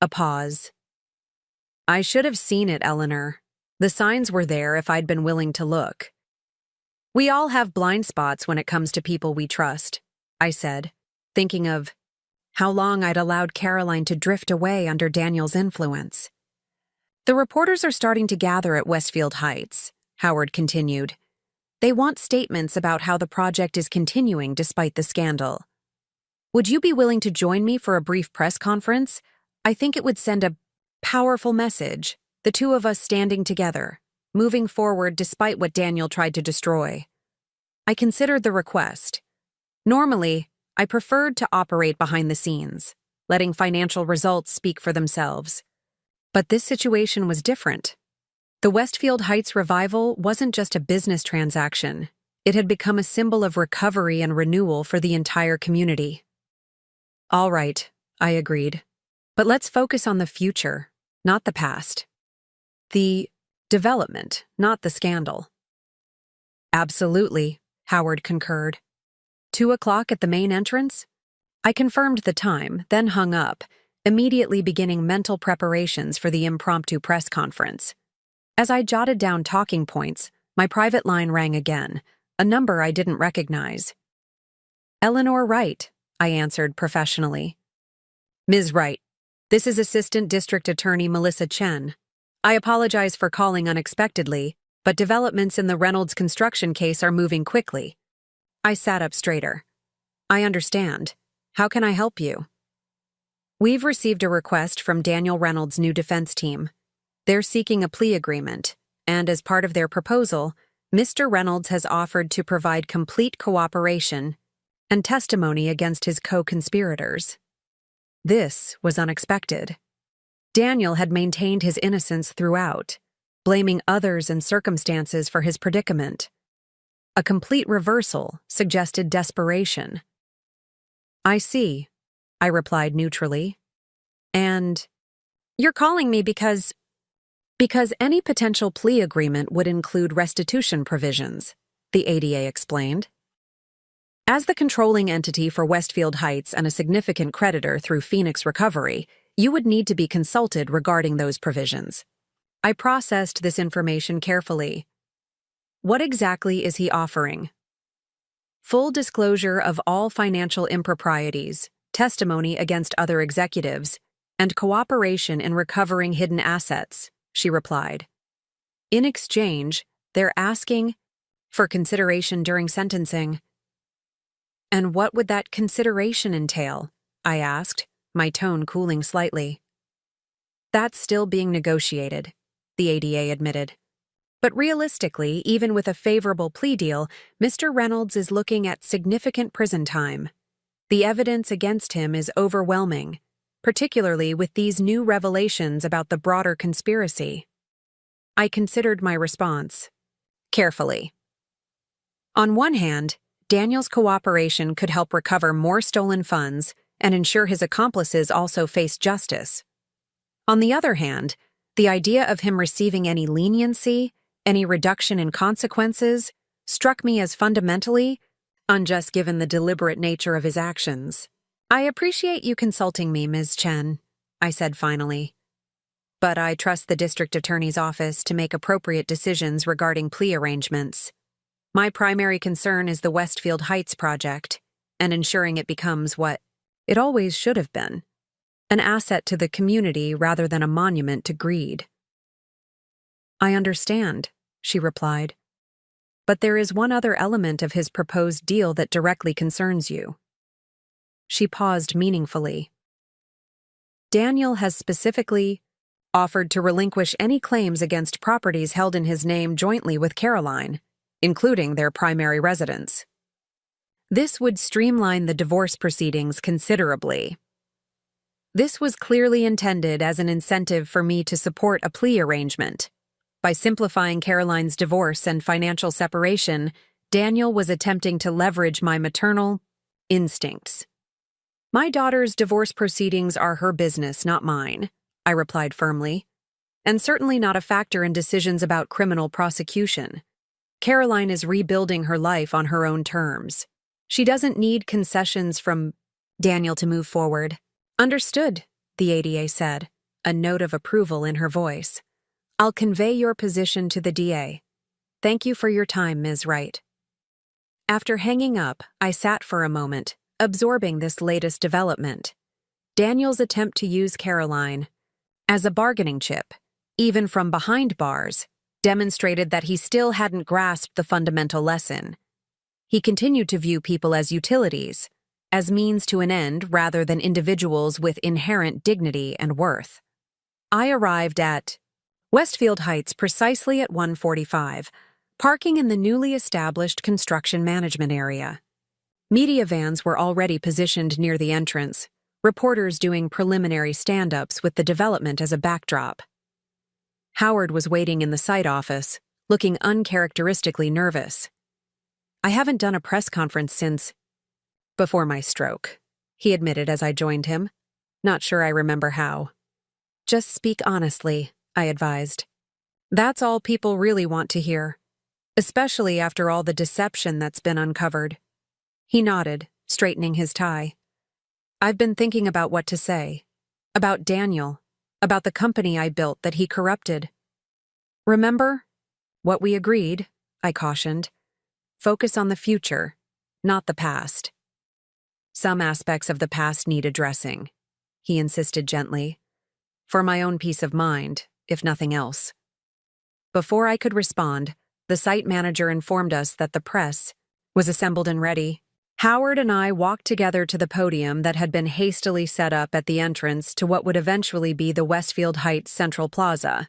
A pause. "I should have seen it, Eleanor. The signs were there if I'd been willing to look." "We all have blind spots when it comes to people we trust," I said, thinking of how long I'd allowed Caroline to drift away under Daniel's influence. "The reporters are starting to gather at Westfield Heights," Howard continued. "They want statements about how the project is continuing despite the scandal. Would you be willing to join me for a brief press conference? I think it would send a powerful message, the two of us standing together, moving forward despite what Daniel tried to destroy." I considered the request. Normally, I preferred to operate behind the scenes, letting financial results speak for themselves. But this situation was different. The Westfield Heights revival wasn't just a business transaction. It had become a symbol of recovery and renewal for the entire community. All right, I agreed. But let's focus on the future, not the past. The development, not the scandal. Absolutely, Howard concurred. 2:00 at the main entrance? I confirmed the time, then hung up, immediately beginning mental preparations for the impromptu press conference. As I jotted down talking points, my private line rang again, a number I didn't recognize. Eleanor Wright, I answered professionally. Ms. Wright, this is Assistant District Attorney Melissa Chen. I apologize for calling unexpectedly, but developments in the Reynolds construction case are moving quickly. I sat up straighter. I understand. How can I help you? We've received a request from Daniel Reynolds' new defense team. They're seeking a plea agreement, and as part of their proposal, Mr. Reynolds has offered to provide complete cooperation and testimony against his co-conspirators. This was unexpected. Daniel had maintained his innocence throughout, blaming others and circumstances for his predicament. A complete reversal suggested desperation. I see, I replied neutrally. And you're calling me because any potential plea agreement would include restitution provisions, the ADA explained. As the controlling entity for Westfield Heights and a significant creditor through Phoenix Recovery, you would need to be consulted regarding those provisions. I processed this information carefully. What exactly is he offering? Full disclosure of all financial improprieties, testimony against other executives, and cooperation in recovering hidden assets, she replied. In exchange, they're asking for consideration during sentencing. And what would that consideration entail? I asked, my tone cooling slightly. That's still being negotiated, the ADA admitted. But realistically, even with a favorable plea deal, Mr. Reynolds is looking at significant prison time. The evidence against him is overwhelming, particularly with these new revelations about the broader conspiracy. I considered my response carefully. On one hand, Daniel's cooperation could help recover more stolen funds and ensure his accomplices also face justice. On the other hand, the idea of him receiving any leniency, any reduction in consequences, struck me as fundamentally unjust given the deliberate nature of his actions. I appreciate you consulting me, Ms. Chen, I said finally. But I trust the district attorney's office to make appropriate decisions regarding plea arrangements. My primary concern is the Westfield Heights project, and ensuring it becomes what it always should have been, an asset to the community rather than a monument to greed. I understand, she replied. But there is one other element of his proposed deal that directly concerns you. She paused meaningfully. Daniel has specifically offered to relinquish any claims against properties held in his name jointly with Caroline, including their primary residence. This would streamline the divorce proceedings considerably. This was clearly intended as an incentive for me to support a plea arrangement. By simplifying Caroline's divorce and financial separation, Daniel was attempting to leverage my maternal instincts. My daughter's divorce proceedings are her business, not mine, I replied firmly, and certainly not a factor in decisions about criminal prosecution. Caroline is rebuilding her life on her own terms. She doesn't need concessions from Daniel to move forward. Understood, the ADA said, a note of approval in her voice. I'll convey your position to the DA. Thank you for your time, Ms. Wright. After hanging up, I sat for a moment, absorbing this latest development. Daniel's attempt to use Caroline as a bargaining chip, even from behind bars, demonstrated that he still hadn't grasped the fundamental lesson. He continued to view people as utilities, as means to an end rather than individuals with inherent dignity and worth. I arrived at Westfield Heights precisely at 1:45, parking in the newly established construction management area. Media vans were already positioned near the entrance, reporters doing preliminary stand-ups with the development as a backdrop. Howard was waiting in the site office, looking uncharacteristically nervous. "I haven't done a press conference since before my stroke," he admitted as I joined him. "Not sure I remember how." "Just speak honestly," I advised. "That's all people really want to hear, especially after all the deception that's been uncovered." He nodded, straightening his tie. "I've been thinking about what to say. About Daniel. About the company I built that he corrupted." "Remember what we agreed," I cautioned. "Focus on the future, not the past." "Some aspects of the past need addressing," he insisted gently. "For my own peace of mind, if nothing else." Before I could respond, the site manager informed us that the press was assembled and ready. Howard and I walked together to the podium that had been hastily set up at the entrance to what would eventually be the Westfield Heights Central Plaza.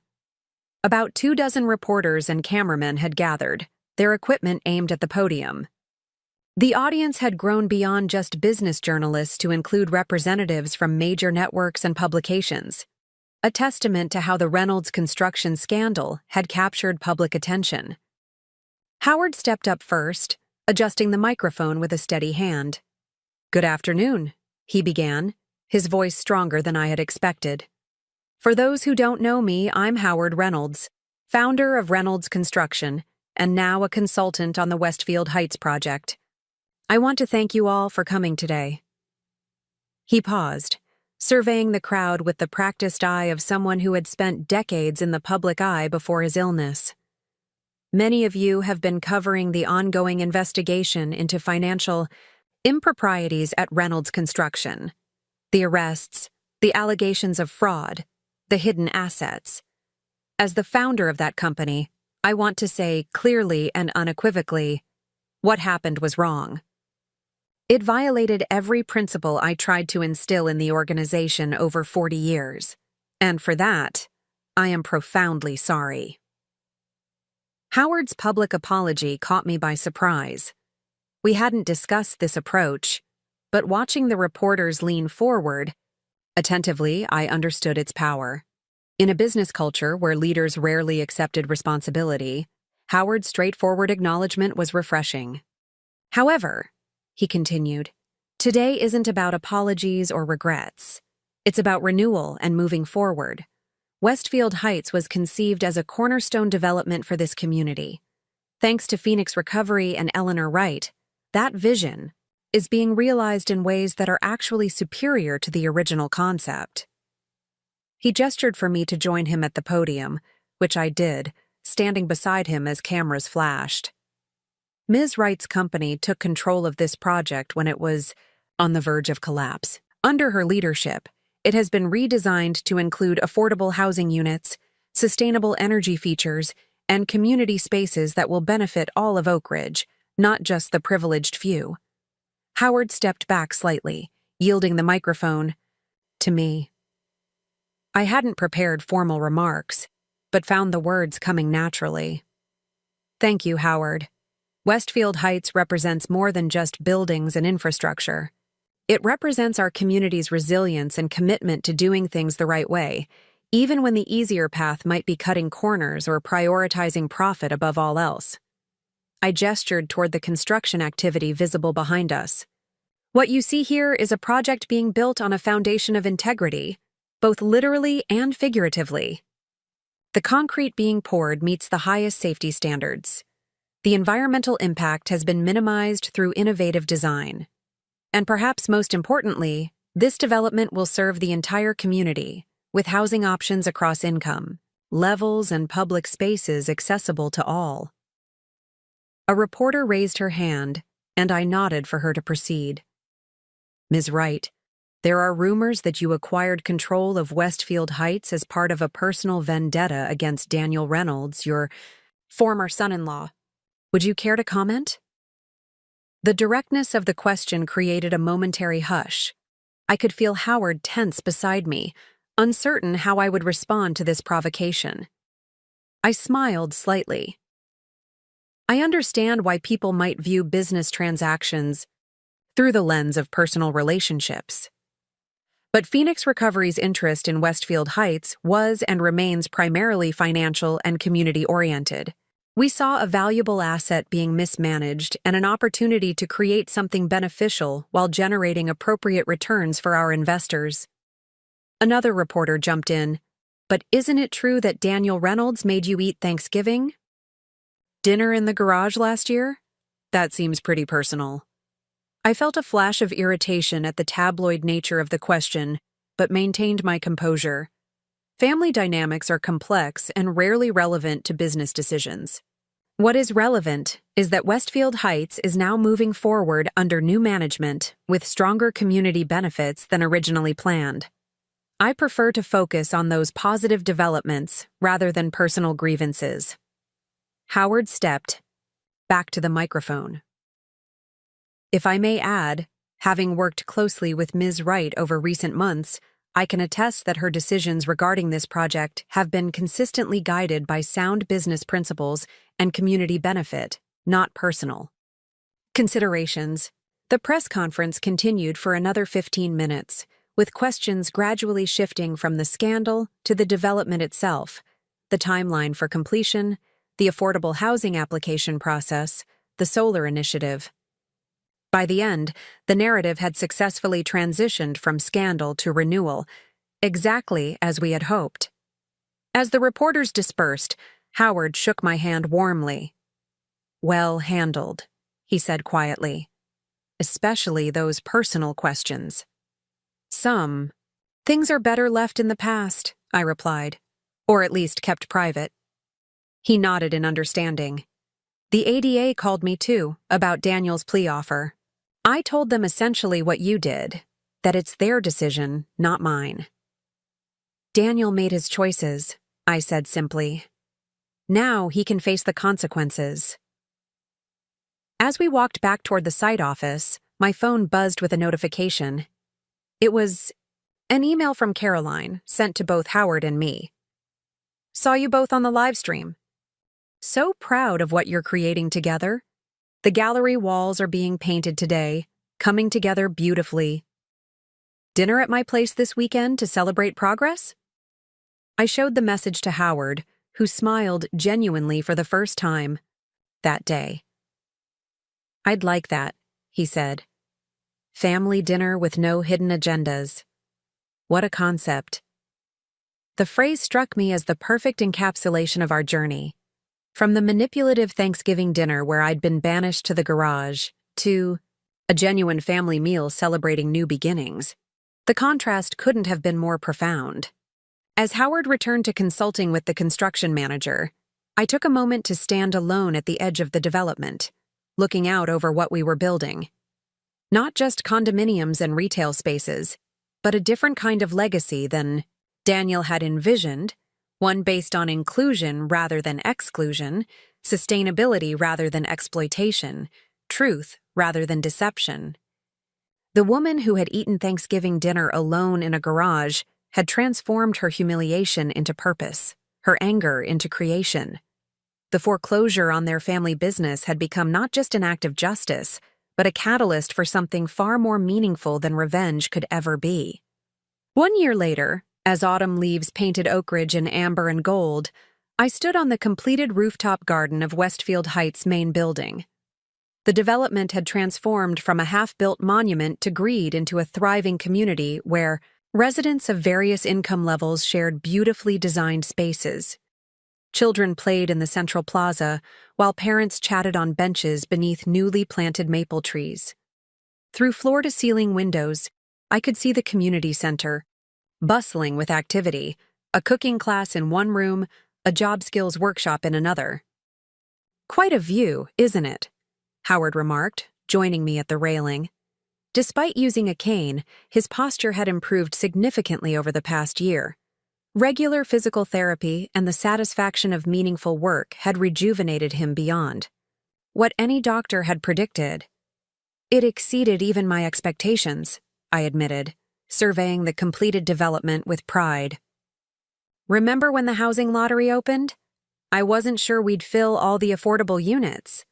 About 24 reporters and cameramen had gathered, their equipment aimed at the podium. The audience had grown beyond just business journalists to include representatives from major networks and publications, a testament to how the Reynolds construction scandal had captured public attention. Howard stepped up first, adjusting the microphone with a steady hand. "Good afternoon," he began, his voice stronger than I had expected. "For those who don't know me, I'm Howard Reynolds, founder of Reynolds Construction, and now a consultant on the Westfield Heights project. I want to thank you all for coming today." He paused, surveying the crowd with the practiced eye of someone who had spent decades in the public eye before his illness. "Many of you have been covering the ongoing investigation into financial improprieties at Reynolds Construction. The arrests, the allegations of fraud, the hidden assets. As the founder of that company, I want to say clearly and unequivocally, what happened was wrong. It violated every principle I tried to instill in the organization over 40 years, and for that, I am profoundly sorry." Howard's public apology caught me by surprise. We hadn't discussed this approach, but watching the reporters lean forward, attentively, I understood its power. In a business culture where leaders rarely accepted responsibility, Howard's straightforward acknowledgement was refreshing. "However," he continued, "today isn't about apologies or regrets. It's about renewal and moving forward. Westfield Heights was conceived as a cornerstone development for this community. Thanks to Phoenix Recovery and Eleanor Wright, that vision is being realized in ways that are actually superior to the original concept." He gestured for me to join him at the podium, which I did, standing beside him as cameras flashed. Ms. Wright's company took control of this project when it was on the verge of collapse. Under her leadership, it has been redesigned to include affordable housing units, sustainable energy features, and community spaces that will benefit all of Oak Ridge, not just the privileged few. Howard stepped back slightly, yielding the microphone to me. I hadn't prepared formal remarks, but found the words coming naturally. "Thank you, Howard. Westfield Heights represents more than just buildings and infrastructure. It represents our community's resilience and commitment to doing things the right way, even when the easier path might be cutting corners or prioritizing profit above all else." I gestured toward the construction activity visible behind us. "What you see here is a project being built on a foundation of integrity, both literally and figuratively. The concrete being poured meets the highest safety standards. The environmental impact has been minimized through innovative design. And perhaps most importantly, this development will serve the entire community, with housing options across income, levels, and public spaces accessible to all." A reporter raised her hand, and I nodded for her to proceed. "Ms. Wright, there are rumors that you acquired control of Westfield Heights as part of a personal vendetta against Daniel Reynolds, your former son-in-law. Would you care to comment?" The directness of the question created a momentary hush. I could feel Howard tense beside me, uncertain how I would respond to this provocation. I smiled slightly. "I understand why people might view business transactions through the lens of personal relationships. But Phoenix Recovery's interest in Westfield Heights was and remains primarily financial and community-oriented. We saw a valuable asset being mismanaged and an opportunity to create something beneficial while generating appropriate returns for our investors. Another reporter jumped in. But isn't it true that Daniel Reynolds made you eat Thanksgiving dinner in the garage last year? That seems pretty personal. I felt a flash of irritation at the tabloid nature of the question, but maintained my composure. Family dynamics are complex and rarely relevant to business decisions. What is relevant is that Westfield Heights is now moving forward under new management with stronger community benefits than originally planned. I prefer to focus on those positive developments rather than personal grievances. Howard stepped back to the microphone. If I may add, having worked closely with Ms. Wright over recent months, I can attest that her decisions regarding this project have been consistently guided by sound business principles and community benefit, not personal considerations. The press conference continued for another 15 minutes, with questions gradually shifting from the scandal to the development itself, the timeline for completion, the affordable housing application process, the solar initiative. By the end, the narrative had successfully transitioned from scandal to renewal, exactly as we had hoped. As the reporters dispersed, Howard shook my hand warmly. "Well handled," he said quietly. "Especially those personal questions." "Some things are better left in the past," I replied, "or at least kept private." He nodded in understanding. "The ADA called me too, about Daniel's plea offer. I told them essentially what you did, that it's their decision, not mine." "Daniel made his choices," I said simply. "Now he can face the consequences." As we walked back toward the site office, my phone buzzed with a notification. It was an email from Caroline, sent to both Howard and me. "Saw you both on the live stream. So proud of what you're creating together. The gallery walls are being painted today, coming together beautifully. Dinner at my place this weekend to celebrate progress?" I showed the message to Howard, who smiled genuinely for the first time that day. "I'd like that," he said. "Family dinner with no hidden agendas. What a concept." The phrase struck me as the perfect encapsulation of our journey. From the manipulative Thanksgiving dinner where I'd been banished to the garage, to a genuine family meal celebrating new beginnings, the contrast couldn't have been more profound. As Howard returned to consulting with the construction manager, I took a moment to stand alone at the edge of the development, looking out over what we were building. Not just condominiums and retail spaces, but a different kind of legacy than Daniel had envisioned, one based on inclusion rather than exclusion, sustainability rather than exploitation, truth rather than deception. The woman who had eaten Thanksgiving dinner alone in a garage had transformed her humiliation into purpose, her anger into creation. The foreclosure on their family business had become not just an act of justice, but a catalyst for something far more meaningful than revenge could ever be. 1 year later, as autumn leaves painted Oak Ridge in amber and gold, I stood on the completed rooftop garden of Westfield Heights' main building. The development had transformed from a half-built monument to greed into a thriving community where residents of various income levels shared beautifully designed spaces. Children played in the central plaza, while parents chatted on benches beneath newly planted maple trees. Through floor-to-ceiling windows, I could see the community center, bustling with activity, a cooking class in one room, a job skills workshop in another. "Quite a view, isn't it?" Howard remarked, joining me at the railing. Despite using a cane, his posture had improved significantly over the past year. Regular physical therapy and the satisfaction of meaningful work had rejuvenated him beyond what any doctor had predicted. "It exceeded even my expectations," I admitted, surveying the completed development with pride. "Remember when the housing lottery opened? I wasn't sure we'd fill all the affordable units."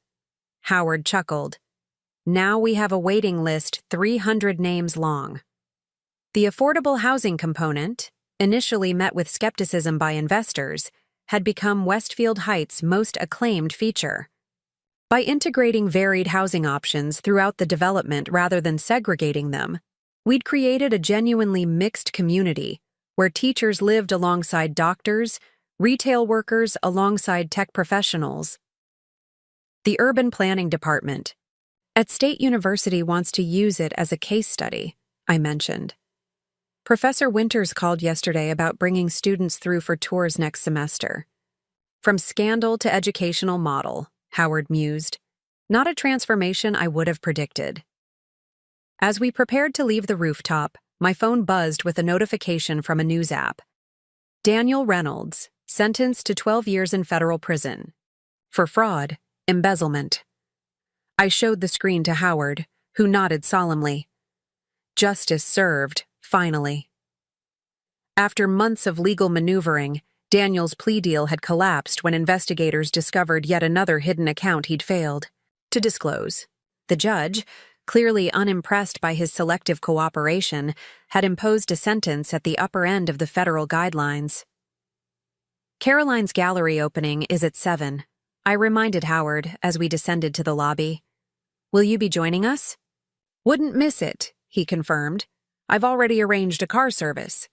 Howard chuckled. "Now we have a waiting list 300 names long." The affordable housing component, initially met with skepticism by investors, had become Westfield Heights' most acclaimed feature. By integrating varied housing options throughout the development rather than segregating them, we'd created a genuinely mixed community where teachers lived alongside doctors, retail workers alongside tech professionals. The Urban Planning Department at State University wants to use it as a case study, I mentioned. Professor Winters called yesterday about bringing students through for tours next semester. From scandal to educational model, Howard mused. Not a transformation I would have predicted. As we prepared to leave the rooftop, my phone buzzed with a notification from a news app. Daniel Reynolds, sentenced to 12 years in federal prison. For fraud, embezzlement. I showed the screen to Howard, who nodded solemnly. Justice served, finally. After months of legal maneuvering, Daniel's plea deal had collapsed when investigators discovered yet another hidden account he'd failed to disclose. The judge, clearly unimpressed by his selective cooperation, had imposed a sentence at the upper end of the federal guidelines. Caroline's gallery opening is at 7, I reminded Howard as we descended to the lobby. Will you be joining us? Wouldn't miss it, he confirmed. I've already arranged a car service.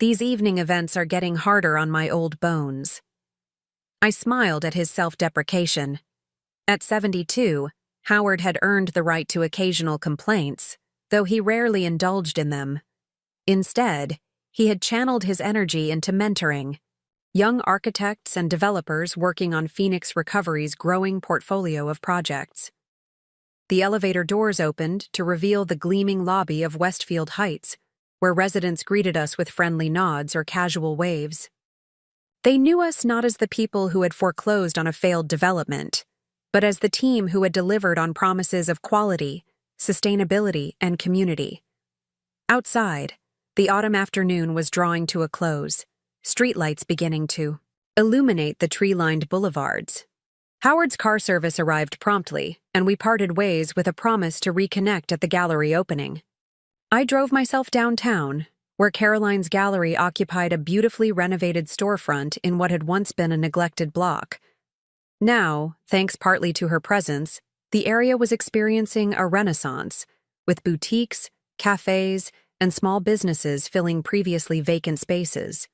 These evening events are getting harder on my old bones. I smiled at his self-deprecation. At 72, Howard had earned the right to occasional complaints, though he rarely indulged in them. Instead, he had channeled his energy into mentoring young architects and developers working on Phoenix Recovery's growing portfolio of projects. The elevator doors opened to reveal the gleaming lobby of Westfield Heights, where residents greeted us with friendly nods or casual waves. They knew us not as the people who had foreclosed on a failed development, but as the team who had delivered on promises of quality, sustainability, and community. Outside, the autumn afternoon was drawing to a close, streetlights beginning to illuminate the tree-lined boulevards. Howard's car service arrived promptly, and we parted ways with a promise to reconnect at the gallery opening. I drove myself downtown, where Caroline's gallery occupied a beautifully renovated storefront in what had once been a neglected block. Now, thanks partly to her presence, the area was experiencing a renaissance, with boutiques, cafes, and small businesses filling previously vacant spaces.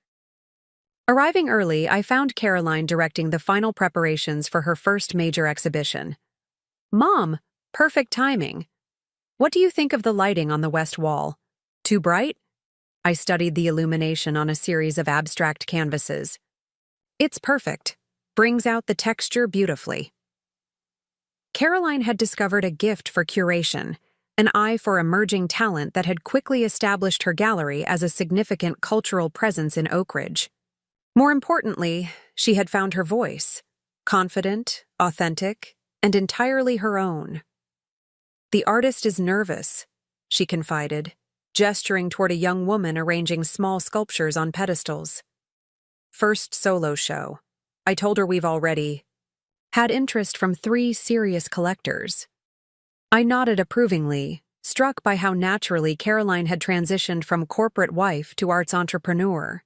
Arriving early, I found Caroline directing the final preparations for her first major exhibition. Mom, perfect timing. What do you think of the lighting on the west wall? Too bright? I studied the illumination on a series of abstract canvases. It's perfect. Brings out the texture beautifully. Caroline had discovered a gift for curation, an eye for emerging talent that had quickly established her gallery as a significant cultural presence in Oak Ridge. More importantly, she had found her voice, confident, authentic, and entirely her own. The artist is nervous, she confided, gesturing toward a young woman arranging small sculptures on pedestals. First solo show. I told her we've already had interest from 3 serious collectors. I nodded approvingly, struck by how naturally Caroline had transitioned from corporate wife to arts entrepreneur.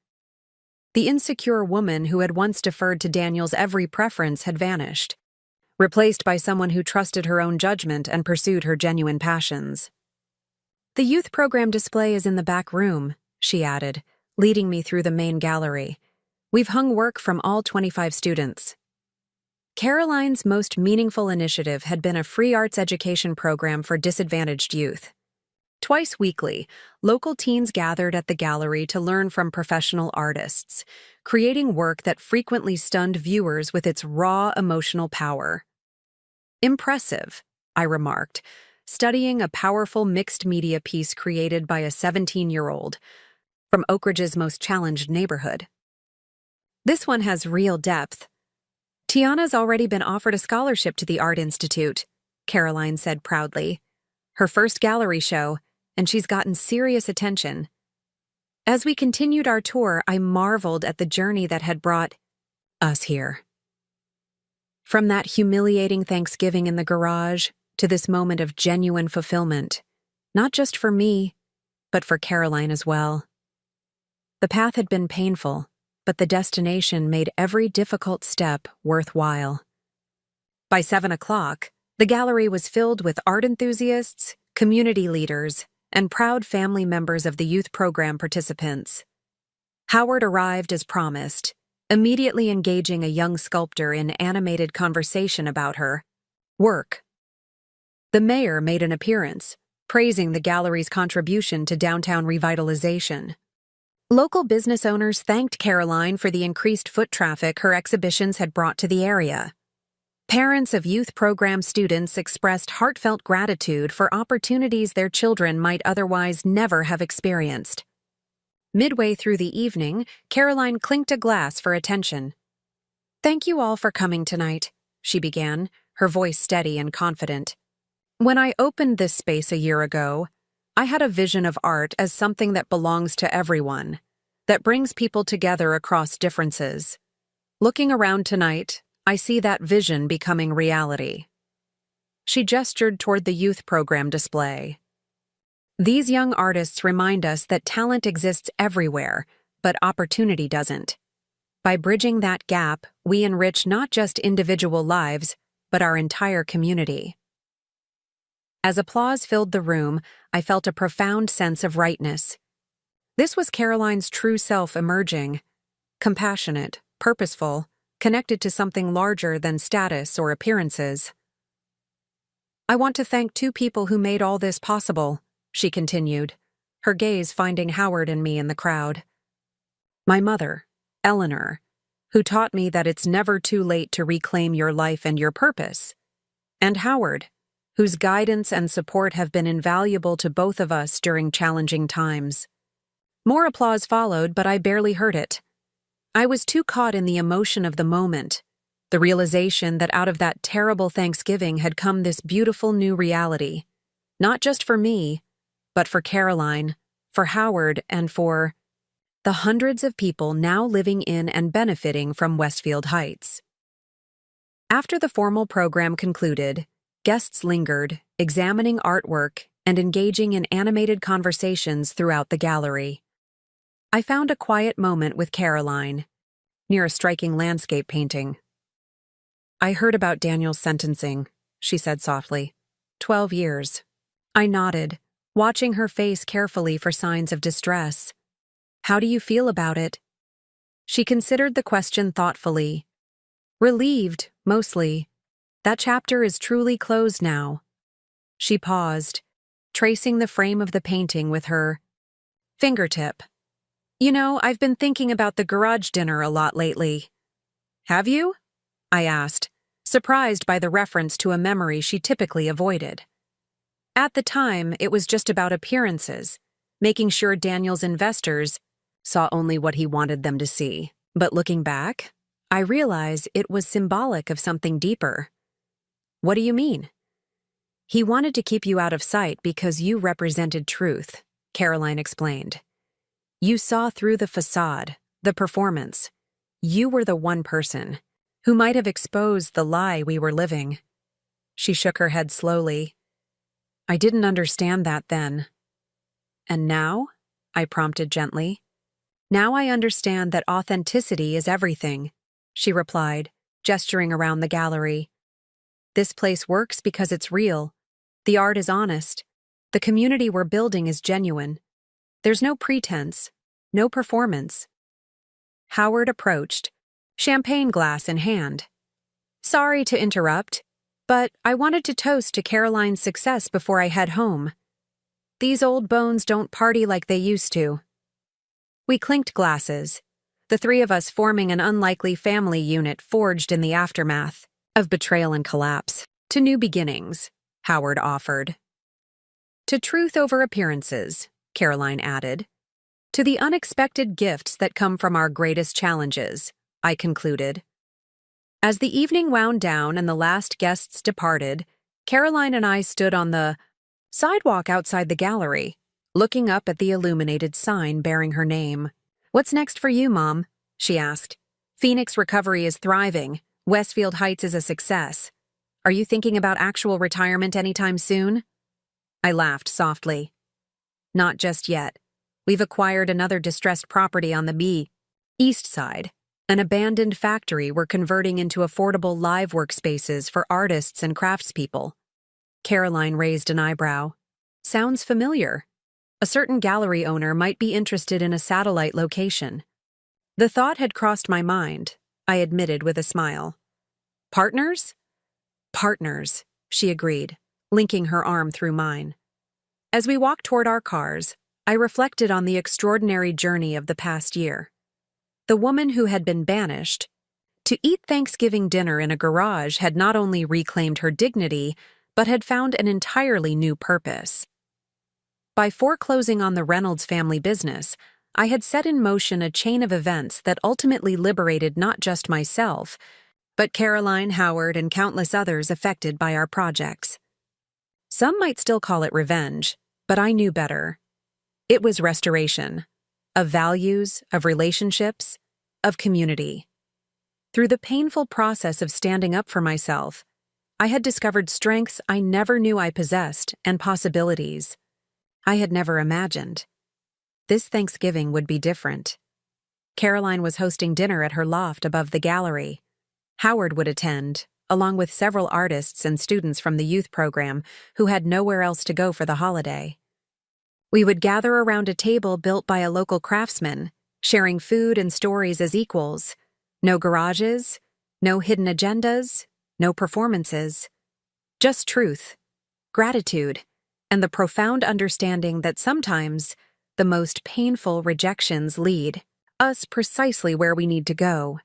The insecure woman who had once deferred to Daniel's every preference had vanished, replaced by someone who trusted her own judgment and pursued her genuine passions. The youth program display is in the back room, she added, leading me through the main gallery. We've hung work from all 25 students. Caroline's most meaningful initiative had been a free arts education program for disadvantaged youth. Twice weekly, local teens gathered at the gallery to learn from professional artists, creating work that frequently stunned viewers with its raw emotional power. Impressive, I remarked, studying a powerful mixed-media piece created by a 17-year-old from Oak Ridge's most challenged neighborhood. This one has real depth. Tiana's already been offered a scholarship to the Art Institute, Caroline said proudly. Her first gallery show, and she's gotten serious attention. As we continued our tour, I marveled at the journey that had brought us here. From that humiliating Thanksgiving in the garage to this moment of genuine fulfillment, not just for me, but for Caroline as well. The path had been painful, but the destination made every difficult step worthwhile. By 7 o'clock, the gallery was filled with art enthusiasts, community leaders, and proud family members of the youth program participants. Howard arrived as promised, immediately engaging a young sculptor in animated conversation about her work. The mayor made an appearance, praising the gallery's contribution to downtown revitalization. Local business owners thanked Caroline for the increased foot traffic her exhibitions had brought to the area. Parents of youth program students expressed heartfelt gratitude for opportunities their children might otherwise never have experienced. Midway through the evening, Caroline clinked a glass for attention. "Thank you all for coming tonight," she began, her voice steady and confident. "When I opened this space a year ago, I had a vision of art as something that belongs to everyone, that brings people together across differences. Looking around tonight, I see that vision becoming reality." She gestured toward the youth program display. "These young artists remind us that talent exists everywhere, but opportunity doesn't. By bridging that gap, we enrich not just individual lives, but our entire community." As applause filled the room, I felt a profound sense of rightness. This was Caroline's true self emerging, compassionate, purposeful, connected to something larger than status or appearances. "I want to thank two people who made all this possible," she continued, her gaze finding Howard and me in the crowd. "My mother, Eleanor, who taught me that it's never too late to reclaim your life and your purpose, and Howard, whose guidance and support have been invaluable to both of us during challenging times." More applause followed, but I barely heard it. I was too caught in the emotion of the moment, the realization that out of that terrible Thanksgiving had come this beautiful new reality, not just for me, but for Caroline, for Howard, and for the hundreds of people now living in and benefiting from Westfield Heights. After the formal program concluded, guests lingered, examining artwork and engaging in animated conversations throughout the gallery. I found a quiet moment with Caroline, near a striking landscape painting. "I heard about Daniel's sentencing," she said softly. 12 years. I nodded, watching her face carefully for signs of distress. "How do you feel about it?" She considered the question thoughtfully. "Relieved, mostly. That chapter is truly closed now." She paused, tracing the frame of the painting with her fingertip. "You know, I've been thinking about the garage dinner a lot lately." "Have you?" I asked, surprised by the reference to a memory she typically avoided. At the time, it was just about appearances, making sure Daniel's investors saw only what he wanted them to see. But looking back, I realize it was symbolic of something deeper. "What do you mean?" "He wanted to keep you out of sight because you represented truth," Caroline explained. "You saw through the facade, the performance. You were the one person who might have exposed the lie we were living." She shook her head slowly. "I didn't understand that then." "And now?" I prompted gently. "Now I understand that authenticity is everything," she replied, gesturing around the gallery. "This place works because it's real. The art is honest. The community we're building is genuine. There's no pretense, no performance." Howard approached, champagne glass in hand. "Sorry to interrupt, but I wanted to toast to Caroline's success before I head home. These old bones don't party like they used to." We clinked glasses, the three of us forming an unlikely family unit forged in the aftermath of betrayal and collapse. "To new beginnings," Howard offered. "To truth over appearances," Caroline added. "To the unexpected gifts that come from our greatest challenges," I concluded. As the evening wound down and the last guests departed, Caroline and I stood on the sidewalk outside the gallery, looking up at the illuminated sign bearing her name. "What's next for you, Mom?" she asked. "Phoenix Recovery is thriving. Westfield Heights is a success. Are you thinking about actual retirement anytime soon?" I laughed softly. Not just yet. We've acquired another distressed property on the East Side, an abandoned factory we're converting into affordable live workspaces for artists and craftspeople. Caroline raised an eyebrow. Sounds familiar. A certain gallery owner might be interested in a satellite location. The thought had crossed my mind, I admitted with a smile. Partners? Partners, she agreed, linking her arm through mine. As we walked toward our cars, I reflected on the extraordinary journey of the past year. The woman who had been banished to eat Thanksgiving dinner in a garage had not only reclaimed her dignity, but had found an entirely new purpose. By foreclosing on the Reynolds family business, I had set in motion a chain of events that ultimately liberated not just myself, but Caroline, Howard, and countless others affected by our projects. Some might still call it revenge, but I knew better. It was restoration, of values, of relationships, of community. Through the painful process of standing up for myself, I had discovered strengths I never knew I possessed and possibilities I had never imagined. This Thanksgiving would be different. Caroline was hosting dinner at her loft above the gallery. Howard would attend, along with several artists and students from the youth program who had nowhere else to go for the holiday. We would gather around a table built by a local craftsman, sharing food and stories as equals. No garages, no hidden agendas, no performances. Just truth, gratitude, and the profound understanding that sometimes the most painful rejections lead us precisely where we need to go.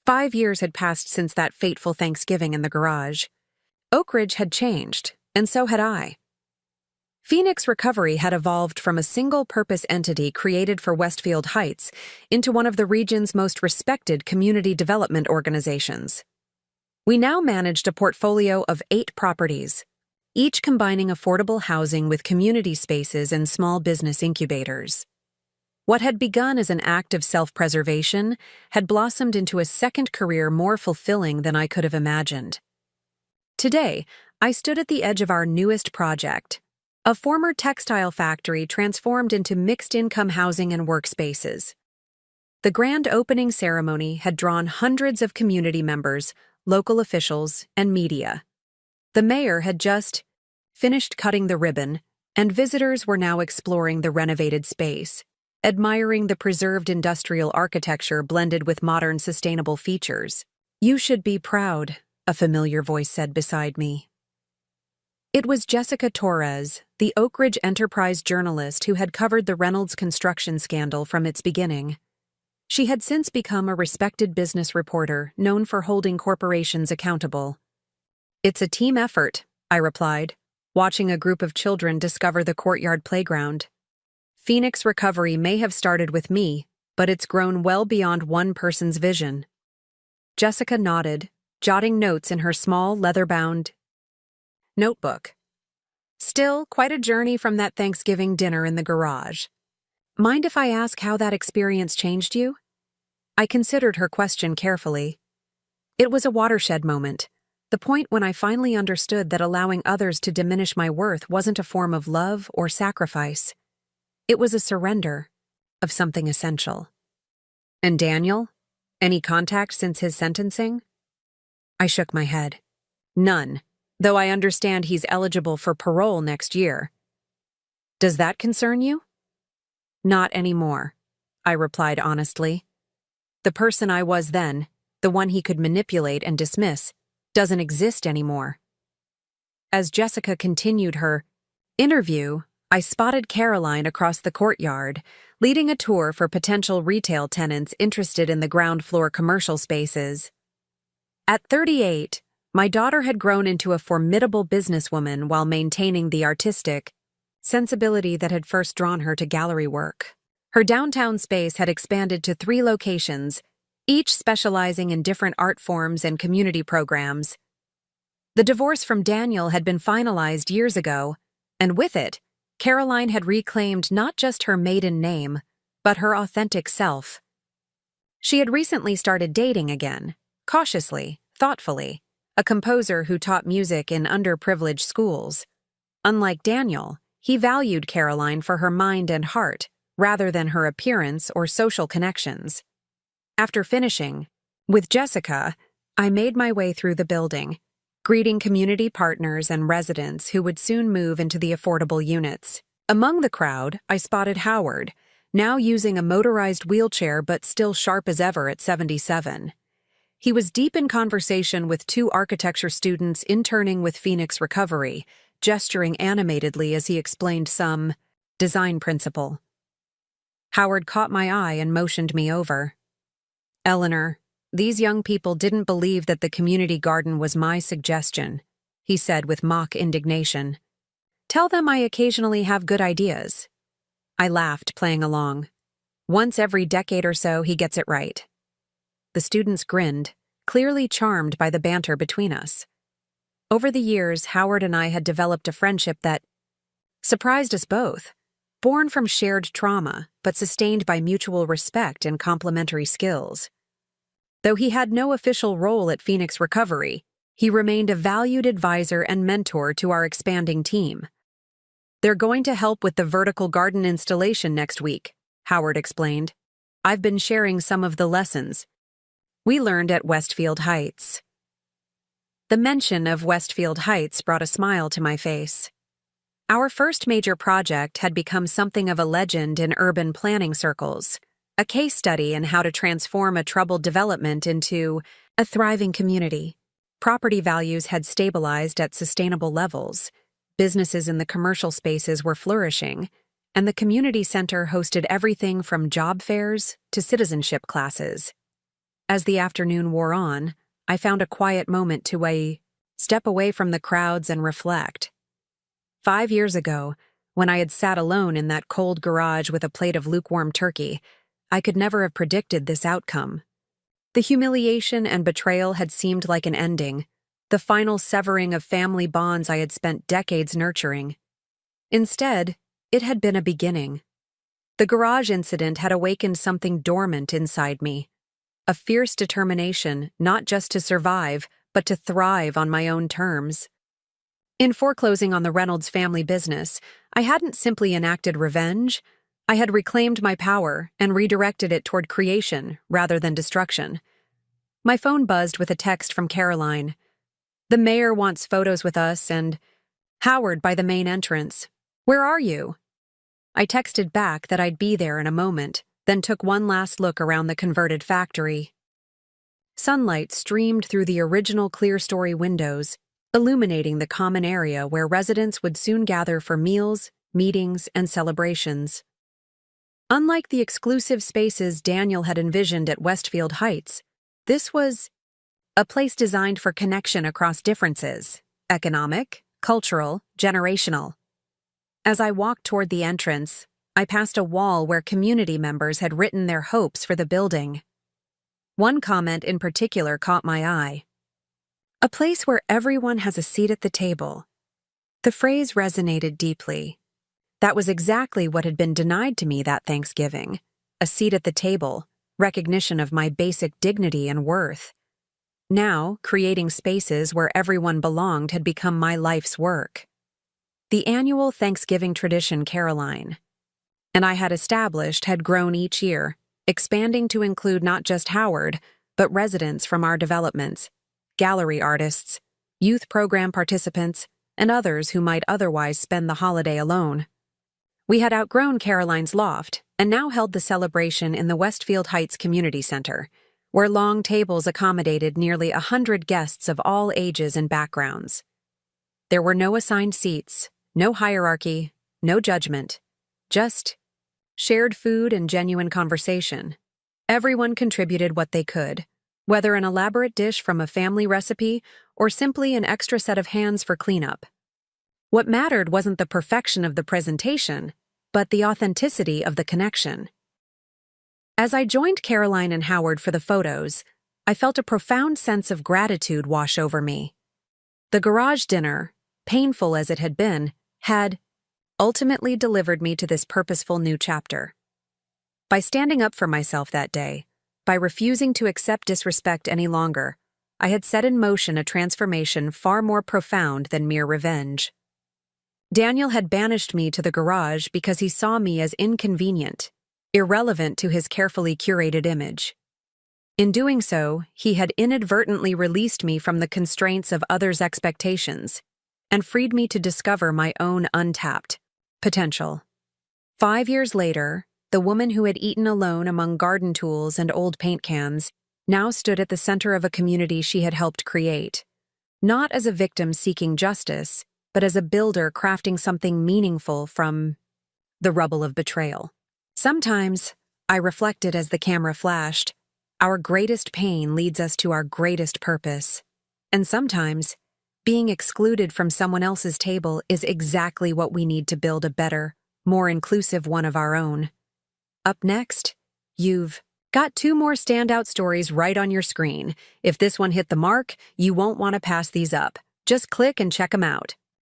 5 years had passed since that fateful Thanksgiving in the garage. Oak Ridge had changed, and so had I. Phoenix Recovery had evolved from a single-purpose entity created for Westfield Heights into one of the region's most respected community development organizations. We now managed a portfolio of 8 properties, each combining affordable housing with community spaces and small business incubators. What had begun as an act of self-preservation had blossomed into a second career more fulfilling than I could have imagined. Today, I stood at the edge of our newest project, a former textile factory transformed into mixed-income housing and workspaces. The grand opening ceremony had drawn hundreds of community members, local officials, and media. The mayor had just finished cutting the ribbon, and visitors were now exploring the renovated space, admiring the preserved industrial architecture blended with modern sustainable features. "You should be proud," a familiar voice said beside me. It was Jessica Torres, the Oak Ridge Enterprise journalist who had covered the Reynolds construction scandal from its beginning. She had since become a respected business reporter known for holding corporations accountable. "It's a team effort," I replied, watching a group of children discover the courtyard playground. "Phoenix Recovery may have started with me, but it's grown well beyond one person's vision." Jessica nodded, jotting notes in her small, leather-bound notebook. "Still, quite a journey from that Thanksgiving dinner in the garage. Mind if I ask how that experience changed you?" I considered her question carefully. It was a watershed moment, the point when I finally understood that allowing others to diminish my worth wasn't a form of love or sacrifice. It was a surrender of something essential. "And Daniel? Any contact since his sentencing?" I shook my head. "None, though I understand he's eligible for parole next year." "Does that concern you?" "Not anymore," I replied honestly. The person I was then, the one he could manipulate and dismiss, doesn't exist anymore. As Jessica continued her interview, I spotted Caroline across the courtyard, leading a tour for potential retail tenants interested in the ground floor commercial spaces. At 38, my daughter had grown into a formidable businesswoman while maintaining the artistic sensibility that had first drawn her to gallery work. Her downtown space had expanded to 3 locations, each specializing in different art forms and community programs. The divorce from Daniel had been finalized years ago, and with it, Caroline had reclaimed not just her maiden name, but her authentic self. She had recently started dating again, cautiously, thoughtfully, a composer who taught music in underprivileged schools. Unlike Daniel, He valued Caroline for her mind and heart, rather than her appearance or social connections. After finishing, with Jessica, I made my way through the building, greeting community partners and residents who would soon move into the affordable units. Among the crowd, I spotted Howard, now using a motorized wheelchair but still sharp as ever at 77. He was deep in conversation with two architecture students interning with Phoenix Recovery, gesturing animatedly as he explained some design principle. Howard caught my eye and motioned me over. "Eleanor, these young people didn't believe that the community garden was my suggestion," he said with mock indignation. "Tell them I occasionally have good ideas." I laughed, playing along. Once every decade or so, he gets it right. The students grinned, clearly charmed by the banter between us. Over the years, Howard and I had developed a friendship that surprised us both, born from shared trauma, but sustained by mutual respect and complementary skills. Though he had no official role at Phoenix Recovery, he remained a valued advisor and mentor to our expanding team. "They're going to help with the vertical garden installation next week," Howard explained. "I've been sharing some of the lessons we learned at Westfield Heights." The mention of Westfield Heights brought a smile to my face. Our first major project had become something of a legend in urban planning circles, a case study in how to transform a troubled development into a thriving community. Property values had stabilized at sustainable levels, businesses in the commercial spaces were flourishing, and the community center hosted everything from job fairs to citizenship classes. As the afternoon wore on, I found a quiet moment to step away from the crowds and reflect. 5 years ago, when I had sat alone in that cold garage with a plate of lukewarm turkey, I could never have predicted this outcome. The humiliation and betrayal had seemed like an ending, the final severing of family bonds I had spent decades nurturing. Instead, it had been a beginning. The garage incident had awakened something dormant inside me, a fierce determination not just to survive, but to thrive on my own terms. In foreclosing on the Reynolds family business, I hadn't simply enacted revenge. I had reclaimed my power and redirected it toward creation rather than destruction. My phone buzzed with a text from Caroline. "The mayor wants photos with us and Howard by the main entrance. Where are you?" I texted back that I'd be there in a moment, then took one last look around the converted factory. Sunlight streamed through the original clear-story windows, illuminating the common area where residents would soon gather for meals, meetings, and celebrations. Unlike the exclusive spaces Daniel had envisioned at Westfield Heights, this was a place designed for connection across differences: economic, cultural, generational. As I walked toward the entrance, I passed a wall where community members had written their hopes for the building. One comment in particular caught my eye. "A place where everyone has a seat at the table." The phrase resonated deeply. That was exactly what had been denied to me that Thanksgiving: a seat at the table, recognition of my basic dignity and worth. Now, creating spaces where everyone belonged had become my life's work. The annual Thanksgiving tradition Caroline and I had established had grown each year, expanding to include not just Howard, but residents from our developments, gallery artists, youth program participants, and others who might otherwise spend the holiday alone. We had outgrown Caroline's loft and now held the celebration in the Westfield Heights Community Center, where long tables accommodated nearly 100 guests of all ages and backgrounds. There were no assigned seats, no hierarchy, no judgment, just shared food and genuine conversation. Everyone contributed what they could, whether an elaborate dish from a family recipe or simply an extra set of hands for cleanup. What mattered wasn't the perfection of the presentation, but the authenticity of the connection. As I joined Caroline and Howard for the photos, I felt a profound sense of gratitude wash over me. The garage dinner, painful as it had been, had ultimately delivered me to this purposeful new chapter. By standing up for myself that day, by refusing to accept disrespect any longer, I had set in motion a transformation far more profound than mere revenge. Daniel had banished me to the garage because he saw me as inconvenient, irrelevant to his carefully curated image. In doing so, he had inadvertently released me from the constraints of others' expectations and freed me to discover my own untapped potential. 5 years later, the woman who had eaten alone among garden tools and old paint cans now stood at the center of a community she had helped create, not as a victim seeking justice, but as a builder crafting something meaningful from the rubble of betrayal. Sometimes, I reflected as the camera flashed, our greatest pain leads us to our greatest purpose. And sometimes, being excluded from someone else's table is exactly what we need to build a better, more inclusive one of our own. Up next, you've got 2 more standout stories right on your screen. If this one hit the mark, you won't want to pass these up. Just click and check them out.